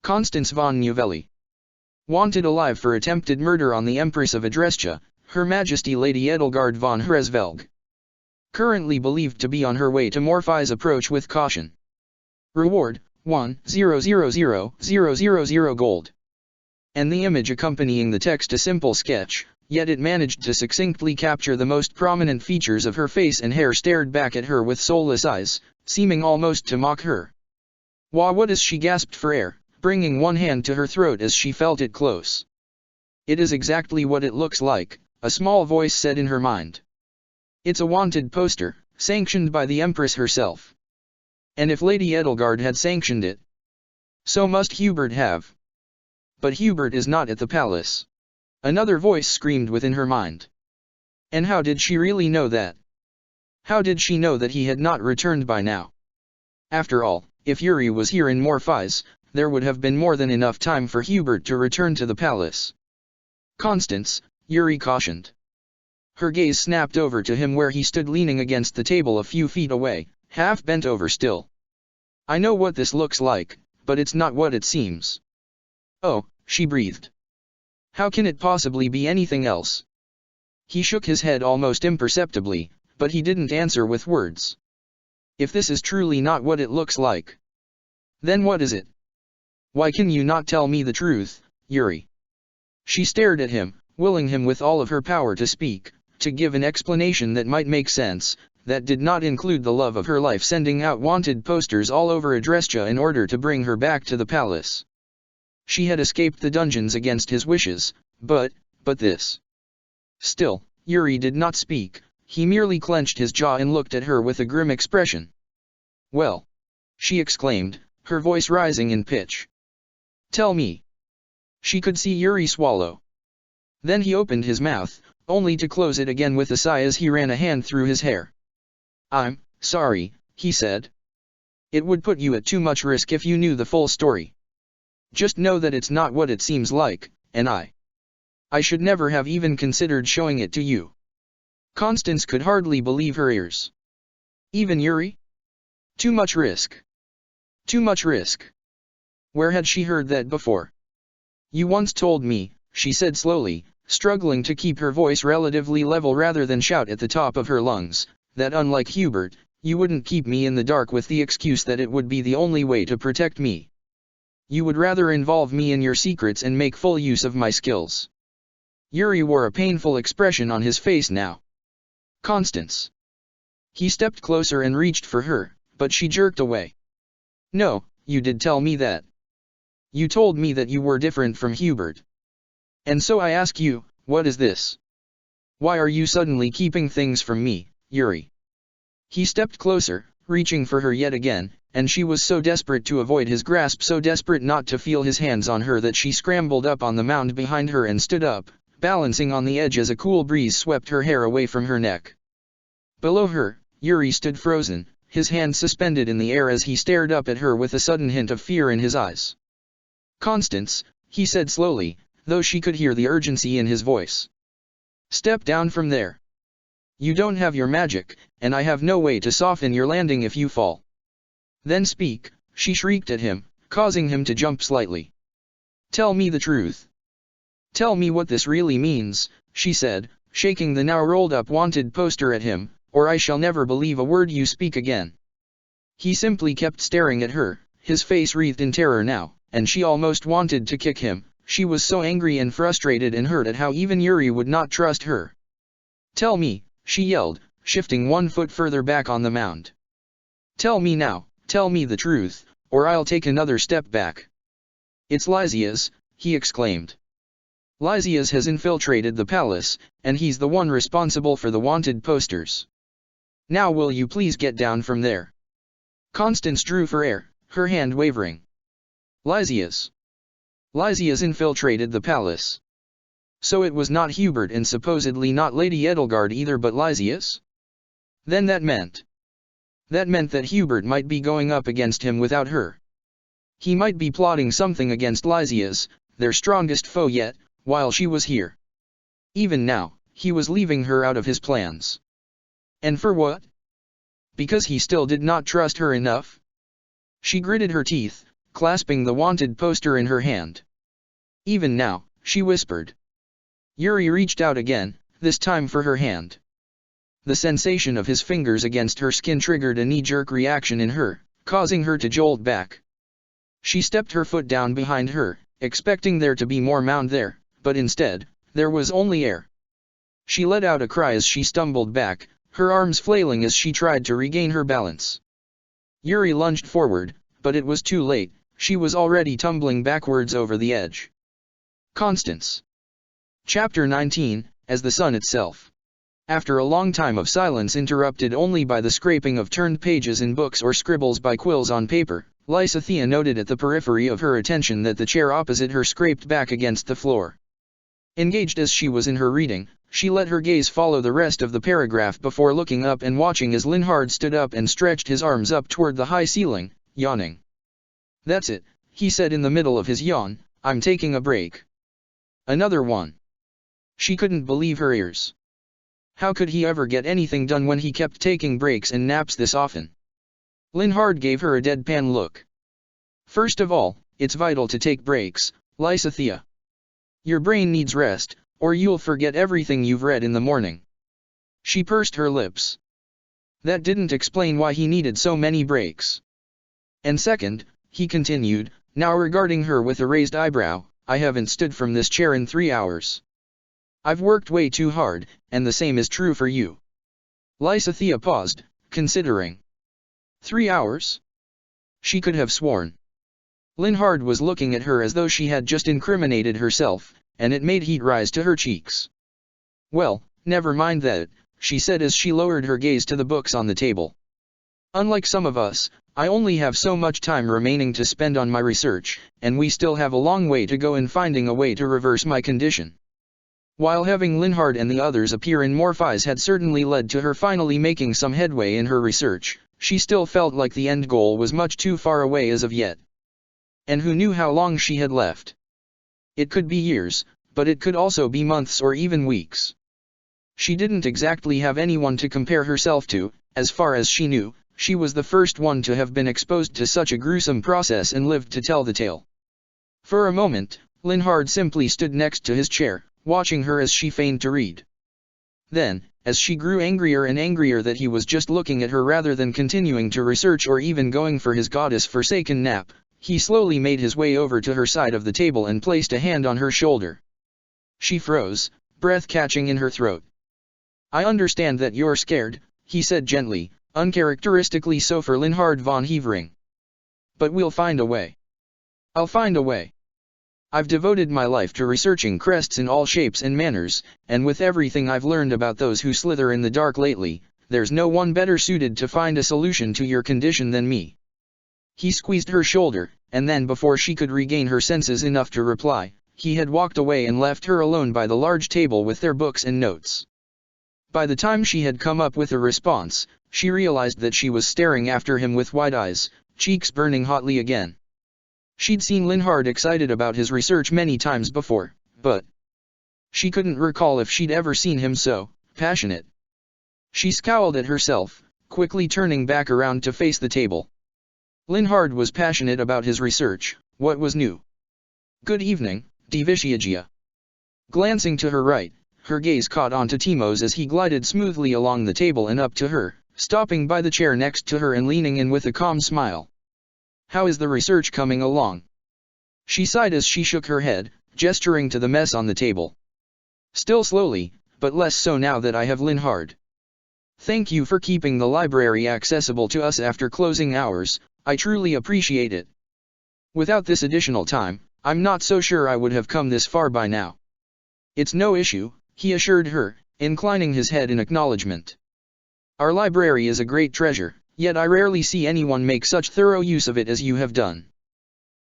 Constance von Novelli. Wanted alive for attempted murder on the Empress of Adrestia, Her Majesty Lady Edelgard von Hresvelg. Currently believed to be on her way to Morphi's approach with caution. Reward, 1,000,000 gold." And the image accompanying the text a simple sketch, yet it managed to succinctly capture the most prominent features of her face and hair stared back at her with soulless eyes, seeming almost to mock her. "Wah, what is?" she gasped for air, bringing one hand to her throat as she felt it close. "It is exactly what it looks like," a small voice said in her mind. It's a wanted poster, sanctioned by the Empress herself. And if Lady Edelgard had sanctioned it, so must Hubert have. But Hubert is not at the palace. Another voice screamed within her mind. And how did she really know that? How did she know that he had not returned by now? After all, if Yuri was here in Morpheus, there would have been more than enough time for Hubert to return to the palace. Constance, Yuri cautioned. Her gaze snapped over to him where he stood leaning against the table a few feet away, half bent over still. I know what this looks like, but it's not what it seems. Oh, she breathed. How can it possibly be anything else? He shook his head almost imperceptibly, but he didn't answer with words. If this is truly not what it looks like, then what is it? Why can you not tell me the truth, Yuri? She stared at him, willing him with all of her power to speak, to give an explanation that might make sense, that did not include the love of her life sending out wanted posters all over Adrestia in order to bring her back to the palace. She had escaped the dungeons against his wishes, but this. Still, Yuri did not speak, he merely clenched his jaw and looked at her with a grim expression. Well, she exclaimed, her voice rising in pitch. Tell me. She could see Yuri swallow. Then he opened his mouth, only to close it again with a sigh as he ran a hand through his hair. I'm sorry, he said. It would put you at too much risk if you knew the full story. Just know that it's not what it seems like, and I should never have even considered showing it to you. Constance could hardly believe her ears. Even Yuri? Too much risk. Too much risk. Where had she heard that before? You once told me, she said slowly, struggling to keep her voice relatively level rather than shout at the top of her lungs, that unlike Hubert, you wouldn't keep me in the dark with the excuse that it would be the only way to protect me. You would rather involve me in your secrets and make full use of my skills. Yuri wore a painful expression on his face now. Constance. He stepped closer and reached for her, but she jerked away. No, you did tell me that. You told me that you were different from Hubert. And so I ask you, what is this? Why are you suddenly keeping things from me, Yuri? He stepped closer, reaching for her yet again, and she was so desperate to avoid his grasp, so desperate not to feel his hands on her, that she scrambled up on the mound behind her and stood up, balancing on the edge as a cool breeze swept her hair away from her neck. Below her, Yuri stood frozen, his hands suspended in the air as he stared up at her with a sudden hint of fear in his eyes. Constance, he said slowly, though she could hear the urgency in his voice. Step down from there. You don't have your magic, and I have no way to soften your landing if you fall. Then speak, she shrieked at him, causing him to jump slightly. Tell me the truth. Tell me what this really means, she said, shaking the now rolled up wanted poster at him, or I shall never believe a word you speak again. He simply kept staring at her, his face wreathed in terror now, and she almost wanted to kick him. She was so angry and frustrated and hurt at how even Yuri would not trust her. Tell me, she yelled, shifting 1 foot further back on the mound. Tell me now, tell me the truth, or I'll take another step back. It's Lysias, he exclaimed. Lysias has infiltrated the palace, and he's the one responsible for the wanted posters. Now will you please get down from there? Constance drew for air, her hand wavering. Lysias. Lysias infiltrated the palace. So it was not Hubert and supposedly not Lady Edelgard either, but Lysias? Then that meant that Hubert might be going up against him without her. He might be plotting something against Lysias, their strongest foe yet, while she was here. Even now, he was leaving her out of his plans. And for what? Because he still did not trust her enough? She gritted her teeth, clasping the wanted poster in her hand. Even now, she whispered. Yuri reached out again, this time for her hand. The sensation of his fingers against her skin triggered a knee-jerk reaction in her, causing her to jolt back. She stepped her foot down behind her, expecting there to be more mound there, but instead, there was only air. She let out a cry as she stumbled back, her arms flailing as she tried to regain her balance. Yuri lunged forward, but it was too late, she was already tumbling backwards over the edge. Constance. Chapter 19, As the Sun Itself. After a long time of silence interrupted only by the scraping of turned pages in books or scribbles by quills on paper, Lysithea noted at the periphery of her attention that the chair opposite her scraped back against the floor. Engaged as she was in her reading, she let her gaze follow the rest of the paragraph before looking up and watching as Linhard stood up and stretched his arms up toward the high ceiling, yawning. "That's it," he said in the middle of his yawn, "I'm taking a break." Another one. She couldn't believe her ears. How could he ever get anything done when he kept taking breaks and naps this often? Linhard gave her a deadpan look. "First of all, it's vital to take breaks, Lysithea. Your brain needs rest, or you'll forget everything you've read in the morning." She pursed her lips. That didn't explain why he needed so many breaks. "And second," he continued, now regarding her with a raised eyebrow, "I haven't stood from this chair in 3 hours. I've worked way too hard, and the same is true for you." Lysithea paused, considering. 3 hours? She could have sworn. Linhard was looking at her as though she had just incriminated herself, and it made heat rise to her cheeks. "Well, never mind that," she said as she lowered her gaze to the books on the table. "Unlike some of us, I only have so much time remaining to spend on my research, and we still have a long way to go in finding a way to reverse my condition." While having Linhard and the others appear in Morpheus had certainly led to her finally making some headway in her research, she still felt like the end goal was much too far away as of yet. And who knew how long she had left? It could be years, but it could also be months or even weeks. She didn't exactly have anyone to compare herself to. As far as she knew, she was the first one to have been exposed to such a gruesome process and lived to tell the tale. For a moment, Linhard simply stood next to his chair, watching her as she feigned to read. Then, as she grew angrier and angrier that he was just looking at her rather than continuing to research or even going for his goddess-forsaken nap, he slowly made his way over to her side of the table and placed a hand on her shoulder. She froze, breath catching in her throat. "I understand that you're scared," he said gently, uncharacteristically so for Linhard von Hevering. "But we'll find a way. I'll find a way. I've devoted my life to researching crests in all shapes and manners, and with everything I've learned about those who slither in the dark lately, there's no one better suited to find a solution to your condition than me." He squeezed her shoulder, and then before she could regain her senses enough to reply, he had walked away and left her alone by the large table with their books and notes. By the time she had come up with a response, she realized that she was staring after him with wide eyes, cheeks burning hotly again. She'd seen Linhard excited about his research many times before, but she couldn't recall if she'd ever seen him so passionate. She scowled at herself, quickly turning back around to face the table. Linhard was passionate about his research. What was new? "Good evening, Divishiagia." Glancing to her right, her gaze caught onto Timos as he glided smoothly along the table and up to her, stopping by the chair next to her and leaning in with a calm smile. "How is the research coming along?" She sighed as she shook her head, gesturing to the mess on the table. "Still slowly, but less so now that I have Linhard. Thank you for keeping the library accessible to us after closing hours, I truly appreciate it. Without this additional time, I'm not so sure I would have come this far by now." "It's no issue," he assured her, inclining his head in acknowledgement. "Our library is a great treasure, yet I rarely see anyone make such thorough use of it as you have done.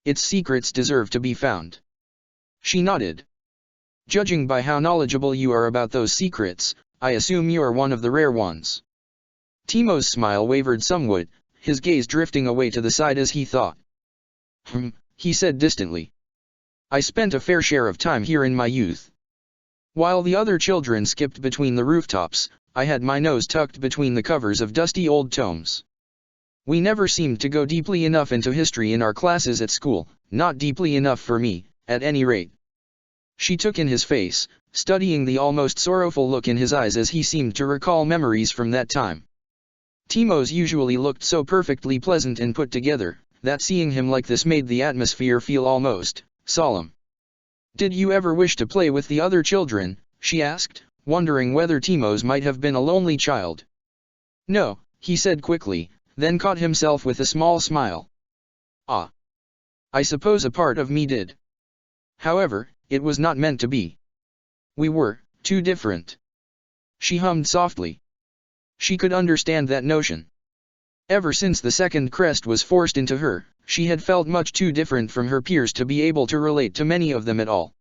Its secrets deserve to be found." She nodded. "Judging by how knowledgeable you are about those secrets, I assume you are one of the rare ones." Timo's smile wavered somewhat, his gaze drifting away to the side as he thought. He said distantly. "I spent a fair share of time here in my youth. While the other children skipped between the rooftops, I had my nose tucked between the covers of dusty old tomes. We never seemed to go deeply enough into history in our classes at school, not deeply enough for me, at any rate." She took in his face, studying the almost sorrowful look in his eyes as he seemed to recall memories from that time. Timos usually looked so perfectly pleasant and put together, that seeing him like this made the atmosphere feel almost solemn. "Did you ever wish to play with the other children?" she asked, wondering whether Timos might have been a lonely child. "No," he said quickly, then caught himself with a small smile. "Ah. I suppose a part of me did. However, it was not meant to be. We were too different." She hummed softly. She could understand that notion. Ever since the second crest was forced into her, she had felt much too different from her peers to be able to relate to many of them at all.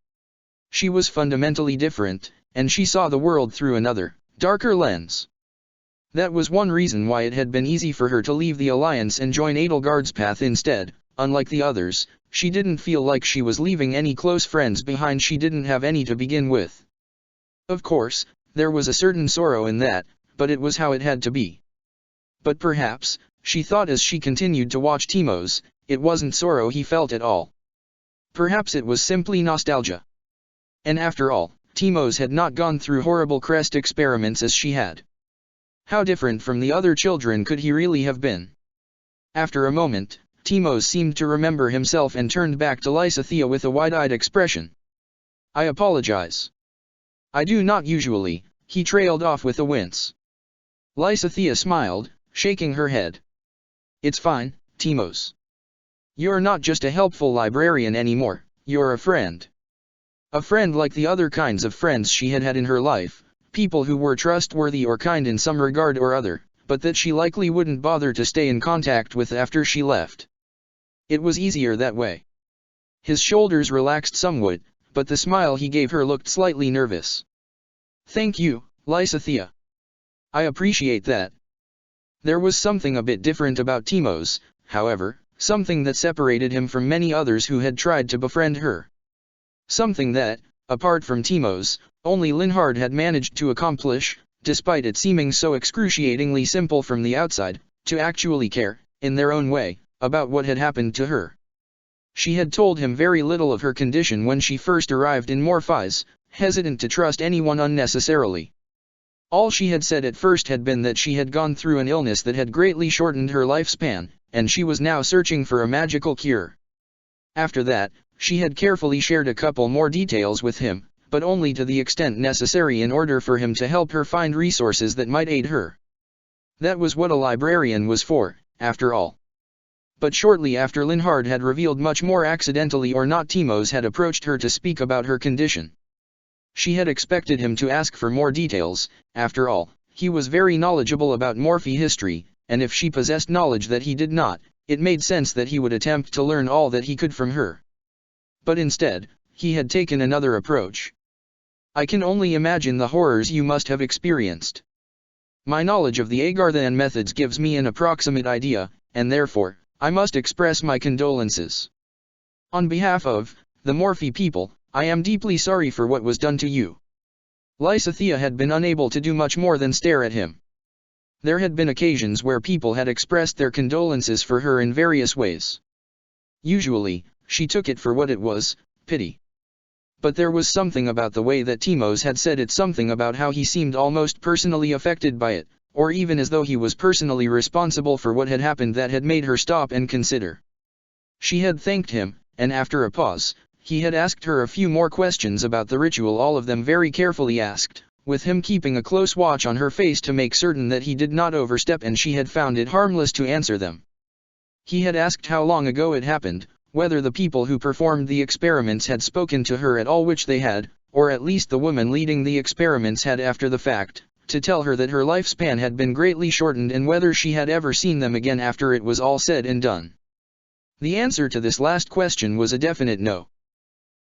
She was fundamentally different, and she saw the world through another, darker lens. That was one reason why it had been easy for her to leave the Alliance and join Edelgard's path instead. Unlike the others, she didn't feel like she was leaving any close friends behind. She didn't have any to begin with. Of course, there was a certain sorrow in that, but it was how it had to be. But perhaps, she thought as she continued to watch Timos, it wasn't sorrow he felt at all. Perhaps it was simply nostalgia. And after all, Timos had not gone through horrible crest experiments as she had. How different from the other children could he really have been? After a moment, Timos seemed to remember himself and turned back to Lysithea with a wide-eyed expression. "I apologize. I do not usually," he trailed off with a wince. Lysithea smiled, shaking her head. "It's fine, Timos. You're not just a helpful librarian anymore, you're a friend." A friend like the other kinds of friends she had had in her life, people who were trustworthy or kind in some regard or other, but that she likely wouldn't bother to stay in contact with after she left. It was easier that way. His shoulders relaxed somewhat, but the smile he gave her looked slightly nervous. "Thank you, Lysithea. I appreciate that." There was something a bit different about Timos, however, something that separated him from many others who had tried to befriend her. Something that, apart from Timos, only Linhard had managed to accomplish, despite it seeming so excruciatingly simple from the outside, to actually care, in their own way, about what had happened to her. She had told him very little of her condition when she first arrived in Morpheus, hesitant to trust anyone unnecessarily. All she had said at first had been that she had gone through an illness that had greatly shortened her lifespan, and she was now searching for a magical cure. After that, she had carefully shared a couple more details with him, but only to the extent necessary in order for him to help her find resources that might aid her. That was what a librarian was for, after all. But shortly after Linhard had revealed much more accidentally or not, Timos had approached her to speak about her condition. She had expected him to ask for more details. After all, he was very knowledgeable about Morphe history, and if she possessed knowledge that he did not, it made sense that he would attempt to learn all that he could from her. But instead, he had taken another approach. "I can only imagine the horrors you must have experienced. My knowledge of the Agarthan methods gives me an approximate idea, and therefore, I must express my condolences. On behalf of the Morphe people, I am deeply sorry for what was done to you." Lysithea had been unable to do much more than stare at him. There had been occasions where people had expressed their condolences for her in various ways. Usually, she took it for what it was, pity. But there was something about the way that Timos had said it, something about how he seemed almost personally affected by it, or even as though he was personally responsible for what had happened, that had made her stop and consider. She had thanked him, and after a pause, he had asked her a few more questions about the ritual, all of them very carefully asked, with him keeping a close watch on her face to make certain that he did not overstep, and she had found it harmless to answer them. He had asked how long ago it happened, whether the people who performed the experiments had spoken to her at all, which they had, or at least the woman leading the experiments had after the fact, to tell her that her lifespan had been greatly shortened, and whether she had ever seen them again after it was all said and done. The answer to this last question was a definite no.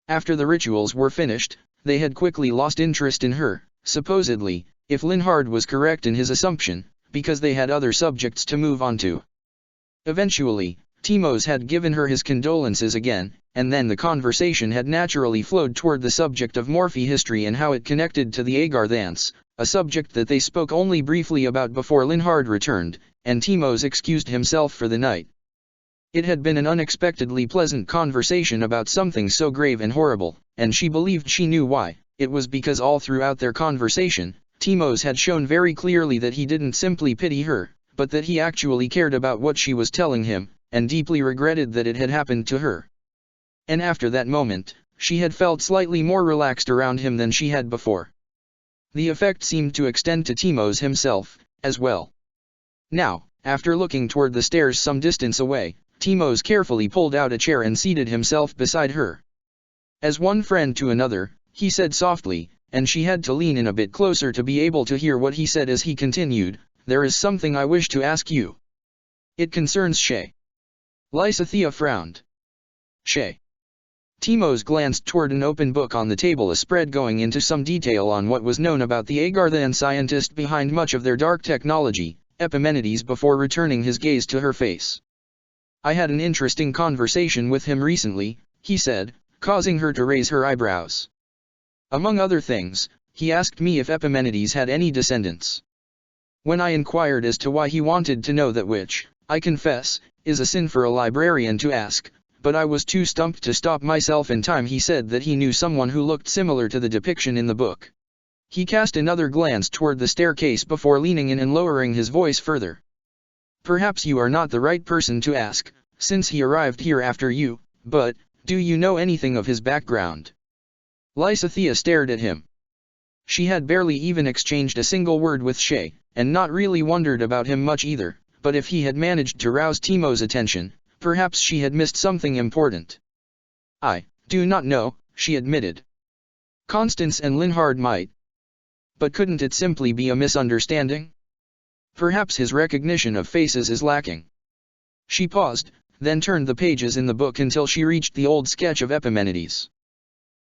After the rituals were finished, they had quickly lost interest in her, supposedly, if Linhard was correct in his assumption, because they had other subjects to move on to. Eventually, Timos had given her his condolences again, and then the conversation had naturally flowed toward the subject of Morphe history and how it connected to the Agarthans, a subject that they spoke only briefly about before Linhard returned, and Timos excused himself for the night. It had been an unexpectedly pleasant conversation about something so grave and horrible, and she believed she knew why. It was because all throughout their conversation, Timos had shown very clearly that he didn't simply pity her, but that he actually cared about what she was telling him, and deeply regretted that it had happened to her. And after that moment, she had felt slightly more relaxed around him than she had before. The effect seemed to extend to Timos himself, as well. Now, after looking toward the stairs some distance away, Timos carefully pulled out a chair and seated himself beside her. As one friend to another, he said softly, and she had to lean in a bit closer to be able to hear what he said as he continued, "There is something I wish to ask you. It concerns Shay." Lysithea frowned. Shay. Timos glanced toward an open book on the table, a spread going into some detail on what was known about the Agarthan scientist behind much of their dark technology, Epimenides, before returning his gaze to her face. "I had an interesting conversation with him recently," he said, causing her to raise her eyebrows. "Among other things, he asked me if Epimenides had any descendants. When I inquired as to why he wanted to know that, which, I confess, is a sin for a librarian to ask, but I was too stumped to stop myself in time, he said that he knew someone who looked similar to the depiction in the book." He cast another glance toward the staircase before leaning in and lowering his voice further. "Perhaps you are not the right person to ask, since he arrived here after you, but, do you know anything of his background?" Lysithea stared at him. She had barely even exchanged a single word with Shay, and not really wondered about him much either, but if he had managed to rouse Timos' attention, perhaps she had missed something important. "I do not know," she admitted. "Constance and Linhard might. But couldn't it simply be a misunderstanding? Perhaps his recognition of faces is lacking." She paused, then turned the pages in the book until she reached the old sketch of Epimenides.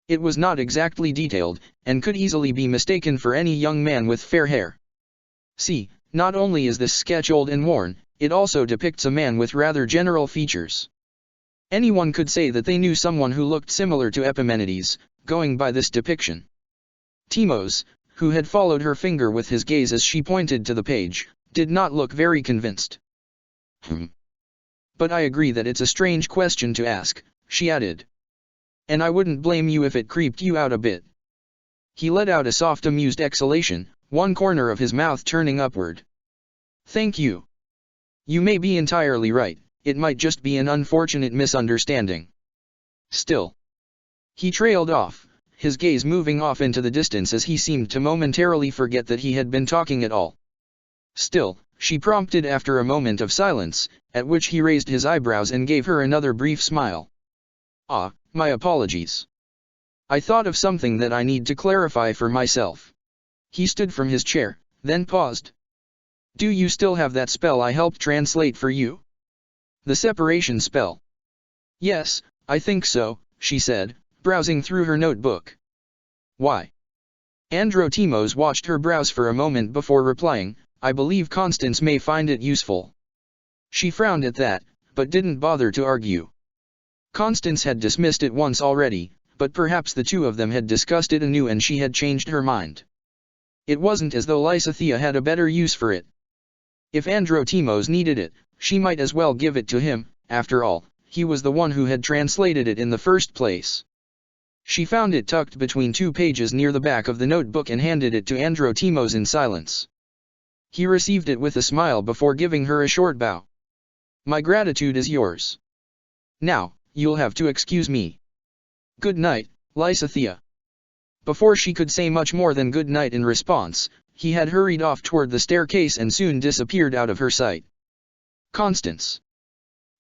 It was not exactly detailed, and could easily be mistaken for any young man with fair hair. See, not only is this sketch old and worn, it also depicts a man with rather general features. Anyone could say that they knew someone who looked similar to Epimenides, going by this depiction. Timos, who had followed her finger with his gaze as she pointed to the page, did not look very convinced. "But I agree that it's a strange question to ask," she added. "And I wouldn't blame you if it creeped you out a bit." He let out a soft amused exhalation, one corner of his mouth turning upward. "Thank you. You may be entirely right, it might just be an unfortunate misunderstanding. Still." He trailed off, his gaze moving off into the distance as he seemed to momentarily forget that he had been talking at all. "Still," she prompted after a moment of silence, at which he raised his eyebrows and gave her another brief smile. "Ah, my apologies. I thought of something that I need to clarify for myself." He stood from his chair, then paused. "Do you still have that spell I helped translate for you? The separation spell?" "Yes, I think so," she said, browsing through her notebook. "Why?" Androtimos watched her browse for a moment before replying, "I believe Constance may find it useful." She frowned at that, but didn't bother to argue. Constance had dismissed it once already, but perhaps the two of them had discussed it anew and she had changed her mind. It wasn't as though Lysithea had a better use for it. If Androtimos needed it, she might as well give it to him, after all, he was the one who had translated it in the first place. She found it tucked between two pages near the back of the notebook and handed it to Androtimos in silence. He received it with a smile before giving her a short bow. "My gratitude is yours. Now, you'll have to excuse me. Good night, Lysithea." Before she could say much more than good night in response, he had hurried off toward the staircase and soon disappeared out of her sight. "Constance!"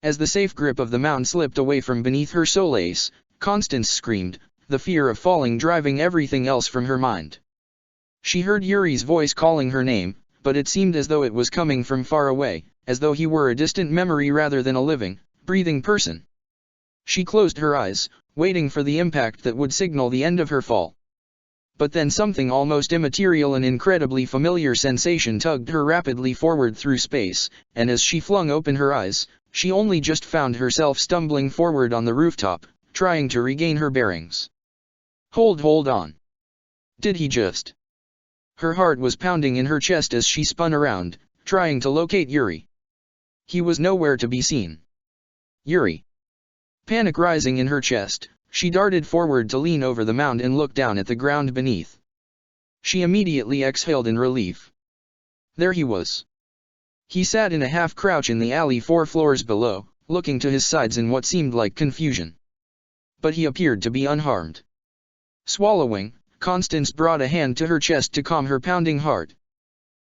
As the safe grip of the mound slipped away from beneath her solace, Constance screamed, the fear of falling driving everything else from her mind. She heard Yuri's voice calling her name, but it seemed as though it was coming from far away, as though he were a distant memory rather than a living, breathing person. She closed her eyes, waiting for the impact that would signal the end of her fall. But then something almost immaterial, an incredibly familiar sensation, tugged her rapidly forward through space, and as she flung open her eyes, she only just found herself stumbling forward on the rooftop, trying to regain her bearings. Hold on. Did he just? Her heart was pounding in her chest as she spun around, trying to locate Yuri. He was nowhere to be seen. Yuri. Panic rising in her chest, she darted forward to lean over the mound and look down at the ground beneath. She immediately exhaled in relief. There he was. He sat in a half-crouch in the alley 4 floors below, looking to his sides in what seemed like confusion. But he appeared to be unharmed. Swallowing, Constance brought a hand to her chest to calm her pounding heart.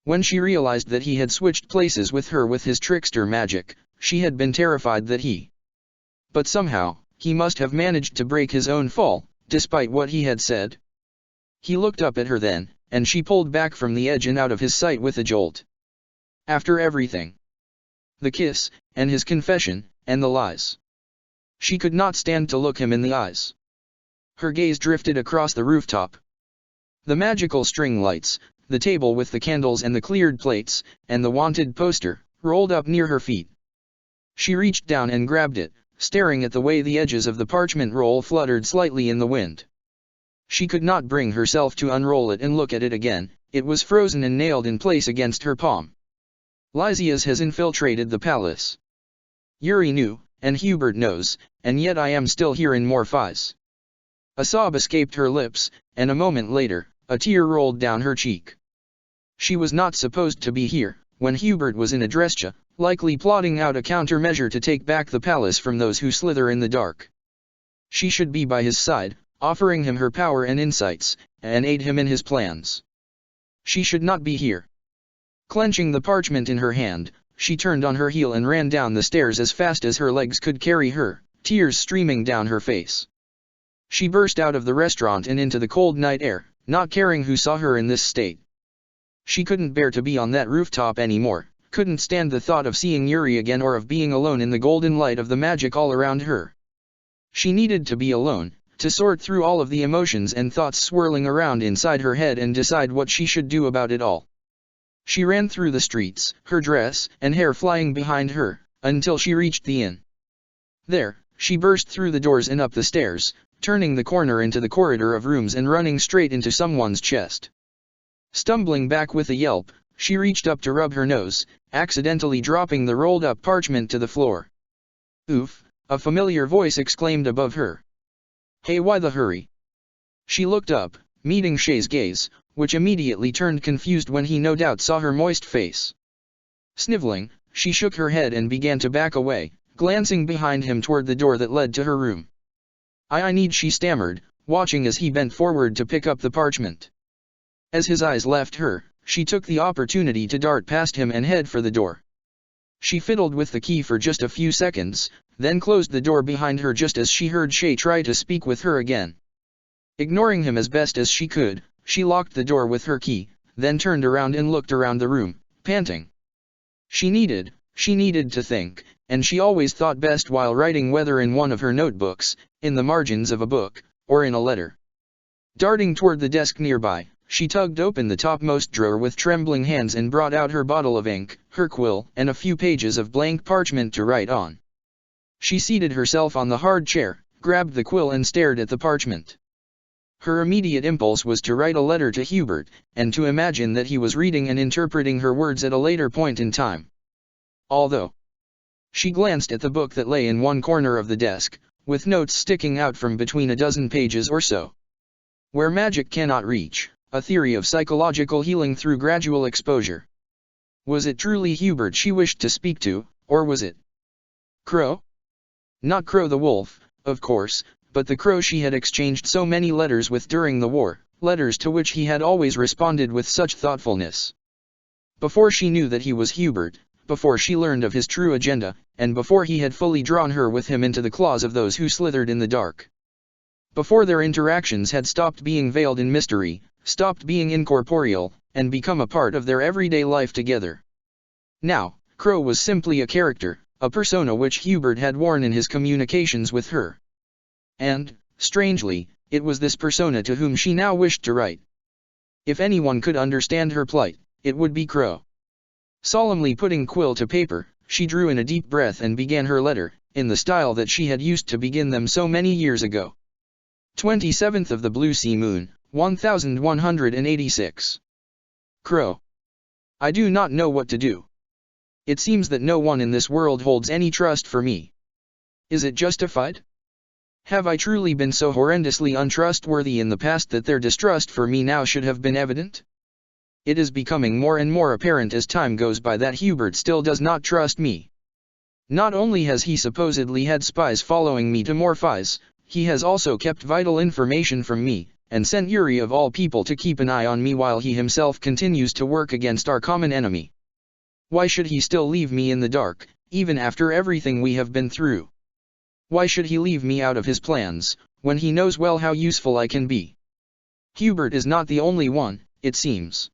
When she realized that he had switched places with her with his trickster magic, she had been terrified that he. But somehow, he must have managed to break his own fall, despite what he had said. He looked up at her then, and she pulled back from the edge and out of his sight with a jolt. After everything. The kiss, and his confession, and the lies. She could not stand to look him in the eyes. Her gaze drifted across the rooftop. The magical string lights, the table with the candles and the cleared plates, and the wanted poster, rolled up near her feet. She reached down and grabbed it, staring at the way the edges of the parchment roll fluttered slightly in the wind. She could not bring herself to unroll it and look at it again, it was frozen and nailed in place against her palm. Lysias has infiltrated the palace. Yuri knew, and Hubert knows, and yet I am still here in Morpheus. A sob escaped her lips, and a moment later, a tear rolled down her cheek. She was not supposed to be here, when Hubert was in Adrestia, likely plotting out a countermeasure to take back the palace from those who slither in the dark. She should be by his side, offering him her power and insights, and aid him in his plans. She should not be here. Clenching the parchment in her hand, she turned on her heel and ran down the stairs as fast as her legs could carry her, tears streaming down her face. She burst out of the restaurant and into the cold night air, not caring who saw her in this state. She couldn't bear to be on that rooftop anymore, couldn't stand the thought of seeing Yuri again or of being alone in the golden light of the magic all around her. She needed to be alone, to sort through all of the emotions and thoughts swirling around inside her head and decide what she should do about it all. She ran through the streets, her dress and hair flying behind her, until she reached the inn. There, she burst through the doors and up the stairs, turning the corner into the corridor of rooms and running straight into someone's chest. Stumbling back with a yelp, she reached up to rub her nose, accidentally dropping the rolled-up parchment to the floor. "Oof," a familiar voice exclaimed above her. "Hey, why the hurry?" She looked up, meeting Shay's gaze, which immediately turned confused when he no doubt saw her moist face. Sniveling, she shook her head and began to back away, glancing behind him toward the door that led to her room. I need," she stammered, watching as he bent forward to pick up the parchment. As his eyes left her, she took the opportunity to dart past him and head for the door. She fiddled with the key for just a few seconds, then closed the door behind her just as she heard Shay try to speak with her again. Ignoring him as best as she could, she locked the door with her key, then turned around and looked around the room, panting. She needed to think, and she always thought best while writing, whether in one of her notebooks, in the margins of a book, or in a letter. Darting toward the desk nearby, she tugged open the topmost drawer with trembling hands and brought out her bottle of ink, her quill, and a few pages of blank parchment to write on. She seated herself on the hard chair, grabbed the quill and stared at the parchment. Her immediate impulse was to write a letter to Hubert, and to imagine that he was reading and interpreting her words at a later point in time. Although she glanced at the book that lay in one corner of the desk, with notes sticking out from between a dozen pages or so. Where Magic Cannot Reach, a theory of psychological healing through gradual exposure. Was it truly Hubert she wished to speak to, or was it Crow? Not Crow the wolf, of course, but the Crow she had exchanged so many letters with during the war, letters to which he had always responded with such thoughtfulness. Before she knew that he was Hubert, before she learned of his true agenda, and before he had fully drawn her with him into the claws of those who slithered in the dark. Before their interactions had stopped being veiled in mystery, stopped being incorporeal, and become a part of their everyday life together. Now, Crow was simply a character, a persona which Hubert had worn in his communications with her. And, strangely, it was this persona to whom she now wished to write. If anyone could understand her plight, it would be Crow. Solemnly putting quill to paper, she drew in a deep breath and began her letter, in the style that she had used to begin them so many years ago. 27th of the Blue Sea Moon, 1186. Crow. I do not know what to do. It seems that no one in this world holds any trust for me. Is it justified? Have I truly been so horrendously untrustworthy in the past that their distrust for me now should have been evident? It is becoming more and more apparent as time goes by that Hubert still does not trust me. Not only has he supposedly had spies following me to Morpheus, he has also kept vital information from me, and sent Yuri of all people to keep an eye on me while he himself continues to work against our common enemy. Why should he still leave me in the dark, even after everything we have been through? Why should he leave me out of his plans, when he knows well how useful I can be? Hubert is not the only one, it seems.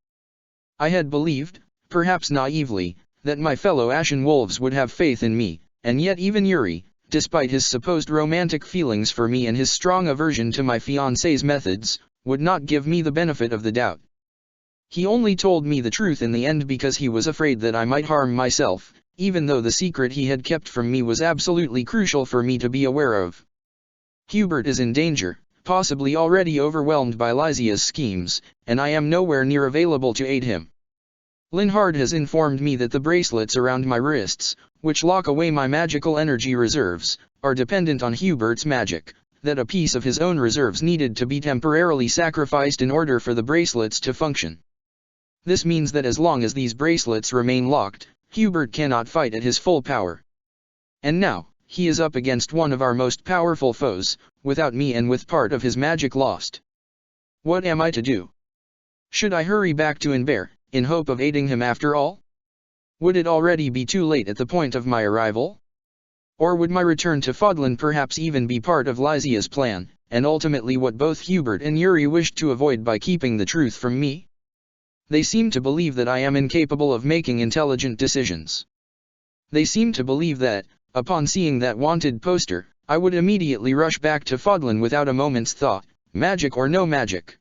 I had believed, perhaps naively, that my fellow Ashen Wolves would have faith in me, and yet even Yuri, despite his supposed romantic feelings for me and his strong aversion to my fiancé's methods, would not give me the benefit of the doubt. He only told me the truth in the end because he was afraid that I might harm myself, even though the secret he had kept from me was absolutely crucial for me to be aware of. Hubert is in danger, possibly already overwhelmed by Lysia's schemes, and I am nowhere near available to aid him. Linhard has informed me that the bracelets around my wrists, which lock away my magical energy reserves, are dependent on Hubert's magic, that a piece of his own reserves needed to be temporarily sacrificed in order for the bracelets to function. This means that as long as these bracelets remain locked, Hubert cannot fight at his full power. And now, he is up against one of our most powerful foes, without me and with part of his magic lost. What am I to do? Should I hurry back to Inver, in hope of aiding him after all? Would it already be too late at the point of my arrival? Or would my return to Fodlan perhaps even be part of Lysia's plan, and ultimately what both Hubert and Yuri wished to avoid by keeping the truth from me? They seem to believe that I am incapable of making intelligent decisions. They seem to believe that, upon seeing that wanted poster, I would immediately rush back to Fodlan without a moment's thought, magic or no magic.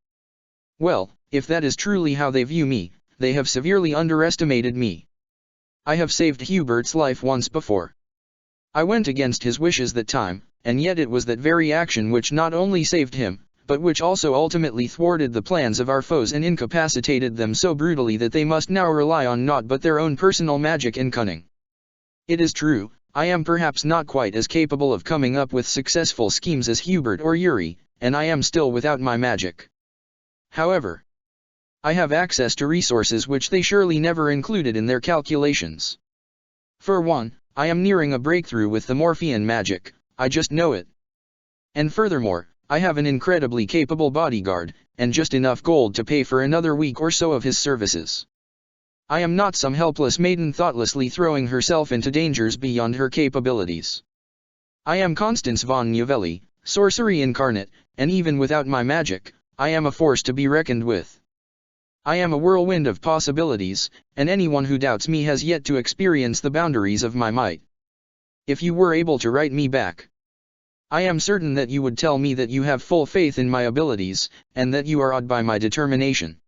Well, if that is truly how they view me, they have severely underestimated me. I have saved Hubert's life once before. I went against his wishes that time, and yet it was that very action which not only saved him, but which also ultimately thwarted the plans of our foes and incapacitated them so brutally that they must now rely on naught but their own personal magic and cunning. It is true, I am perhaps not quite as capable of coming up with successful schemes as Hubert or Yuri, and I am still without my magic. However, I have access to resources which they surely never included in their calculations. For one, I am nearing a breakthrough with the Morphean magic, I just know it. And furthermore, I have an incredibly capable bodyguard, and just enough gold to pay for another week or so of his services. I am not some helpless maiden thoughtlessly throwing herself into dangers beyond her capabilities. I am Constance von Novelli, sorcery incarnate, and even without my magic, I am a force to be reckoned with. I am a whirlwind of possibilities, and anyone who doubts me has yet to experience the boundaries of my might. If you were able to write me back, I am certain that you would tell me that you have full faith in my abilities, and that you are awed by my determination.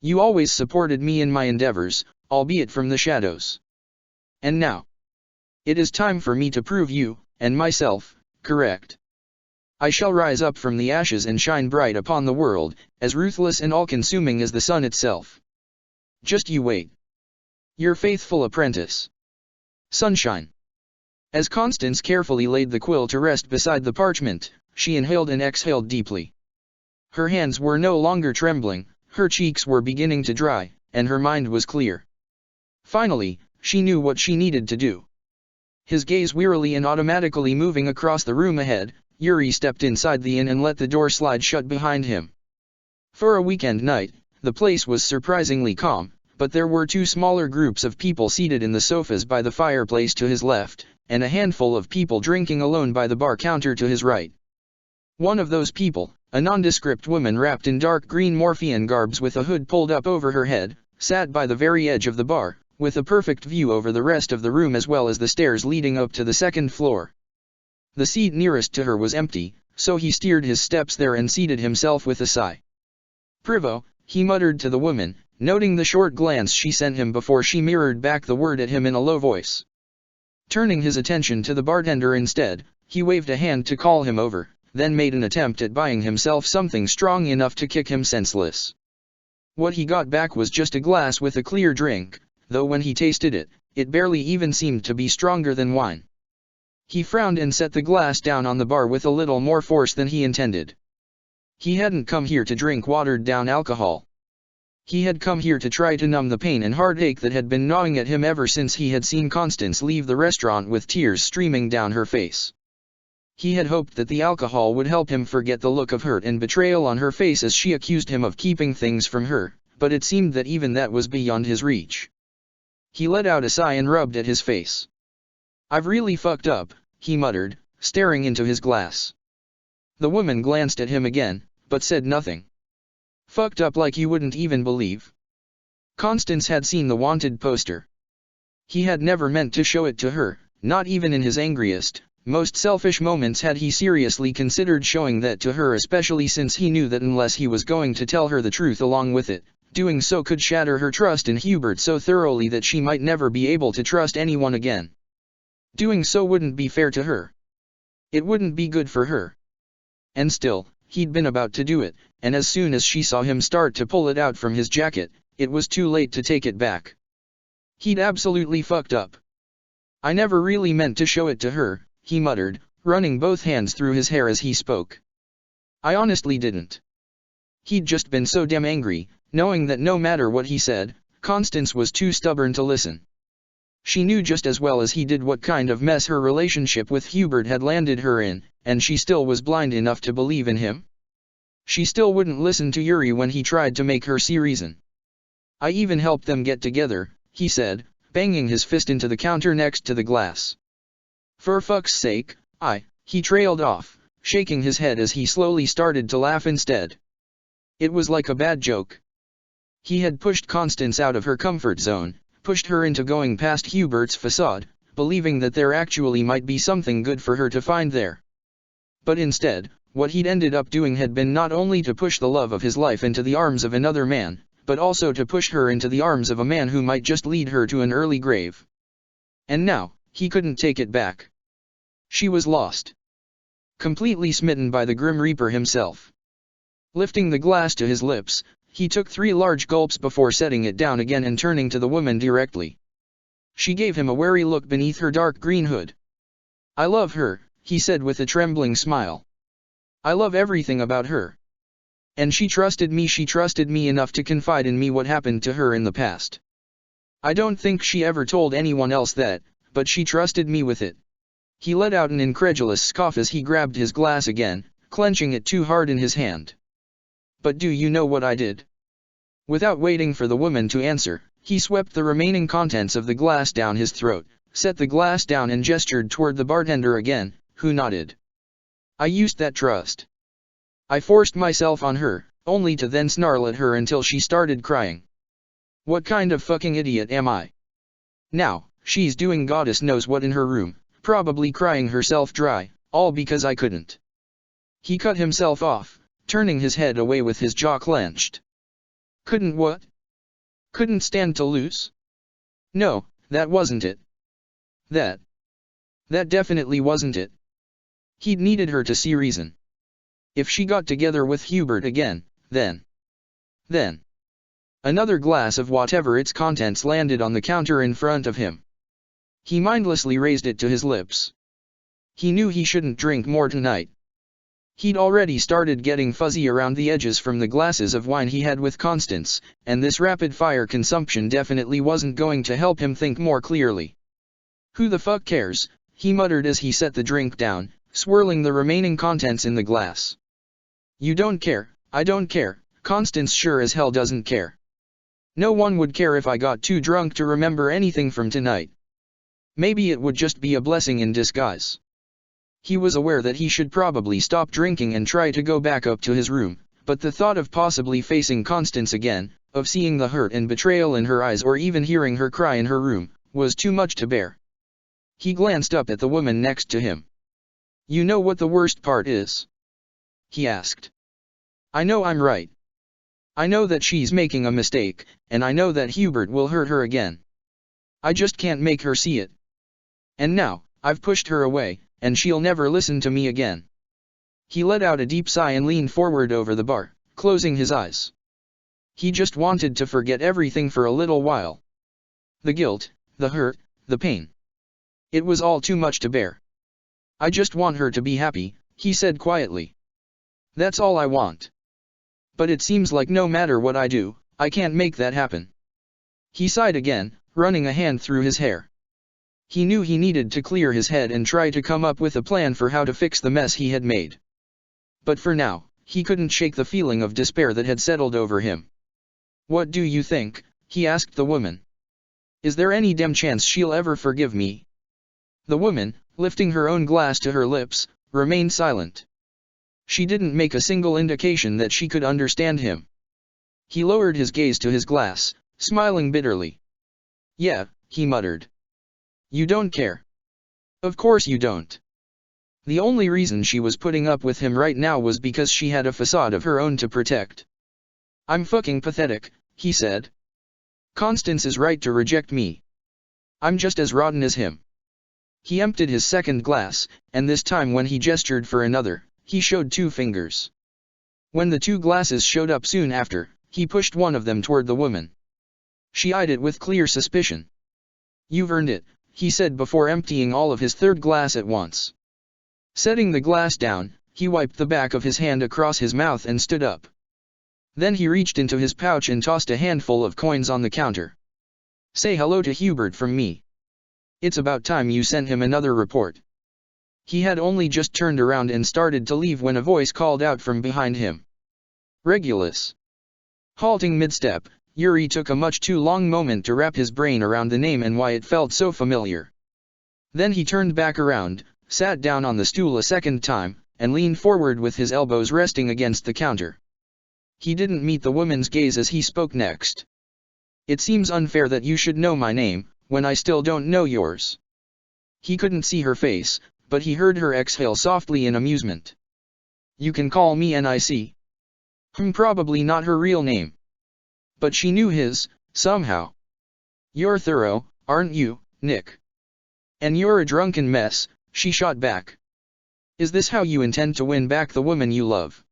You always supported me in my endeavors, albeit from the shadows. And now, it is time for me to prove you, and myself, correct. I shall rise up from the ashes and shine bright upon the world, as ruthless and all-consuming as the sun itself. Just you wait. Your faithful apprentice. Sunshine. As Constance carefully laid the quill to rest beside the parchment, she inhaled and exhaled deeply. Her hands were no longer trembling, her cheeks were beginning to dry, and her mind was clear. Finally, she knew what she needed to do. His gaze wearily and automatically moving across the room ahead, Yuri stepped inside the inn and let the door slide shut behind him. For a weekend night, the place was surprisingly calm, but there were two smaller groups of people seated in the sofas by the fireplace to his left, and a handful of people drinking alone by the bar counter to his right. One of those people, a nondescript woman wrapped in dark green Morphean garbs with a hood pulled up over her head, sat by the very edge of the bar, with a perfect view over the rest of the room as well as the stairs leading up to the second floor. The seat nearest to her was empty, so he steered his steps there and seated himself with a sigh. "Privo," he muttered to the woman, noting the short glance she sent him before she mirrored back the word at him in a low voice. Turning his attention to the bartender instead, he waved a hand to call him over, then made an attempt at buying himself something strong enough to kick him senseless. What he got back was just a glass with a clear drink, though when he tasted it, it barely even seemed to be stronger than wine. He frowned and set the glass down on the bar with a little more force than he intended. He hadn't come here to drink watered-down alcohol. He had come here to try to numb the pain and heartache that had been gnawing at him ever since he had seen Constance leave the restaurant with tears streaming down her face. He had hoped that the alcohol would help him forget the look of hurt and betrayal on her face as she accused him of keeping things from her, but it seemed that even that was beyond his reach. He let out a sigh and rubbed at his face. "I've really fucked up," he muttered, staring into his glass. The woman glanced at him again, but said nothing. Fucked up like you wouldn't even believe. Constance had seen the wanted poster. He had never meant to show it to her, not even in his angriest, most selfish moments had he seriously considered showing that to her, especially since he knew that unless he was going to tell her the truth along with it, doing so could shatter her trust in Hubert so thoroughly that she might never be able to trust anyone again. Doing so wouldn't be fair to her. It wouldn't be good for her. And still, he'd been about to do it, and as soon as she saw him start to pull it out from his jacket, it was too late to take it back. He'd absolutely fucked up. I never really meant to show it to her, he muttered, running both hands through his hair as he spoke. I honestly didn't. He'd just been so damn angry, knowing that no matter what he said, Constance was too stubborn to listen. She knew just as well as he did what kind of mess her relationship with Hubert had landed her in, and she still was blind enough to believe in him. She still wouldn't listen to Yuri when he tried to make her see reason. I even helped them get together, he said, banging his fist into the counter next to the glass. For fuck's sake, he trailed off, shaking his head as he slowly started to laugh instead. It was like a bad joke. He had pushed Constance out of her comfort zone, pushed her into going past Hubert's facade, believing that there actually might be something good for her to find there. But instead, what he'd ended up doing had been not only to push the love of his life into the arms of another man, but also to push her into the arms of a man who might just lead her to an early grave. And now, he couldn't take it back. She was lost. Completely smitten by the Grim Reaper himself. Lifting the glass to his lips, he took 3 large gulps before setting it down again and turning to the woman directly. She gave him a wary look beneath her dark green hood. I love her, he said with a trembling smile. I love everything about her. And she trusted me enough to confide in me what happened to her in the past. I don't think she ever told anyone else that, but she trusted me with it. He let out an incredulous scoff as he grabbed his glass again, clenching it too hard in his hand. But do you know what I did? Without waiting for the woman to answer, he swept the remaining contents of the glass down his throat, set the glass down and gestured toward the bartender again, who nodded. I used that trust. I forced myself on her, only to then snarl at her until she started crying. What kind of fucking idiot am I? Now, she's doing goddess knows what in her room, probably crying herself dry, all because I couldn't. He cut himself off, turning his head away with his jaw clenched. Couldn't what? Couldn't stand to lose? No, that wasn't it. That definitely wasn't it. He'd needed her to see reason. If she got together with Hubert again, then. Another glass of whatever its contents landed on the counter in front of him. He mindlessly raised it to his lips. He knew he shouldn't drink more tonight. He'd already started getting fuzzy around the edges from the glasses of wine he had with Constance, and this rapid-fire consumption definitely wasn't going to help him think more clearly. Who the fuck cares, he muttered as he set the drink down, swirling the remaining contents in the glass. You don't care, I don't care, Constance sure as hell doesn't care. No one would care if I got too drunk to remember anything from tonight. Maybe it would just be a blessing in disguise. He was aware that he should probably stop drinking and try to go back up to his room, but the thought of possibly facing Constance again, of seeing the hurt and betrayal in her eyes or even hearing her cry in her room, was too much to bear. He glanced up at the woman next to him. You know what the worst part is? He asked. I know I'm right. I know that she's making a mistake, and I know that Hubert will hurt her again. I just can't make her see it. And now, I've pushed her away, and she'll never listen to me again. He let out a deep sigh and leaned forward over the bar, closing his eyes. He just wanted to forget everything for a little while. The guilt, the hurt, the pain. It was all too much to bear. I just want her to be happy, he said quietly. That's all I want. But it seems like no matter what I do, I can't make that happen. He sighed again, running a hand through his hair. He knew he needed to clear his head and try to come up with a plan for how to fix the mess he had made. But for now, he couldn't shake the feeling of despair that had settled over him. What do you think? He asked the woman. Is there any damn chance she'll ever forgive me? The woman, lifting her own glass to her lips, remained silent. She didn't make a single indication that she could understand him. He lowered his gaze to his glass, smiling bitterly. Yeah, he muttered. You don't care. Of course you don't. The only reason she was putting up with him right now was because she had a facade of her own to protect. I'm fucking pathetic, he said. Constance is right to reject me. I'm just as rotten as him. He emptied his second glass, and this time when he gestured for another, he showed 2 fingers. When the 2 glasses showed up soon after, he pushed one of them toward the woman. She eyed it with clear suspicion. You've earned it, he said before emptying all of his third glass at once. Setting the glass down, he wiped the back of his hand across his mouth and stood up. Then he reached into his pouch and tossed a handful of coins on the counter. Say hello to Hubert from me. It's about time you sent him another report. He had only just turned around and started to leave when a voice called out from behind him. Regulus. Halting mid-step, Yuri took a much too long moment to wrap his brain around the name and why it felt so familiar. Then he turned back around, sat down on the stool a second time, and leaned forward with his elbows resting against the counter. He didn't meet the woman's gaze as he spoke next. It seems unfair that you should know my name, when I still don't know yours. He couldn't see her face, but he heard her exhale softly in amusement. You can call me Nic. Probably not her real name. But she knew his, somehow. You're thorough, aren't you, Nick? And you're a drunken mess, she shot back. Is this how you intend to win back the woman you love?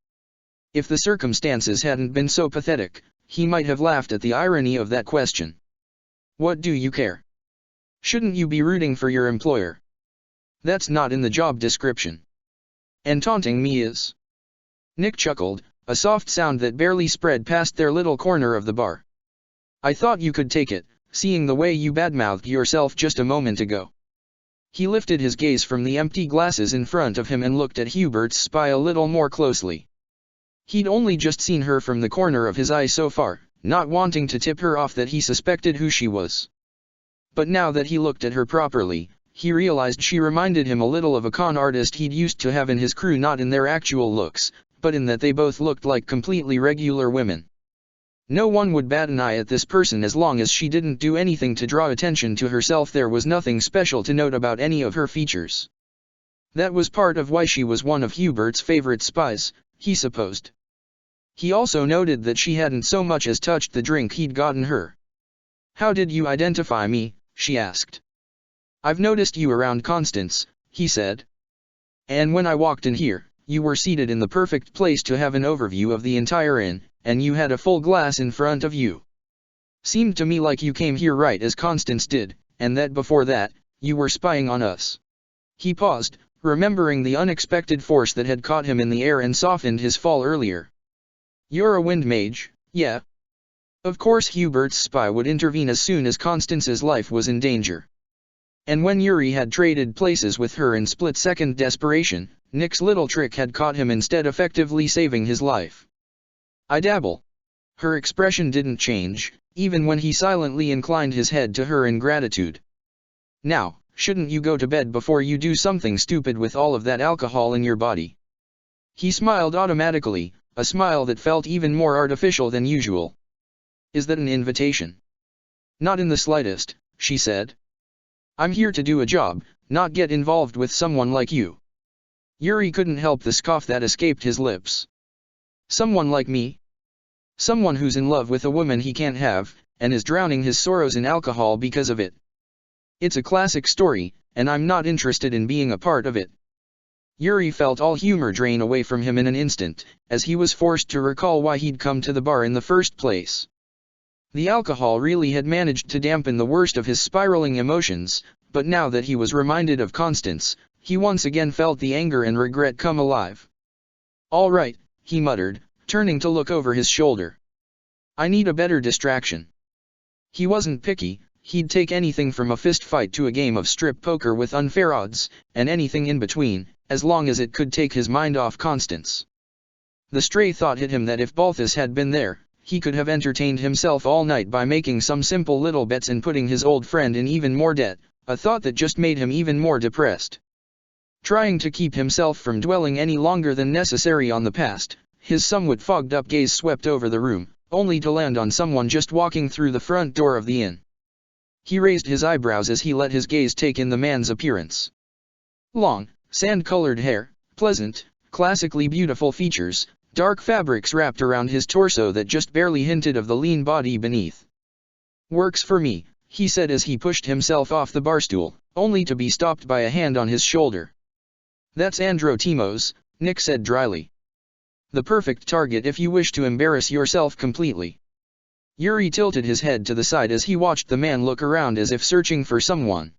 If the circumstances hadn't been so pathetic, he might have laughed at the irony of that question. What do you care? Shouldn't you be rooting for your employer? That's not in the job description. And taunting me is. Nick chuckled, a soft sound that barely spread past their little corner of the bar. I thought you could take it, seeing the way you badmouthed yourself just a moment ago. He lifted his gaze from the empty glasses in front of him and looked at Hubert's spy a little more closely. He'd only just seen her from the corner of his eye so far, not wanting to tip her off that he suspected who she was. But now that he looked at her properly, he realized she reminded him a little of a con artist he'd used to have in his crew, not in their actual looks, but in that they both looked like completely regular women. No one would bat an eye at this person as long as she didn't do anything to draw attention to herself. There was nothing special to note about any of her features. That was part of why she was one of Hubert's favorite spies, he supposed. He also noted that she hadn't so much as touched the drink he'd gotten her. How did you identify me? She asked. I've noticed you around Constance, he said. And when I walked in here, you were seated in the perfect place to have an overview of the entire inn, and you had a full glass in front of you. Seemed to me like you came here right as Constance did, and that before that, you were spying on us. He paused, remembering the unexpected force that had caught him in the air and softened his fall earlier. You're a wind mage, yeah. Of course Hubert's spy would intervene as soon as Constance's life was in danger. And when Yuri had traded places with her in split-second desperation, Nick's little trick had caught him instead, effectively saving his life. I dabble. Her expression didn't change, even when he silently inclined his head to her in gratitude. Now, shouldn't you go to bed before you do something stupid with all of that alcohol in your body? He smiled automatically, a smile that felt even more artificial than usual. Is that an invitation? Not in the slightest, she said. I'm here to do a job, not get involved with someone like you. Yuri couldn't help the scoff that escaped his lips. Someone like me? Someone who's in love with a woman he can't have, and is drowning his sorrows in alcohol because of it. It's a classic story, and I'm not interested in being a part of it. Yuri felt all humor drain away from him in an instant, as he was forced to recall why he'd come to the bar in the first place. The alcohol really had managed to dampen the worst of his spiraling emotions, but now that he was reminded of Constance, he once again felt the anger and regret come alive. All right, he muttered, turning to look over his shoulder. I need a better distraction. He wasn't picky, he'd take anything from a fist fight to a game of strip poker with unfair odds, and anything in between, as long as it could take his mind off Constance. The stray thought hit him that if Balthus had been there, he could have entertained himself all night by making some simple little bets and putting his old friend in even more debt, a thought that just made him even more depressed. Trying to keep himself from dwelling any longer than necessary on the past, his somewhat fogged-up gaze swept over the room, only to land on someone just walking through the front door of the inn. He raised his eyebrows as he let his gaze take in the man's appearance. Long, sand-colored hair, pleasant, classically beautiful features, dark fabrics wrapped around his torso that just barely hinted of the lean body beneath. "Works for me," he said as he pushed himself off the barstool, only to be stopped by a hand on his shoulder. "That's Andro Timos," Nick said dryly. "The perfect target if you wish to embarrass yourself completely." Yuri tilted his head to the side as he watched the man look around as if searching for someone.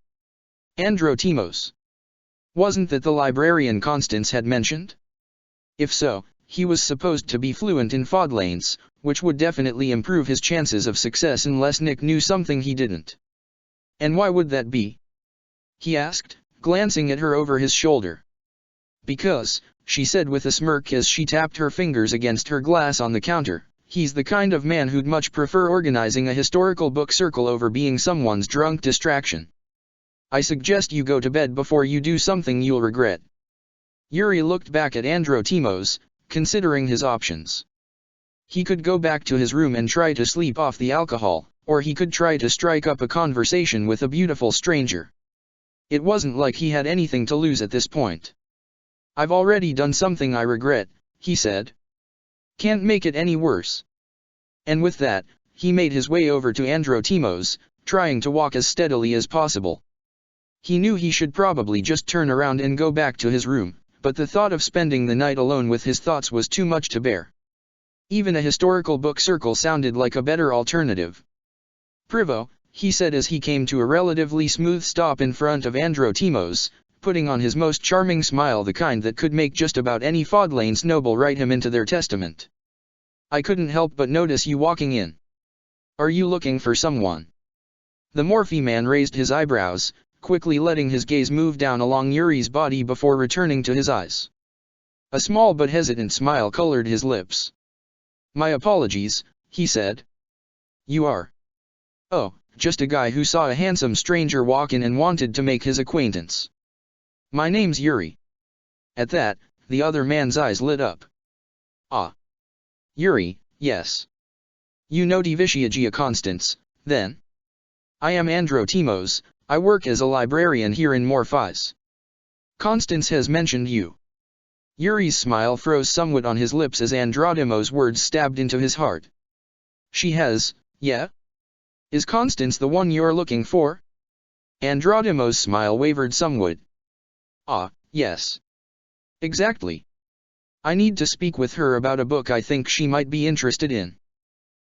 Andro Timos. Wasn't that the librarian Constance had mentioned? If so, he was supposed to be fluent in Fodlanes, which would definitely improve his chances of success unless Nick knew something he didn't. "And why would that be?" he asked, glancing at her over his shoulder. "Because," she said with a smirk as she tapped her fingers against her glass on the counter, "he's the kind of man who'd much prefer organizing a historical book circle over being someone's drunk distraction. I suggest you go to bed before you do something you'll regret." Yuri looked back at Andro Timos, considering his options. He could go back to his room and try to sleep off the alcohol, or he could try to strike up a conversation with a beautiful stranger. It wasn't like he had anything to lose at this point. "I've already done something I regret," he said. "Can't make it any worse." And with that, he made his way over to Andro Timos, trying to walk as steadily as possible. He knew he should probably just turn around and go back to his room, but the thought of spending the night alone with his thoughts was too much to bear. Even a historical book circle sounded like a better alternative. "Privo," he said as he came to a relatively smooth stop in front of Andro Timos, putting on his most charming smile, the kind that could make just about any Fodlanes noble write him into their testament. "I couldn't help but notice you walking in. Are you looking for someone?" The Morphe man raised his eyebrows, quickly letting his gaze move down along Yuri's body before returning to his eyes. A small but hesitant smile colored his lips. "My apologies," he said. "You are?" "Oh, just a guy who saw a handsome stranger walk in and wanted to make his acquaintance. My name's Yuri." At that, the other man's eyes lit up. "Ah. Yuri, yes. You know Divishiagia Constance, then?" "I am Andro Timos, I work as a librarian here in Morphis. Constance has mentioned you." Yuri's smile froze somewhat on his lips as Androdimos' words stabbed into his heart. "She has, yeah? Is Constance the one you're looking for?" Androdimos' smile wavered somewhat. "Ah, yes. Exactly. I need to speak with her about a book I think she might be interested in.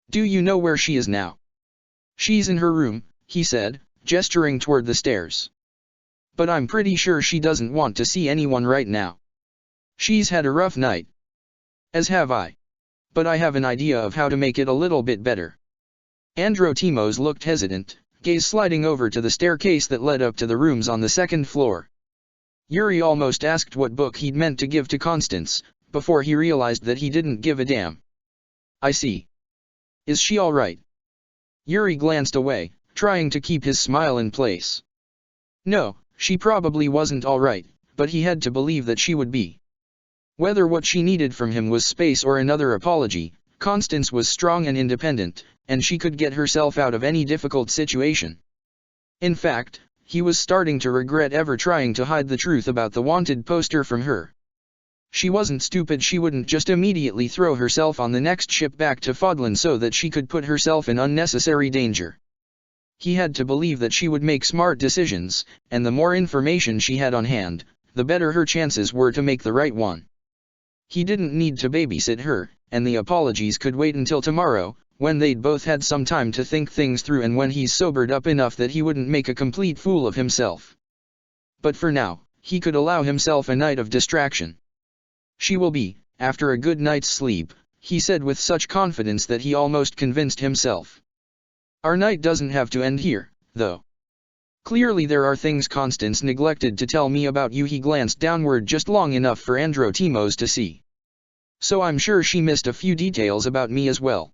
Do you know where she is now?" "She's in her room," he said, gesturing toward the stairs. "But I'm pretty sure she doesn't want to see anyone right now. She's had a rough night." "As have I. But I have an idea of how to make it a little bit better." Andro Timos looked hesitant, gaze sliding over to the staircase that led up to the rooms on the second floor. Yuri almost asked what book he'd meant to give to Constance, before he realized that he didn't give a damn. "I see. Is she all right?" Yuri glanced away, trying to keep his smile in place. No, she probably wasn't all right, but he had to believe that she would be. Whether what she needed from him was space or another apology, Constance was strong and independent, and she could get herself out of any difficult situation. In fact, he was starting to regret ever trying to hide the truth about the wanted poster from her. She wasn't stupid. She wouldn't just immediately throw herself on the next ship back to Fodlan so that she could put herself in unnecessary danger. He had to believe that she would make smart decisions, and the more information she had on hand, the better her chances were to make the right one. He didn't need to babysit her, and the apologies could wait until tomorrow, when they'd both had some time to think things through and when he's sobered up enough that he wouldn't make a complete fool of himself. But for now, he could allow himself a night of distraction. "She will be, after a good night's sleep," he said with such confidence that he almost convinced himself. "Our night doesn't have to end here, though. Clearly there are things Constance neglected to tell me about you." He glanced downward just long enough for Andro Timos to see. "So I'm sure she missed a few details about me as well.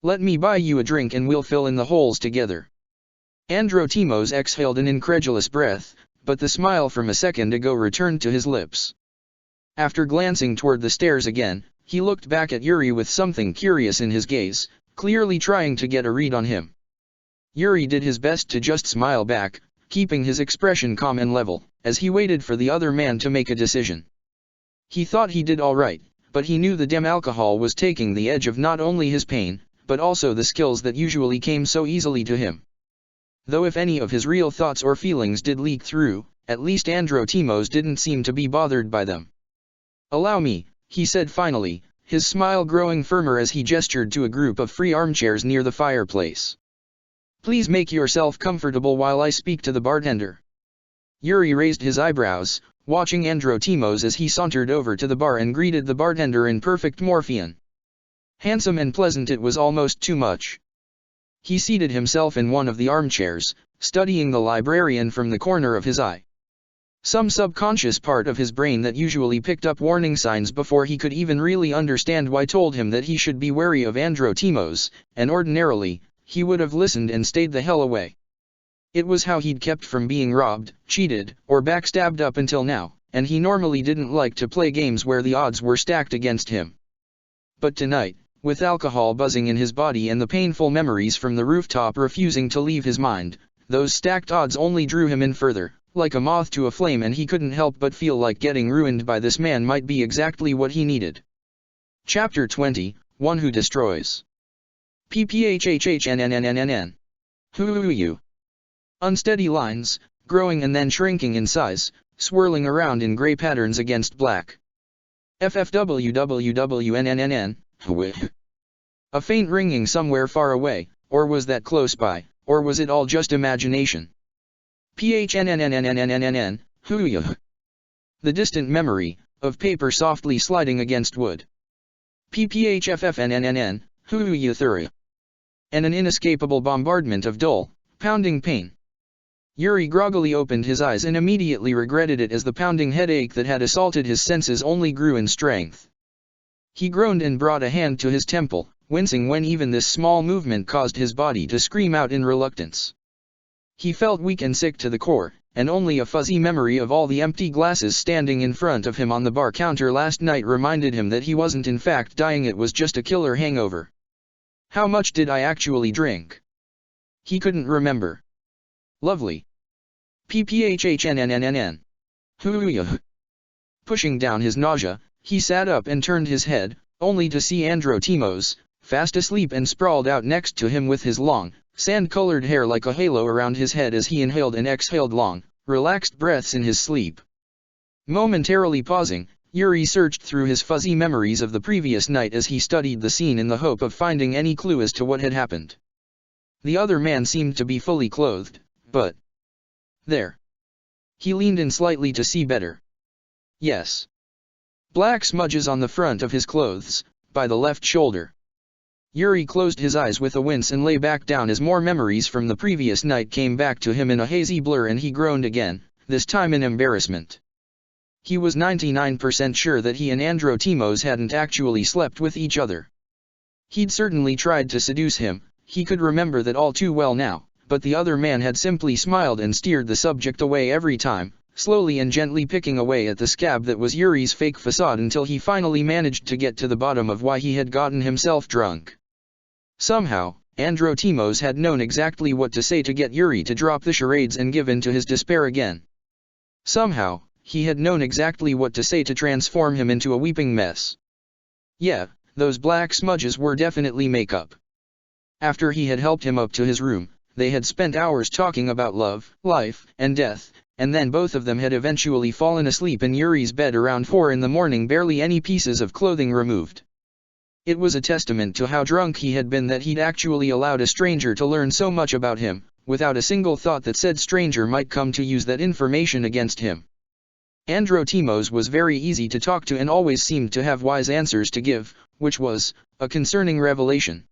Let me buy you a drink and we'll fill in the holes together." Andro Timos exhaled an incredulous breath, but the smile from a second ago returned to his lips. After glancing toward the stairs again, He looked back at Yuri with something curious in his gaze, clearly trying to get a read on him. Yuri did his best to just smile back, keeping his expression calm and level, as he waited for the other man to make a decision. He thought he did all right, but he knew the damn alcohol was taking the edge of not only his pain, but also the skills that usually came so easily to him. Though if any of his real thoughts or feelings did leak through, at least Androtimos didn't seem to be bothered by them. "Allow me," he said finally, his smile growing firmer as he gestured to a group of free armchairs near the fireplace. "Please make yourself comfortable while I speak to the bartender." Yuri raised his eyebrows, watching Androtimos as he sauntered over to the bar and greeted the bartender in perfect Morphean. Handsome and pleasant, it was almost too much. He seated himself in one of the armchairs, studying the librarian from the corner of his eye. Some subconscious part of his brain that usually picked up warning signs before he could even really understand why told him that he should be wary of Androtimos, and ordinarily, he would have listened and stayed the hell away. It was how he'd kept from being robbed, cheated, or backstabbed up until now, and he normally didn't like to play games where the odds were stacked against him. But tonight, with alcohol buzzing in his body and the painful memories from the rooftop refusing to leave his mind, those stacked odds only drew him in further, like a moth to a flame, and he couldn't help but feel like getting ruined by this man might be exactly what he needed. Chapter 20, One Who Destroys. PPHHHNNNNN. Who are you? Unsteady lines, growing and then shrinking in size, swirling around in gray patterns against black. FFWWWNNNN. A faint ringing somewhere far away, or was that close by, or was it all just imagination? PHNNNNNNNN. Who you? The distant memory of paper softly sliding against wood. PPHFFNNNN. Who you through? And an inescapable bombardment of dull, pounding pain. Yuri groggily opened his eyes and immediately regretted it as the pounding headache that had assaulted his senses only grew in strength. He groaned and brought a hand to his temple, wincing when even this small movement caused his body to scream out in reluctance. He felt weak and sick to the core, and only a fuzzy memory of all the empty glasses standing in front of him on the bar counter last night reminded him that he wasn't in fact dying, it was just a killer hangover. How much did I actually drink? He couldn't remember. Lovely. PPHHNNNNN. Who you? Pushing down his nausea, he sat up and turned his head, only to see Androtimos, fast asleep and sprawled out next to him with his long, sand-colored hair like a halo around his head as he inhaled and exhaled long, relaxed breaths in his sleep. Momentarily pausing, Yuri searched through his fuzzy memories of the previous night as he studied the scene in the hope of finding any clue as to what had happened. The other man seemed to be fully clothed, but... there. He leaned in slightly to see better. Yes. Black smudges on the front of his clothes, by the left shoulder. Yuri closed his eyes with a wince and lay back down as more memories from the previous night came back to him in a hazy blur, and he groaned again, this time in embarrassment. He was 99% sure that he and Androtimos hadn't actually slept with each other. He'd certainly tried to seduce him, he could remember that all too well now, but the other man had simply smiled and steered the subject away every time, slowly and gently picking away at the scab that was Yuri's fake facade until he finally managed to get to the bottom of why he had gotten himself drunk. Somehow, Androtimos had known exactly what to say to get Yuri to drop the charades and give in to his despair again. Somehow, he had known exactly what to say to transform him into a weeping mess. Yeah, those black smudges were definitely makeup. After he had helped him up to his room, they had spent hours talking about love, life, and death, and then both of them had eventually fallen asleep in Yuri's bed around 4 in the morning, barely any pieces of clothing removed. It was a testament to how drunk he had been that he'd actually allowed a stranger to learn so much about him, without a single thought that said stranger might come to use that information against him. Androtimos was very easy to talk to and always seemed to have wise answers to give, which was a concerning revelation.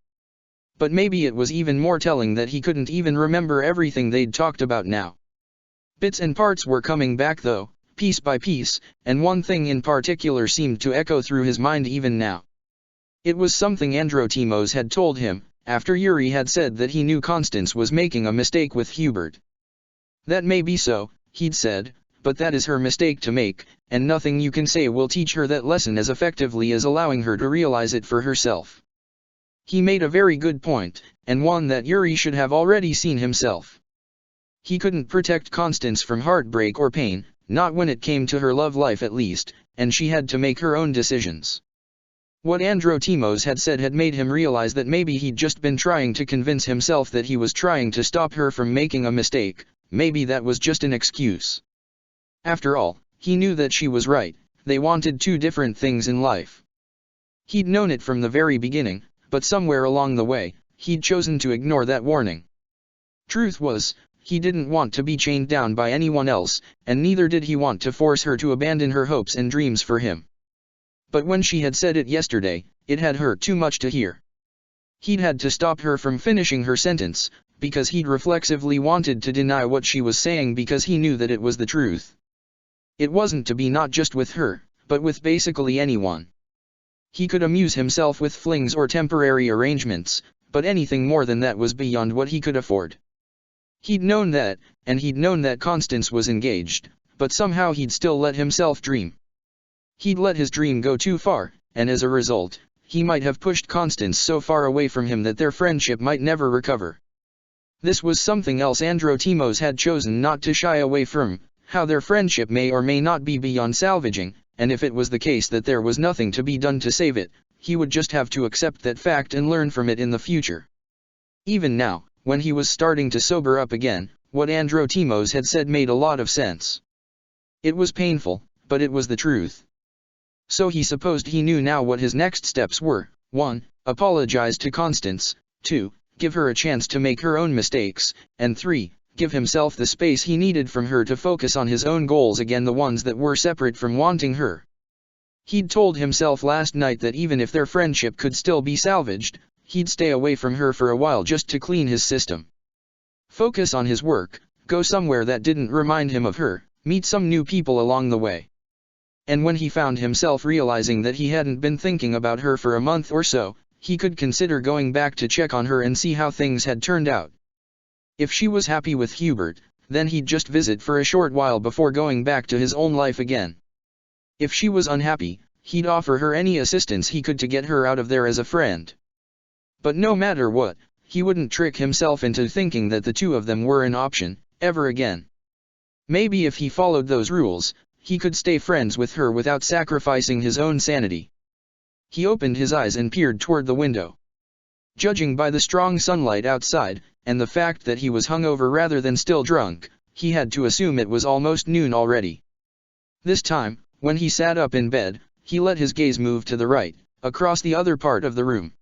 But maybe it was even more telling that he couldn't even remember everything they'd talked about now. Bits and parts were coming back though, piece by piece, and one thing in particular seemed to echo through his mind even now. It was something Androtimos had told him, after Yuri had said that he knew Constance was making a mistake with Hubert. That may be so, he'd said, but that is her mistake to make, and nothing you can say will teach her that lesson as effectively as allowing her to realize it for herself. He made a very good point, and one that Yuri should have already seen himself. He couldn't protect Constance from heartbreak or pain, not when it came to her love life at least, and she had to make her own decisions. What Androtemos had said had made him realize that maybe he'd just been trying to convince himself that he was trying to stop her from making a mistake, maybe that was just an excuse. After all, he knew that she was right, they wanted two different things in life. He'd known it from the very beginning, but somewhere along the way, he'd chosen to ignore that warning. Truth was, he didn't want to be chained down by anyone else, and neither did he want to force her to abandon her hopes and dreams for him. But when she had said it yesterday, it had hurt too much to hear. He'd had to stop her from finishing her sentence, because he'd reflexively wanted to deny what she was saying because he knew that it was the truth. It wasn't to be not just with her, but with basically anyone. He could amuse himself with flings or temporary arrangements, but anything more than that was beyond what he could afford. He'd known that, and he'd known that Constance was engaged, but somehow he'd still let himself dream. He'd let his dream go too far, and as a result, he might have pushed Constance so far away from him that their friendship might never recover. This was something else Androtemos had chosen not to shy away from, how their friendship may or may not be beyond salvaging, and if it was the case that there was nothing to be done to save it, he would just have to accept that fact and learn from it in the future. Even now, when he was starting to sober up again, what Androtemos had said made a lot of sense. It was painful, but it was the truth. So he supposed he knew now what his next steps were: 1. Apologize to Constance, 2. Give her a chance to make her own mistakes, and 3. Give himself the space he needed from her to focus on his own goals again, the ones that were separate from wanting her. He'd told himself last night that even if their friendship could still be salvaged, he'd stay away from her for a while just to clean his system. Focus on his work, go somewhere that didn't remind him of her, meet some new people along the way. And when he found himself realizing that he hadn't been thinking about her for a month or so, he could consider going back to check on her and see how things had turned out. If she was happy with Hubert, then he'd just visit for a short while before going back to his own life again. If she was unhappy, he'd offer her any assistance he could to get her out of there as a friend. But no matter what, he wouldn't trick himself into thinking that the two of them were an option, ever again. Maybe if he followed those rules, he could stay friends with her without sacrificing his own sanity. He opened his eyes and peered toward the window. Judging by the strong sunlight outside, and the fact that he was hungover rather than still drunk, he had to assume it was almost noon already. This time, when he sat up in bed, he let his gaze move to the right, across the other part of the room.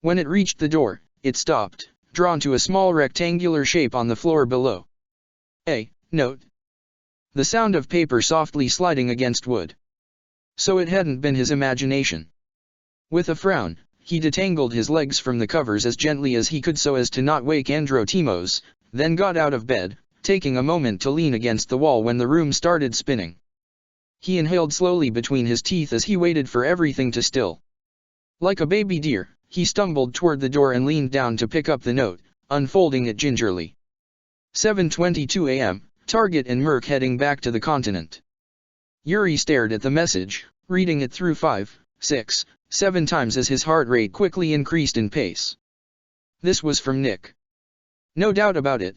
When it reached the door, it stopped, drawn to a small rectangular shape on the floor below. A note. The sound of paper softly sliding against wood. So it hadn't been his imagination. With a frown, he detangled his legs from the covers as gently as he could so as to not wake Androtemos, then got out of bed, taking a moment to lean against the wall when the room started spinning. He inhaled slowly between his teeth as he waited for everything to still. Like a baby deer, he stumbled toward the door and leaned down to pick up the note, unfolding it gingerly. 7:22 a.m., Target and Merc heading back to the continent. Yuri stared at the message, reading it through 5, 6, 7 times as his heart rate quickly increased in pace. This was from Nick. No doubt about it.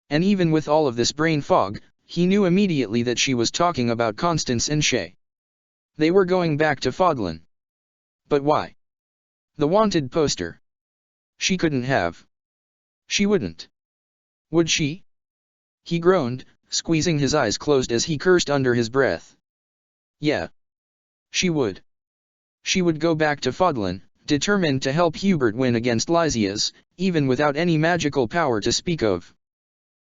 And even with all of this brain fog, he knew immediately that she was talking about Constance and Shay. They were going back to Fodlan. But why? The wanted poster. She couldn't have. She wouldn't. Would she? He groaned, squeezing his eyes closed as he cursed under his breath. Yeah. She would. She would go back to Fodlan, determined to help Hubert win against Lysias, even without any magical power to speak of.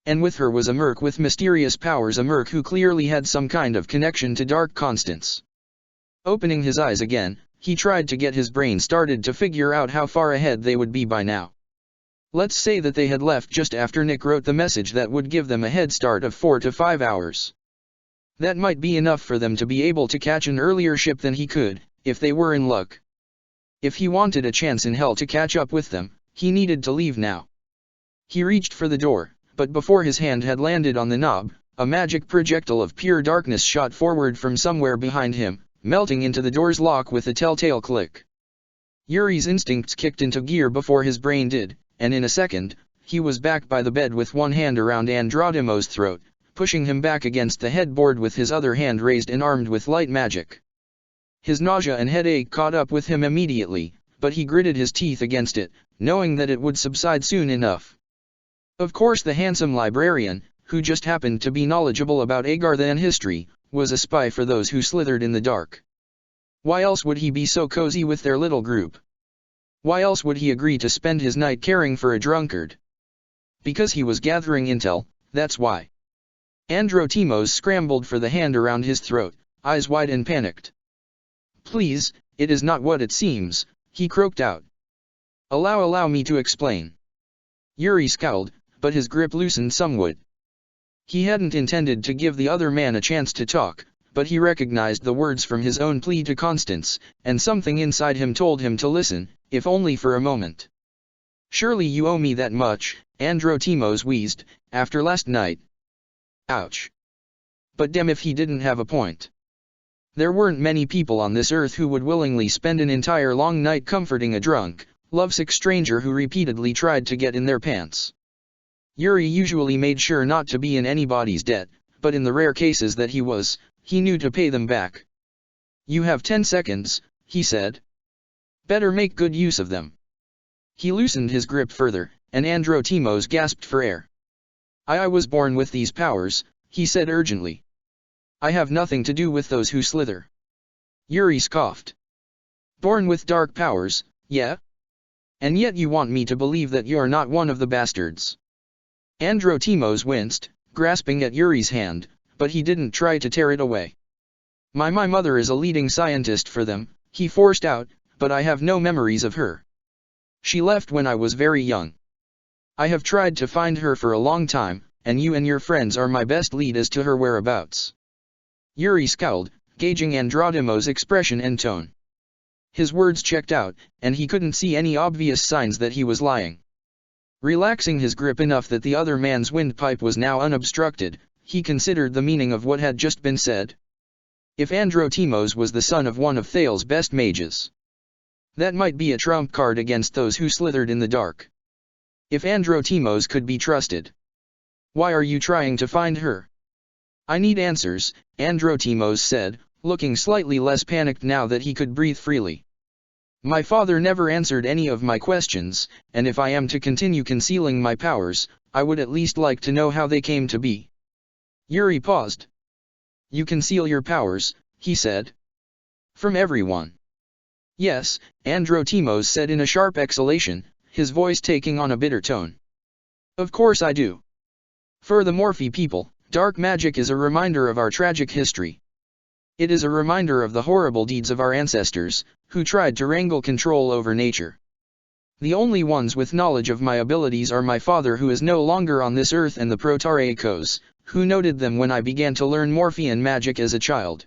And with her was a Merc with mysterious powers, a Merc who clearly had some kind of connection to Dark Constance. Opening his eyes again, he tried to get his brain started to figure out how far ahead they would be by now. Let's say that they had left just after Nick wrote the message that would give them a head start of 4 to 5 hours. That might be enough for them to be able to catch an earlier ship than he could, if they were in luck. If he wanted a chance in hell to catch up with them, he needed to leave now. He reached for the door, but before his hand had landed on the knob, a magic projectile of pure darkness shot forward from somewhere behind him, melting into the door's lock with a telltale click. Yuri's instincts kicked into gear before his brain did, and in a second, he was back by the bed with one hand around Androdimos' throat, pushing him back against the headboard with his other hand raised and armed with light magic. His nausea and headache caught up with him immediately, but he gritted his teeth against it, knowing that it would subside soon enough. Of course the handsome librarian, who just happened to be knowledgeable about Agartha and history, was a spy for those who slithered in the dark. Why else would he be so cozy with their little group? Why else would he agree to spend his night caring for a drunkard? Because he was gathering intel, that's why. Androdimos scrambled for the hand around his throat, eyes wide and panicked. "Please, it is not what it seems," he croaked out. Allow me to explain." Yuri scowled, but his grip loosened somewhat. He hadn't intended to give the other man a chance to talk, but he recognized the words from his own plea to Constance, and something inside him told him to listen, if only for a moment. "Surely you owe me that much," Androdimos wheezed, "after last night." Ouch. But damn if he didn't have a point. There weren't many people on this earth who would willingly spend an entire long night comforting a drunk, lovesick stranger who repeatedly tried to get in their pants. Yuri usually made sure not to be in anybody's debt, but in the rare cases that he was, he knew to pay them back. "You have 10 seconds, he said. "Better make good use of them." He loosened his grip further, and Androdimos gasped for air. I was born with these powers," he said urgently. "I have nothing to do with those who slither." Yuri scoffed. "Born with dark powers, yeah? And yet you want me to believe that you're not one of the bastards." Androdimos winced, grasping at Yuri's hand, but he didn't try to tear it away. My mother is a leading scientist for them," he forced out, "but I have no memories of her. She left when I was very young. I have tried to find her for a long time, and you and your friends are my best lead as to her whereabouts." Yuri scowled, gauging Androdimos' expression and tone. His words checked out, and he couldn't see any obvious signs that he was lying. Relaxing his grip enough that the other man's windpipe was now unobstructed, he considered the meaning of what had just been said. If Androdimos was the son of one of Thales's best mages, that might be a trump card against those who slithered in the dark. If Androdimos could be trusted. "Why are you trying to find her?" "I need answers," Androdimos said, looking slightly less panicked now that he could breathe freely. "My father never answered any of my questions, and if I am to continue concealing my powers, I would at least like to know how they came to be." Yuri paused. "You conceal your powers," he said. "From everyone." "Yes," Androdimos said in a sharp exhalation, his voice taking on a bitter tone. "Of course I do. For the Morphi people, dark magic is a reminder of our tragic history. It is a reminder of the horrible deeds of our ancestors, who tried to wrangle control over nature. The only ones with knowledge of my abilities are my father, who is no longer on this earth, and the Protaraikos, who noted them when I began to learn Morphian magic as a child.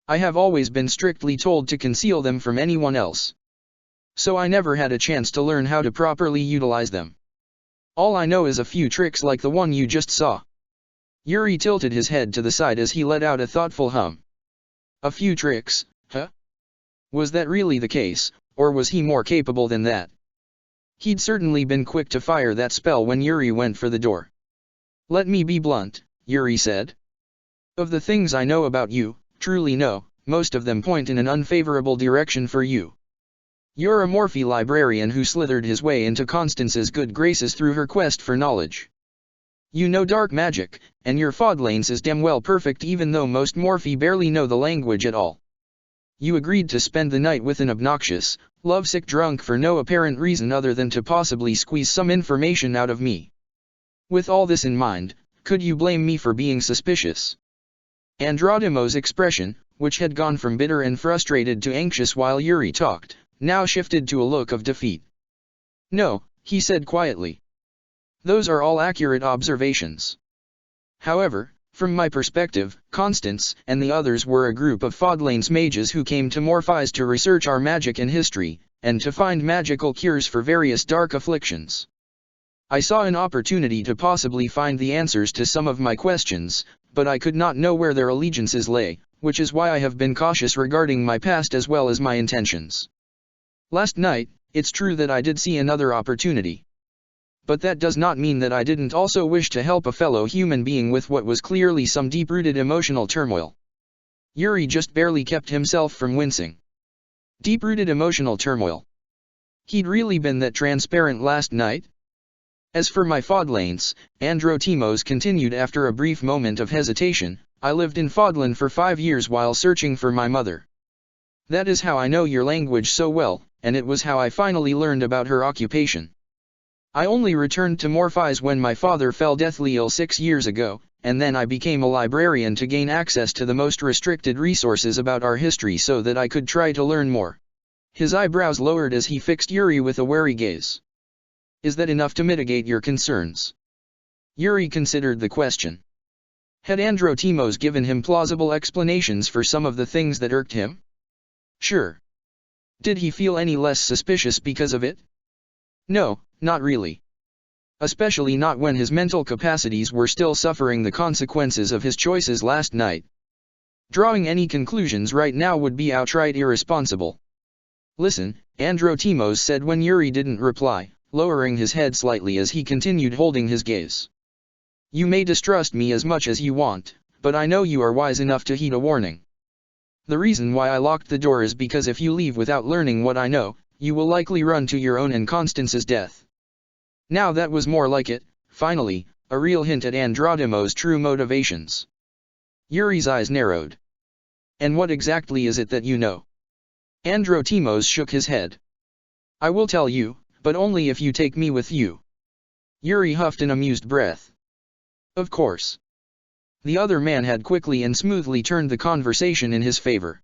I have always been strictly told to conceal them from anyone else. So I never had a chance to learn how to properly utilize them. All I know is a few tricks like the one you just saw." Yuri tilted his head to the side as he let out a thoughtful hum. "A few tricks, huh? Was that really the case, or was he more capable than that?" He'd certainly been quick to fire that spell when Yuri went for the door. "Let me be blunt," Yuri said. "Of the things I know about you, truly know, most of them point in an unfavorable direction for you. You're a Morphi librarian who slithered his way into Constance's good graces through her quest for knowledge. You know dark magic, and your Faudlanes is damn well perfect, even though most Morphi barely know the language at all. You agreed to spend the night with an obnoxious, lovesick drunk for no apparent reason other than to possibly squeeze some information out of me. With all this in mind, could you blame me for being suspicious?" Androdimos' expression, which had gone from bitter and frustrated to anxious while Yuri talked, now shifted to a look of defeat. "No," he said quietly. "Those are all accurate observations. However, from my perspective, Constance and the others were a group of Faudlane's mages who came to Morphis to research our magic and history, and to find magical cures for various dark afflictions. I saw an opportunity to possibly find the answers to some of my questions, but I could not know where their allegiances lay, which is why I have been cautious regarding my past as well as my intentions. Last night, it's true that I did see another opportunity. But that does not mean that I didn't also wish to help a fellow human being with what was clearly some deep-rooted emotional turmoil. Yuri just barely kept himself from wincing. Deep-rooted emotional turmoil. He'd really been that transparent last night? As for my Fodlanes, Androtimos continued after a brief moment of hesitation, I lived in Fodlan for 5 years while searching for my mother. That is how I know your language so well, and it was how I finally learned about her occupation. I only returned to Morphise when my father fell deathly ill 6 years ago, and then I became a librarian to gain access to the most restricted resources about our history so that I could try to learn more. His eyebrows lowered as he fixed Yuri with a wary gaze. Is that enough to mitigate your concerns? Yuri considered the question. Had Androtimos given him plausible explanations for some of the things that irked him? Sure. Did he feel any less suspicious because of it? No, not really. Especially not when his mental capacities were still suffering the consequences of his choices last night. Drawing any conclusions right now would be outright irresponsible. Listen, Androtimos said when Yuri didn't reply, lowering his head slightly as he continued holding his gaze. You may distrust me as much as you want, but I know you are wise enough to heed a warning. The reason why I locked the door is because if you leave without learning what I know, you will likely run to your own and Constance's death. Now that was more like it, finally, a real hint at Androtimos' true motivations. Yuri's eyes narrowed. And what exactly is it that you know? Androtimos shook his head. I will tell you, but only if you take me with you. Yuri huffed an amused breath. Of course. The other man had quickly and smoothly turned the conversation in his favor.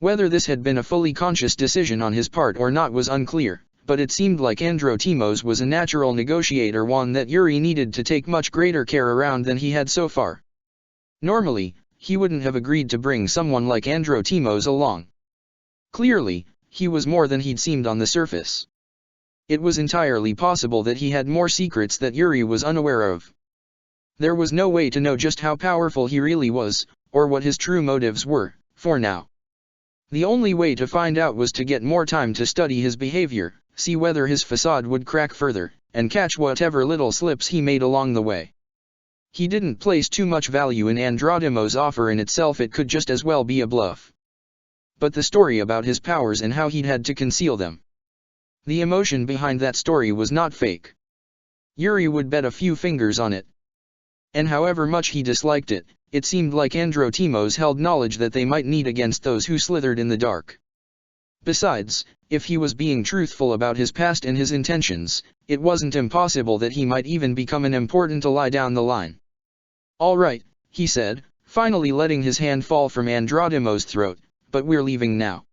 Whether this had been a fully conscious decision on his part or not was unclear, but it seemed like Androtimos was a natural negotiator, one that Yuri needed to take much greater care around than he had so far. Normally, he wouldn't have agreed to bring someone like Androtimos along. Clearly, he was more than he'd seemed on the surface. It was entirely possible that he had more secrets that Yuri was unaware of. There was no way to know just how powerful he really was, or what his true motives were, for now. The only way to find out was to get more time to study his behavior, see whether his facade would crack further, and catch whatever little slips he made along the way. He didn't place too much value in Androtimos' offer in itself, it could just as well be a bluff. But the story about his powers and how he'd had to conceal them. The emotion behind that story was not fake. Yuri would bet a few fingers on it. And however much he disliked it, it seemed like Androtimos held knowledge that they might need against those who slithered in the dark. Besides, if he was being truthful about his past and his intentions, it wasn't impossible that he might even become an important ally down the line. All right, he said, finally letting his hand fall from Androtimos' throat, but we're leaving now.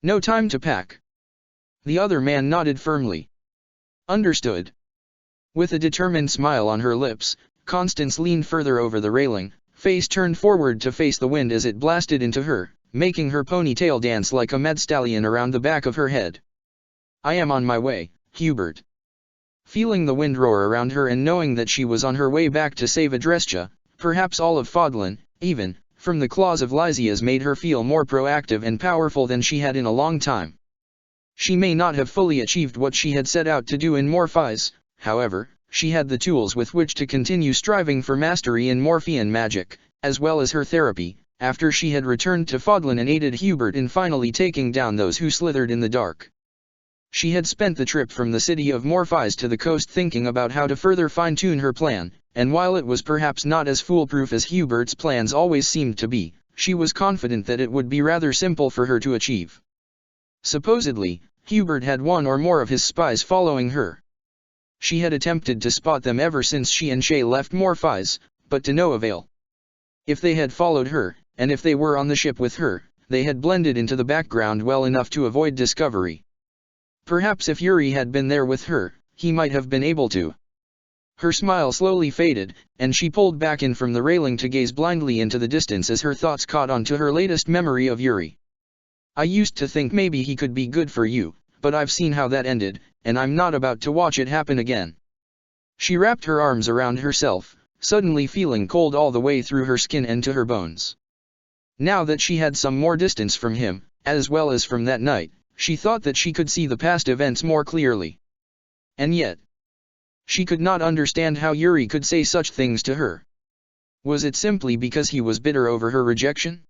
No time to pack. The other man nodded firmly. Understood. With a determined smile on her lips, Constance leaned further over the railing, face turned forward to face the wind as it blasted into her, making her ponytail dance like a mad stallion around the back of her head. I am on my way, Hubert. Feeling the wind roar around her and knowing that she was on her way back to save Adrestia, perhaps all of Fodlan, even, from the claws of Lysias, made her feel more proactive and powerful than she had in a long time. She may not have fully achieved what she had set out to do in Morphise, however, she had the tools with which to continue striving for mastery in Morphean magic, as well as her therapy, after she had returned to Fodlan and aided Hubert in finally taking down those who slithered in the dark. She had spent the trip from the city of Morphise to the coast thinking about how to further fine-tune her plan, and while it was perhaps not as foolproof as Hubert's plans always seemed to be, she was confident that it would be rather simple for her to achieve. Supposedly, Hubert had one or more of his spies following her. She had attempted to spot them ever since she and Shay left Morphise, but to no avail. If they had followed her, and if they were on the ship with her, they had blended into the background well enough to avoid discovery. Perhaps if Yuri had been there with her, he might have been able to. Her smile slowly faded, and she pulled back in from the railing to gaze blindly into the distance as her thoughts caught on to her latest memory of Yuri. I used to think maybe he could be good for you, but I've seen how that ended, and I'm not about to watch it happen again. She wrapped her arms around herself, suddenly feeling cold all the way through her skin and to her bones. Now that she had some more distance from him, as well as from that night, she thought that she could see the past events more clearly. And yet, she could not understand how Yuri could say such things to her. Was it simply because he was bitter over her rejection?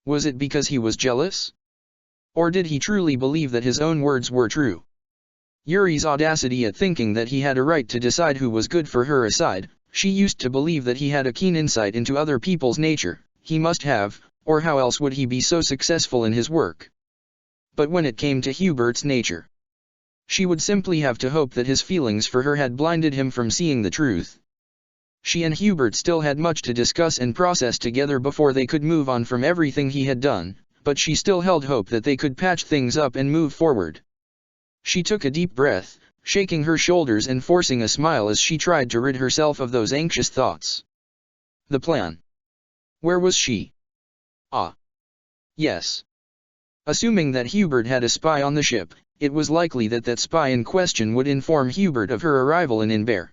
Was it because he was jealous? Or did he truly believe that his own words were true? Yuri's audacity at thinking that he had a right to decide who was good for her aside, she used to believe that he had a keen insight into other people's nature. He must have, or how else would he be so successful in his work? But when it came to Hubert's nature, she would simply have to hope that his feelings for her had blinded him from seeing the truth. She and Hubert still had much to discuss and process together before they could move on from everything he had done, but she still held hope that they could patch things up and move forward. She took a deep breath, shaking her shoulders and forcing a smile as she tried to rid herself of those anxious thoughts. The plan. Where was she? Ah. Yes. Assuming that Hubert had a spy on the ship, it was likely that that spy in question would inform Hubert of her arrival in Inver.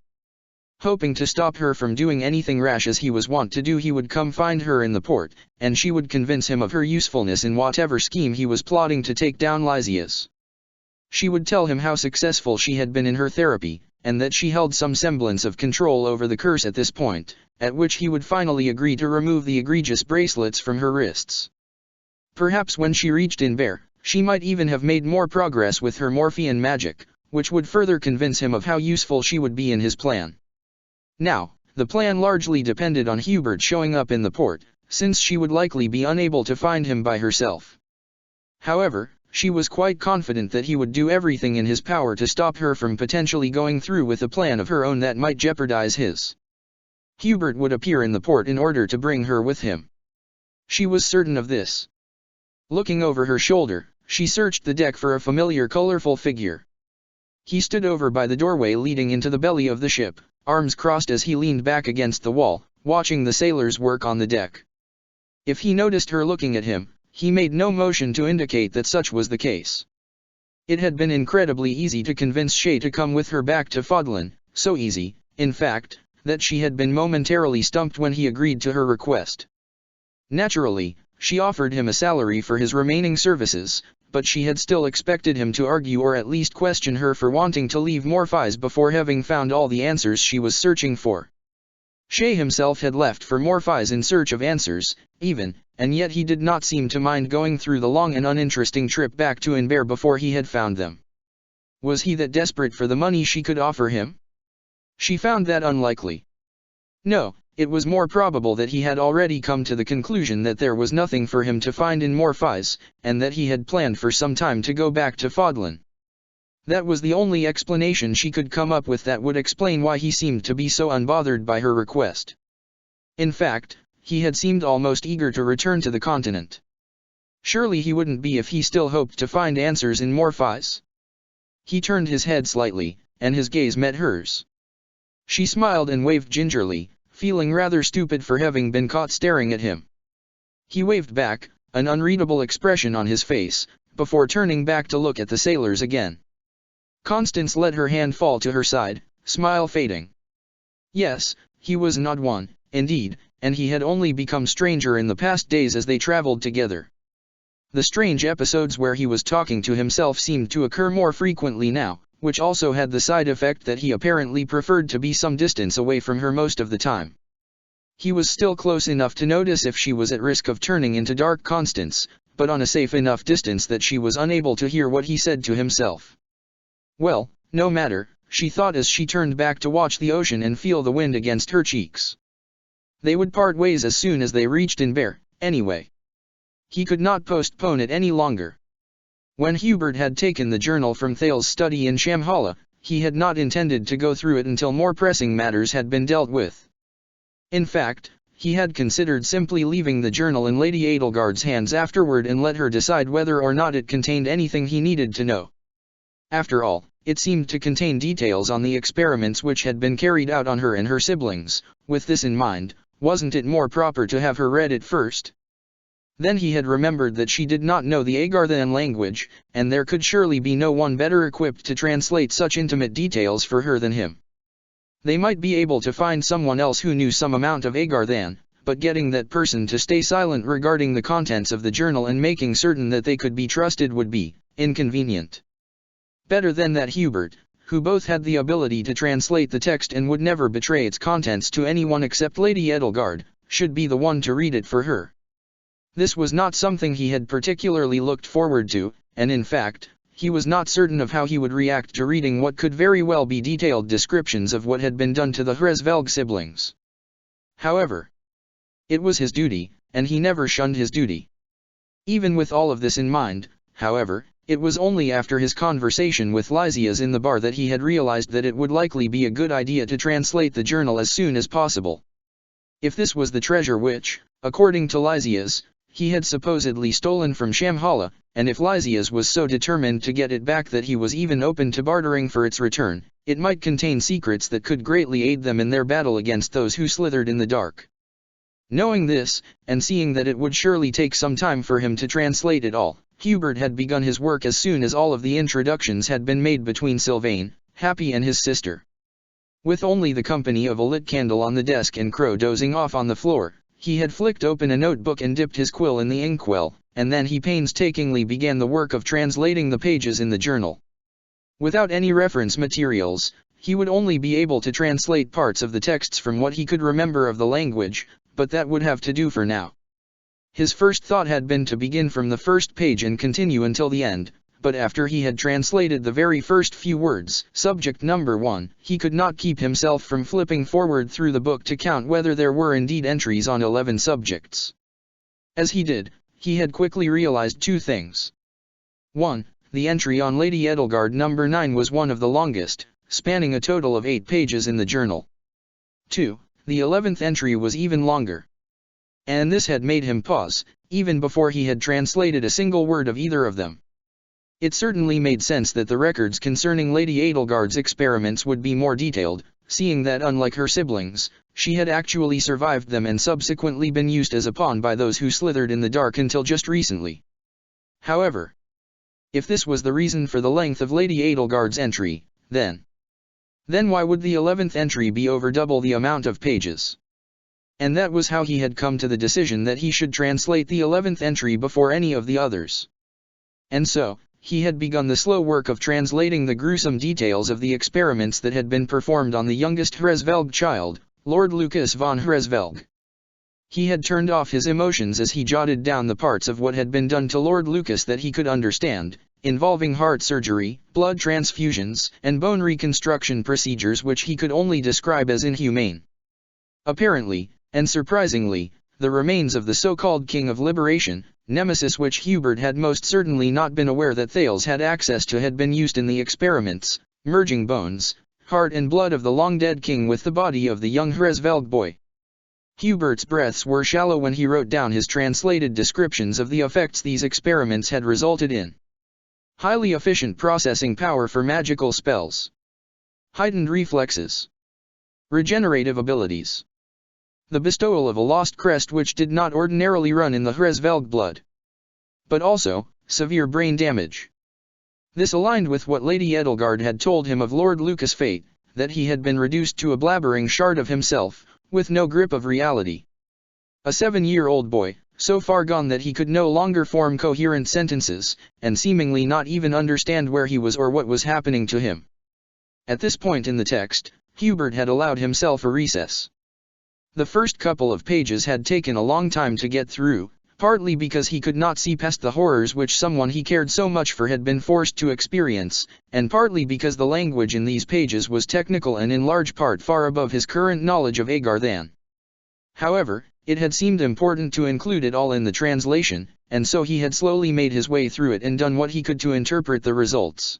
Hoping to stop her from doing anything rash as he was wont to do, he would come find her in the port, and she would convince him of her usefulness in whatever scheme he was plotting to take down Lysias. She would tell him how successful she had been in her therapy, and that she held some semblance of control over the curse at this point, at which he would finally agree to remove the egregious bracelets from her wrists. Perhaps when she reached Inver, she might even have made more progress with her Morphean magic, which would further convince him of how useful she would be in his plan. Now, the plan largely depended on Hubert showing up in the port, since she would likely be unable to find him by herself. However, she was quite confident that he would do everything in his power to stop her from potentially going through with a plan of her own that might jeopardize his. Hubert would appear in the port in order to bring her with him. She was certain of this. Looking over her shoulder, she searched the deck for a familiar colorful figure. He stood over by the doorway leading into the belly of the ship, arms crossed as he leaned back against the wall, watching the sailors work on the deck. If he noticed her looking at him, he made no motion to indicate that such was the case. It had been incredibly easy to convince Shay to come with her back to Fodlan, so easy, in fact, that she had been momentarily stumped when he agreed to her request. Naturally, she offered him a salary for his remaining services, but she had still expected him to argue or at least question her for wanting to leave Morpheus before having found all the answers she was searching for. Shay himself had left for Morpheus in search of answers, and yet he did not seem to mind going through the long and uninteresting trip back to Inver before he had found them. Was he that desperate for the money she could offer him? She found that unlikely. No, it was more probable that he had already come to the conclusion that there was nothing for him to find in Morpheus, and that he had planned for some time to go back to Fodlan. That was the only explanation she could come up with that would explain why he seemed to be so unbothered by her request. In fact, he had seemed almost eager to return to the continent. Surely he wouldn't be if he still hoped to find answers in Morpheus. He turned his head slightly, and his gaze met hers. She smiled and waved gingerly, feeling rather stupid for having been caught staring at him. He waved back, an unreadable expression on his face, before turning back to look at the sailors again. Constance let her hand fall to her side, smile fading. Yes, he was an odd one, indeed, and he had only become stranger in the past days as they traveled together. The strange episodes where he was talking to himself seemed to occur more frequently now, which also had the side effect that he apparently preferred to be some distance away from her most of the time. He was still close enough to notice if she was at risk of turning into Dark Constance, but on a safe enough distance that she was unable to hear what he said to himself. Well, no matter, she thought as she turned back to watch the ocean and feel the wind against her cheeks. They would part ways as soon as they reached Inver, anyway. He could not postpone it any longer. When Hubert had taken the journal from Thales' study in Shamhala, he had not intended to go through it until more pressing matters had been dealt with. In fact, he had considered simply leaving the journal in Lady Edelgard's hands afterward and let her decide whether or not it contained anything he needed to know. After all, it seemed to contain details on the experiments which had been carried out on her and her siblings. With this in mind, wasn't it more proper to have her read it first? Then he had remembered that she did not know the Agarthan language, and there could surely be no one better equipped to translate such intimate details for her than him. They might be able to find someone else who knew some amount of Agar Than, but getting that person to stay silent regarding the contents of the journal and making certain that they could be trusted would be inconvenient. Better than that, Hubert, who both had the ability to translate the text and would never betray its contents to anyone except Lady Edelgard, should be the one to read it for her. This was not something he had particularly looked forward to, and in fact, he was not certain of how he would react to reading what could very well be detailed descriptions of what had been done to the Hresvelg siblings. However, it was his duty, and he never shunned his duty. Even with all of this in mind, however, it was only after his conversation with Lysias in the bar that he had realized that it would likely be a good idea to translate the journal as soon as possible. If this was the treasure which, according to Lysias, he had supposedly stolen from Shamhala, and if Lysias was so determined to get it back that he was even open to bartering for its return, it might contain secrets that could greatly aid them in their battle against those who slithered in the dark. Knowing this, and seeing that it would surely take some time for him to translate it all, Hubert had begun his work as soon as all of the introductions had been made between Sylvain, Happy and his sister. With only the company of a lit candle on the desk and Crow dozing off on the floor, he had flicked open a notebook and dipped his quill in the inkwell, and then he painstakingly began the work of translating the pages in the journal. Without any reference materials, he would only be able to translate parts of the texts from what he could remember of the language, but that would have to do for now. His first thought had been to begin from the first page and continue until the end, but after he had translated the very first few words, subject number 1, he could not keep himself from flipping forward through the book to count whether there were indeed entries on 11 subjects. As he did, he had quickly realized two things. 1. The entry on Lady Edelgard number 9 was one of the longest, spanning a total of 8 pages in the journal. 2. The 11th entry was even longer. And this had made him pause, even before he had translated a single word of either of them. It certainly made sense that the records concerning Lady Edelgard's experiments would be more detailed, seeing that unlike her siblings, she had actually survived them and subsequently been used as a pawn by those who slithered in the dark until just recently. However, if this was the reason for the length of Lady Edelgard's entry, then why would the 11th entry be over double the amount of pages? And that was how he had come to the decision that he should translate the 11th entry before any of the others. And so, he had begun the slow work of translating the gruesome details of the experiments that had been performed on the youngest Hresvelg child, Lord Lucas von Hresvelg. He had turned off his emotions as he jotted down the parts of what had been done to Lord Lucas that he could understand, involving heart surgery, blood transfusions, and bone reconstruction procedures which he could only describe as inhumane. Apparently, and surprisingly, the remains of the so-called King of Liberation, Nemesis, which Hubert had most certainly not been aware that Thales had access to, had been used in the experiments, merging bones, heart and blood of the long-dead king with the body of the young Hresvelg boy. Hubert's breaths were shallow when he wrote down his translated descriptions of the effects these experiments had resulted in. Highly efficient processing power for magical spells. Heightened reflexes. Regenerative abilities. The bestowal of a lost crest which did not ordinarily run in the Hresvelg blood. But also, severe brain damage. This aligned with what Lady Edelgard had told him of Lord Lucas' fate, that he had been reduced to a blabbering shard of himself, with no grip of reality. A 7-year-old boy, so far gone that he could no longer form coherent sentences, and seemingly not even understand where he was or what was happening to him. At this point in the text, Hubert had allowed himself a recess. The first couple of pages had taken a long time to get through, partly because he could not see past the horrors which someone he cared so much for had been forced to experience, and partly because the language in these pages was technical and in large part far above his current knowledge of Agar Than. However, it had seemed important to include it all in the translation, and so he had slowly made his way through it and done what he could to interpret the results.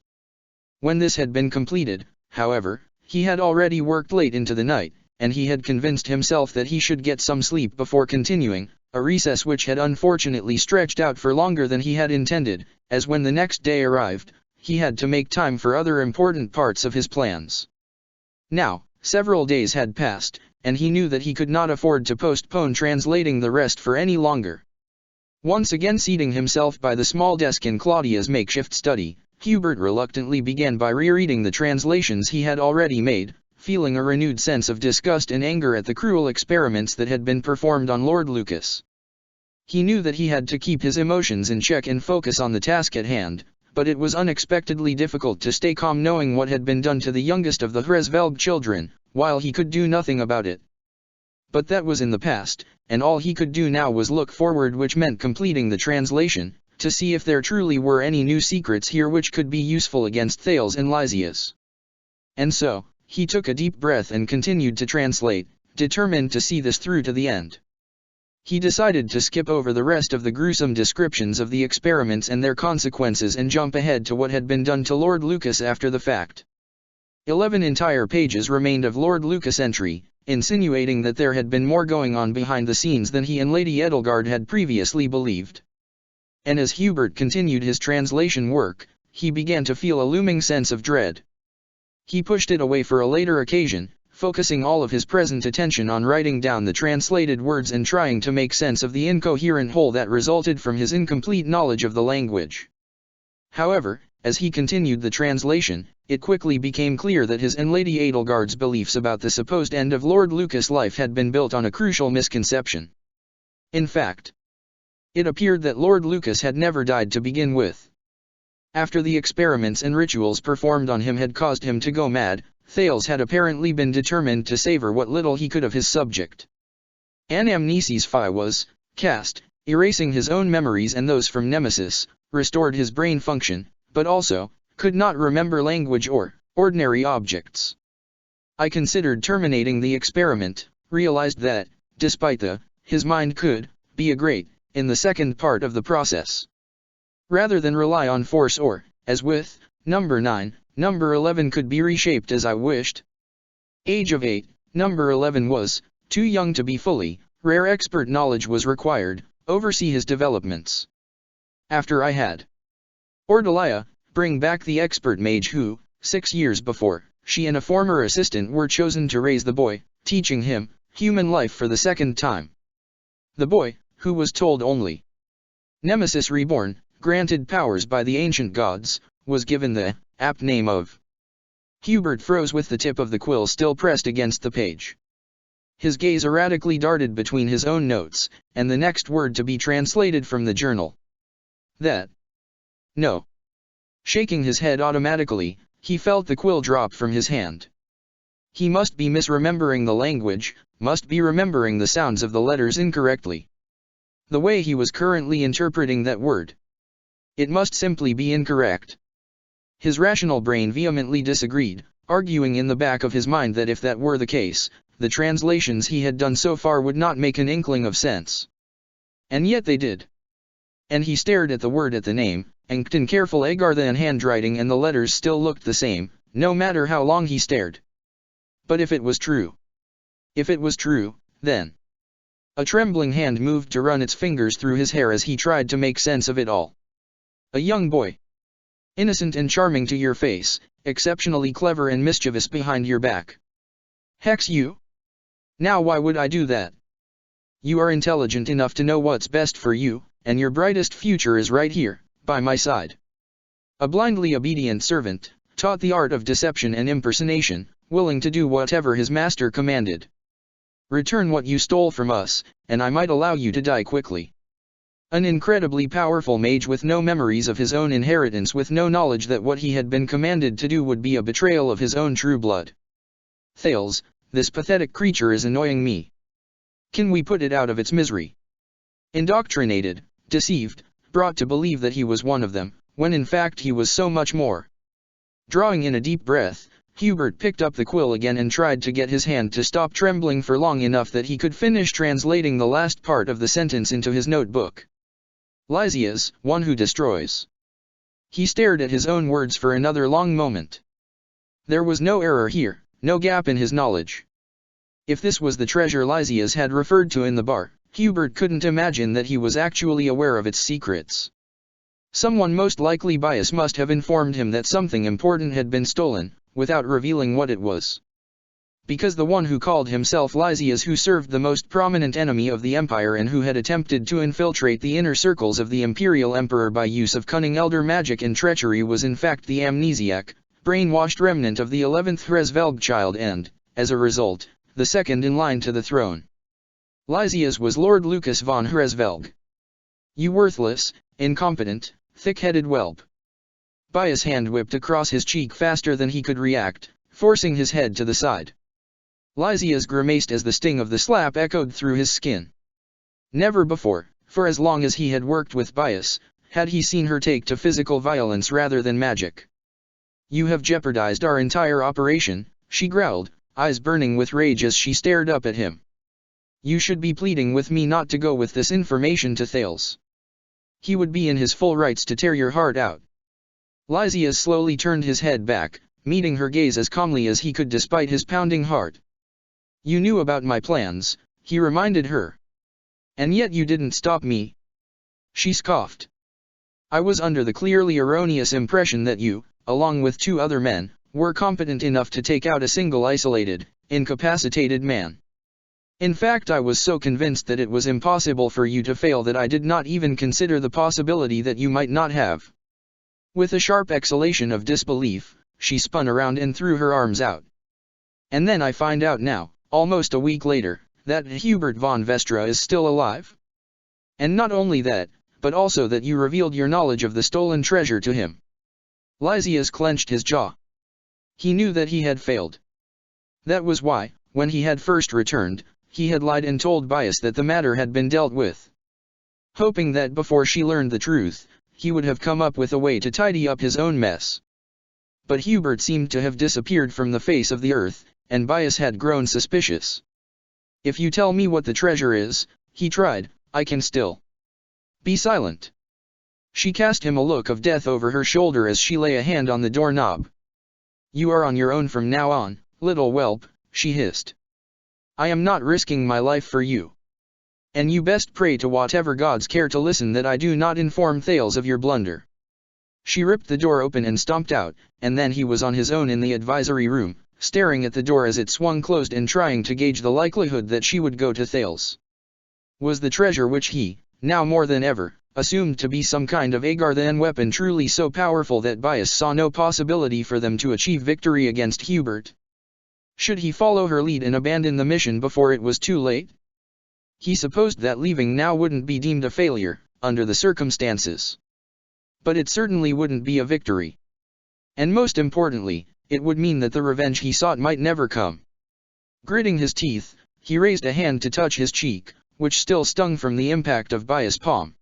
When this had been completed, however, he had already worked late into the night, and he had convinced himself that he should get some sleep before continuing, a recess which had unfortunately stretched out for longer than he had intended, as when the next day arrived, he had to make time for other important parts of his plans. Now, several days had passed, and he knew that he could not afford to postpone translating the rest for any longer. Once again seating himself by the small desk in Claudia's makeshift study, Hubert reluctantly began by rereading the translations he had already made, feeling a renewed sense of disgust and anger at the cruel experiments that had been performed on Lord Lucas. He knew that he had to keep his emotions in check and focus on the task at hand, but it was unexpectedly difficult to stay calm knowing what had been done to the youngest of the Hresvelg children, while he could do nothing about it. But that was in the past, and all he could do now was look forward, which meant completing the translation, to see if there truly were any new secrets here which could be useful against Thales and Lysias. And so, he took a deep breath and continued to translate, determined to see this through to the end. He decided to skip over the rest of the gruesome descriptions of the experiments and their consequences and jump ahead to what had been done to Lord Lucas after the fact. 11 entire pages remained of Lord Lucas' entry, insinuating that there had been more going on behind the scenes than he and Lady Edelgard had previously believed. And as Hubert continued his translation work, he began to feel a looming sense of dread. He pushed it away for a later occasion, focusing all of his present attention on writing down the translated words and trying to make sense of the incoherent whole that resulted from his incomplete knowledge of the language. However, as he continued the translation, it quickly became clear that his and Lady Edelgard's beliefs about the supposed end of Lord Lucas' life had been built on a crucial misconception. In fact, it appeared that Lord Lucas had never died to begin with. After the experiments and rituals performed on him had caused him to go mad, Thales had apparently been determined to savor what little he could of his subject. Anamnesis Phi was cast, erasing his own memories and those from Nemesis, restored his brain function, but also could not remember language or ordinary objects. I considered terminating the experiment, realized that, despite his mind could be a great in the second part of the process. Rather than rely on force or, as with number 9, number 11 could be reshaped as I wished. Age of 8, number 11 was too young to be fully, rare expert knowledge was required, oversee his developments. After I had Ordelia, bring back the expert mage who, 6 years before, she and a former assistant were chosen to raise the boy, teaching him human life for the second time. The boy, who was told only Nemesis reborn, granted powers by the ancient gods, was given the apt name of. Hubert froze with the tip of the quill still pressed against the page. His gaze erratically darted between his own notes, and the next word to be translated from the journal. That. No. Shaking his head automatically, he felt the quill drop from his hand. He must be misremembering the language, must be remembering the sounds of the letters incorrectly. The way he was currently interpreting that word. It must simply be incorrect. His rational brain vehemently disagreed, arguing in the back of his mind that if that were the case, the translations he had done so far would not make an inkling of sense. And yet they did. And he stared at the word at the name, inked in careful Agarthan handwriting, and the letters still looked the same, no matter how long he stared. But if it was true? If it was true, then. A trembling hand moved to run its fingers through his hair as he tried to make sense of it all. A young boy. Innocent and charming to your face, exceptionally clever and mischievous behind your back. Hex you? Now why would I do that? You are intelligent enough to know what's best for you, and your brightest future is right here, by my side. A blindly obedient servant, taught the art of deception and impersonation, willing to do whatever his master commanded. Return what you stole from us, and I might allow you to die quickly. An incredibly powerful mage with no memories of his own inheritance, with no knowledge that what he had been commanded to do would be a betrayal of his own true blood. Thales, this pathetic creature is annoying me. Can we put it out of its misery? Indoctrinated, deceived, brought to believe that he was one of them, when in fact he was so much more. Drawing in a deep breath, Hubert picked up the quill again and tried to get his hand to stop trembling for long enough that he could finish translating the last part of the sentence into his notebook. Lysias, one who destroys. He stared at his own words for another long moment. There was no error here, no gap in his knowledge. If this was the treasure Lysias had referred to in the bar, Hubert couldn't imagine that he was actually aware of its secrets. Someone most likely Bias must have informed him that something important had been stolen, without revealing what it was. Because the one who called himself Lysias, who served the most prominent enemy of the Empire and who had attempted to infiltrate the inner circles of the Imperial Emperor by use of cunning elder magic and treachery, was in fact the amnesiac, brainwashed remnant of the 11th Hresvelg child and, as a result, the second in line to the throne. Lysias was Lord Lucas von Hresvelg. You worthless, incompetent, thick-headed whelp. Bias hand whipped across his cheek faster than he could react, forcing his head to the side. Lysias grimaced as the sting of the slap echoed through his skin. Never before, for as long as he had worked with Bias, had he seen her take to physical violence rather than magic. You have jeopardized our entire operation, she growled, eyes burning with rage as she stared up at him. You should be pleading with me not to go with this information to Thales. He would be in his full rights to tear your heart out. Lysias slowly turned his head back, meeting her gaze as calmly as he could despite his pounding heart. You knew about my plans, he reminded her. And yet you didn't stop me. She scoffed. I was under the clearly erroneous impression that you, along with 2 other men, were competent enough to take out a single isolated, incapacitated man. In fact, I was so convinced that it was impossible for you to fail that I did not even consider the possibility that you might not have. With a sharp exhalation of disbelief, she spun around and threw her arms out. And then I find out now, almost a week later, that Hubert von Vestra is still alive? And not only that, but also that you revealed your knowledge of the stolen treasure to him. Lysias clenched his jaw. He knew that he had failed. That was why, when he had first returned, he had lied and told Bias that the matter had been dealt with. Hoping that before she learned the truth, he would have come up with a way to tidy up his own mess. But Hubert seemed to have disappeared from the face of the earth, and Bias had grown suspicious. If you tell me what the treasure is, he tried, I can still be silent. She cast him a look of death over her shoulder as she lay a hand on the doorknob. You are on your own from now on, little whelp, she hissed. I am not risking my life for you. And you best pray to whatever gods care to listen that I do not inform Thales of your blunder. She ripped the door open and stomped out, and then he was on his own in the advisory room, staring at the door as it swung closed and trying to gauge the likelihood that she would go to Thales. Was the treasure which he, now more than ever, assumed to be some kind of Agarthan weapon truly so powerful that Bias saw no possibility for them to achieve victory against Hubert? Should he follow her lead and abandon the mission before it was too late? He supposed that leaving now wouldn't be deemed a failure, under the circumstances. But it certainly wouldn't be a victory. And most importantly, it would mean that the revenge he sought might never come. Gritting his teeth, he raised a hand to touch his cheek, which still stung from the impact of Bias' palm.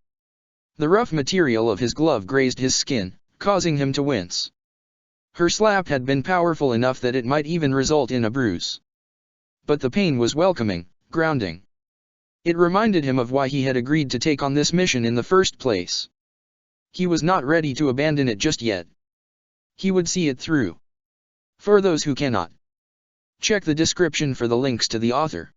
The rough material of his glove grazed his skin, causing him to wince. Her slap had been powerful enough that it might even result in a bruise. But the pain was welcoming, grounding. It reminded him of why he had agreed to take on this mission in the first place. He was not ready to abandon it just yet. He would see it through. For those who cannot, check the description for the links to the author.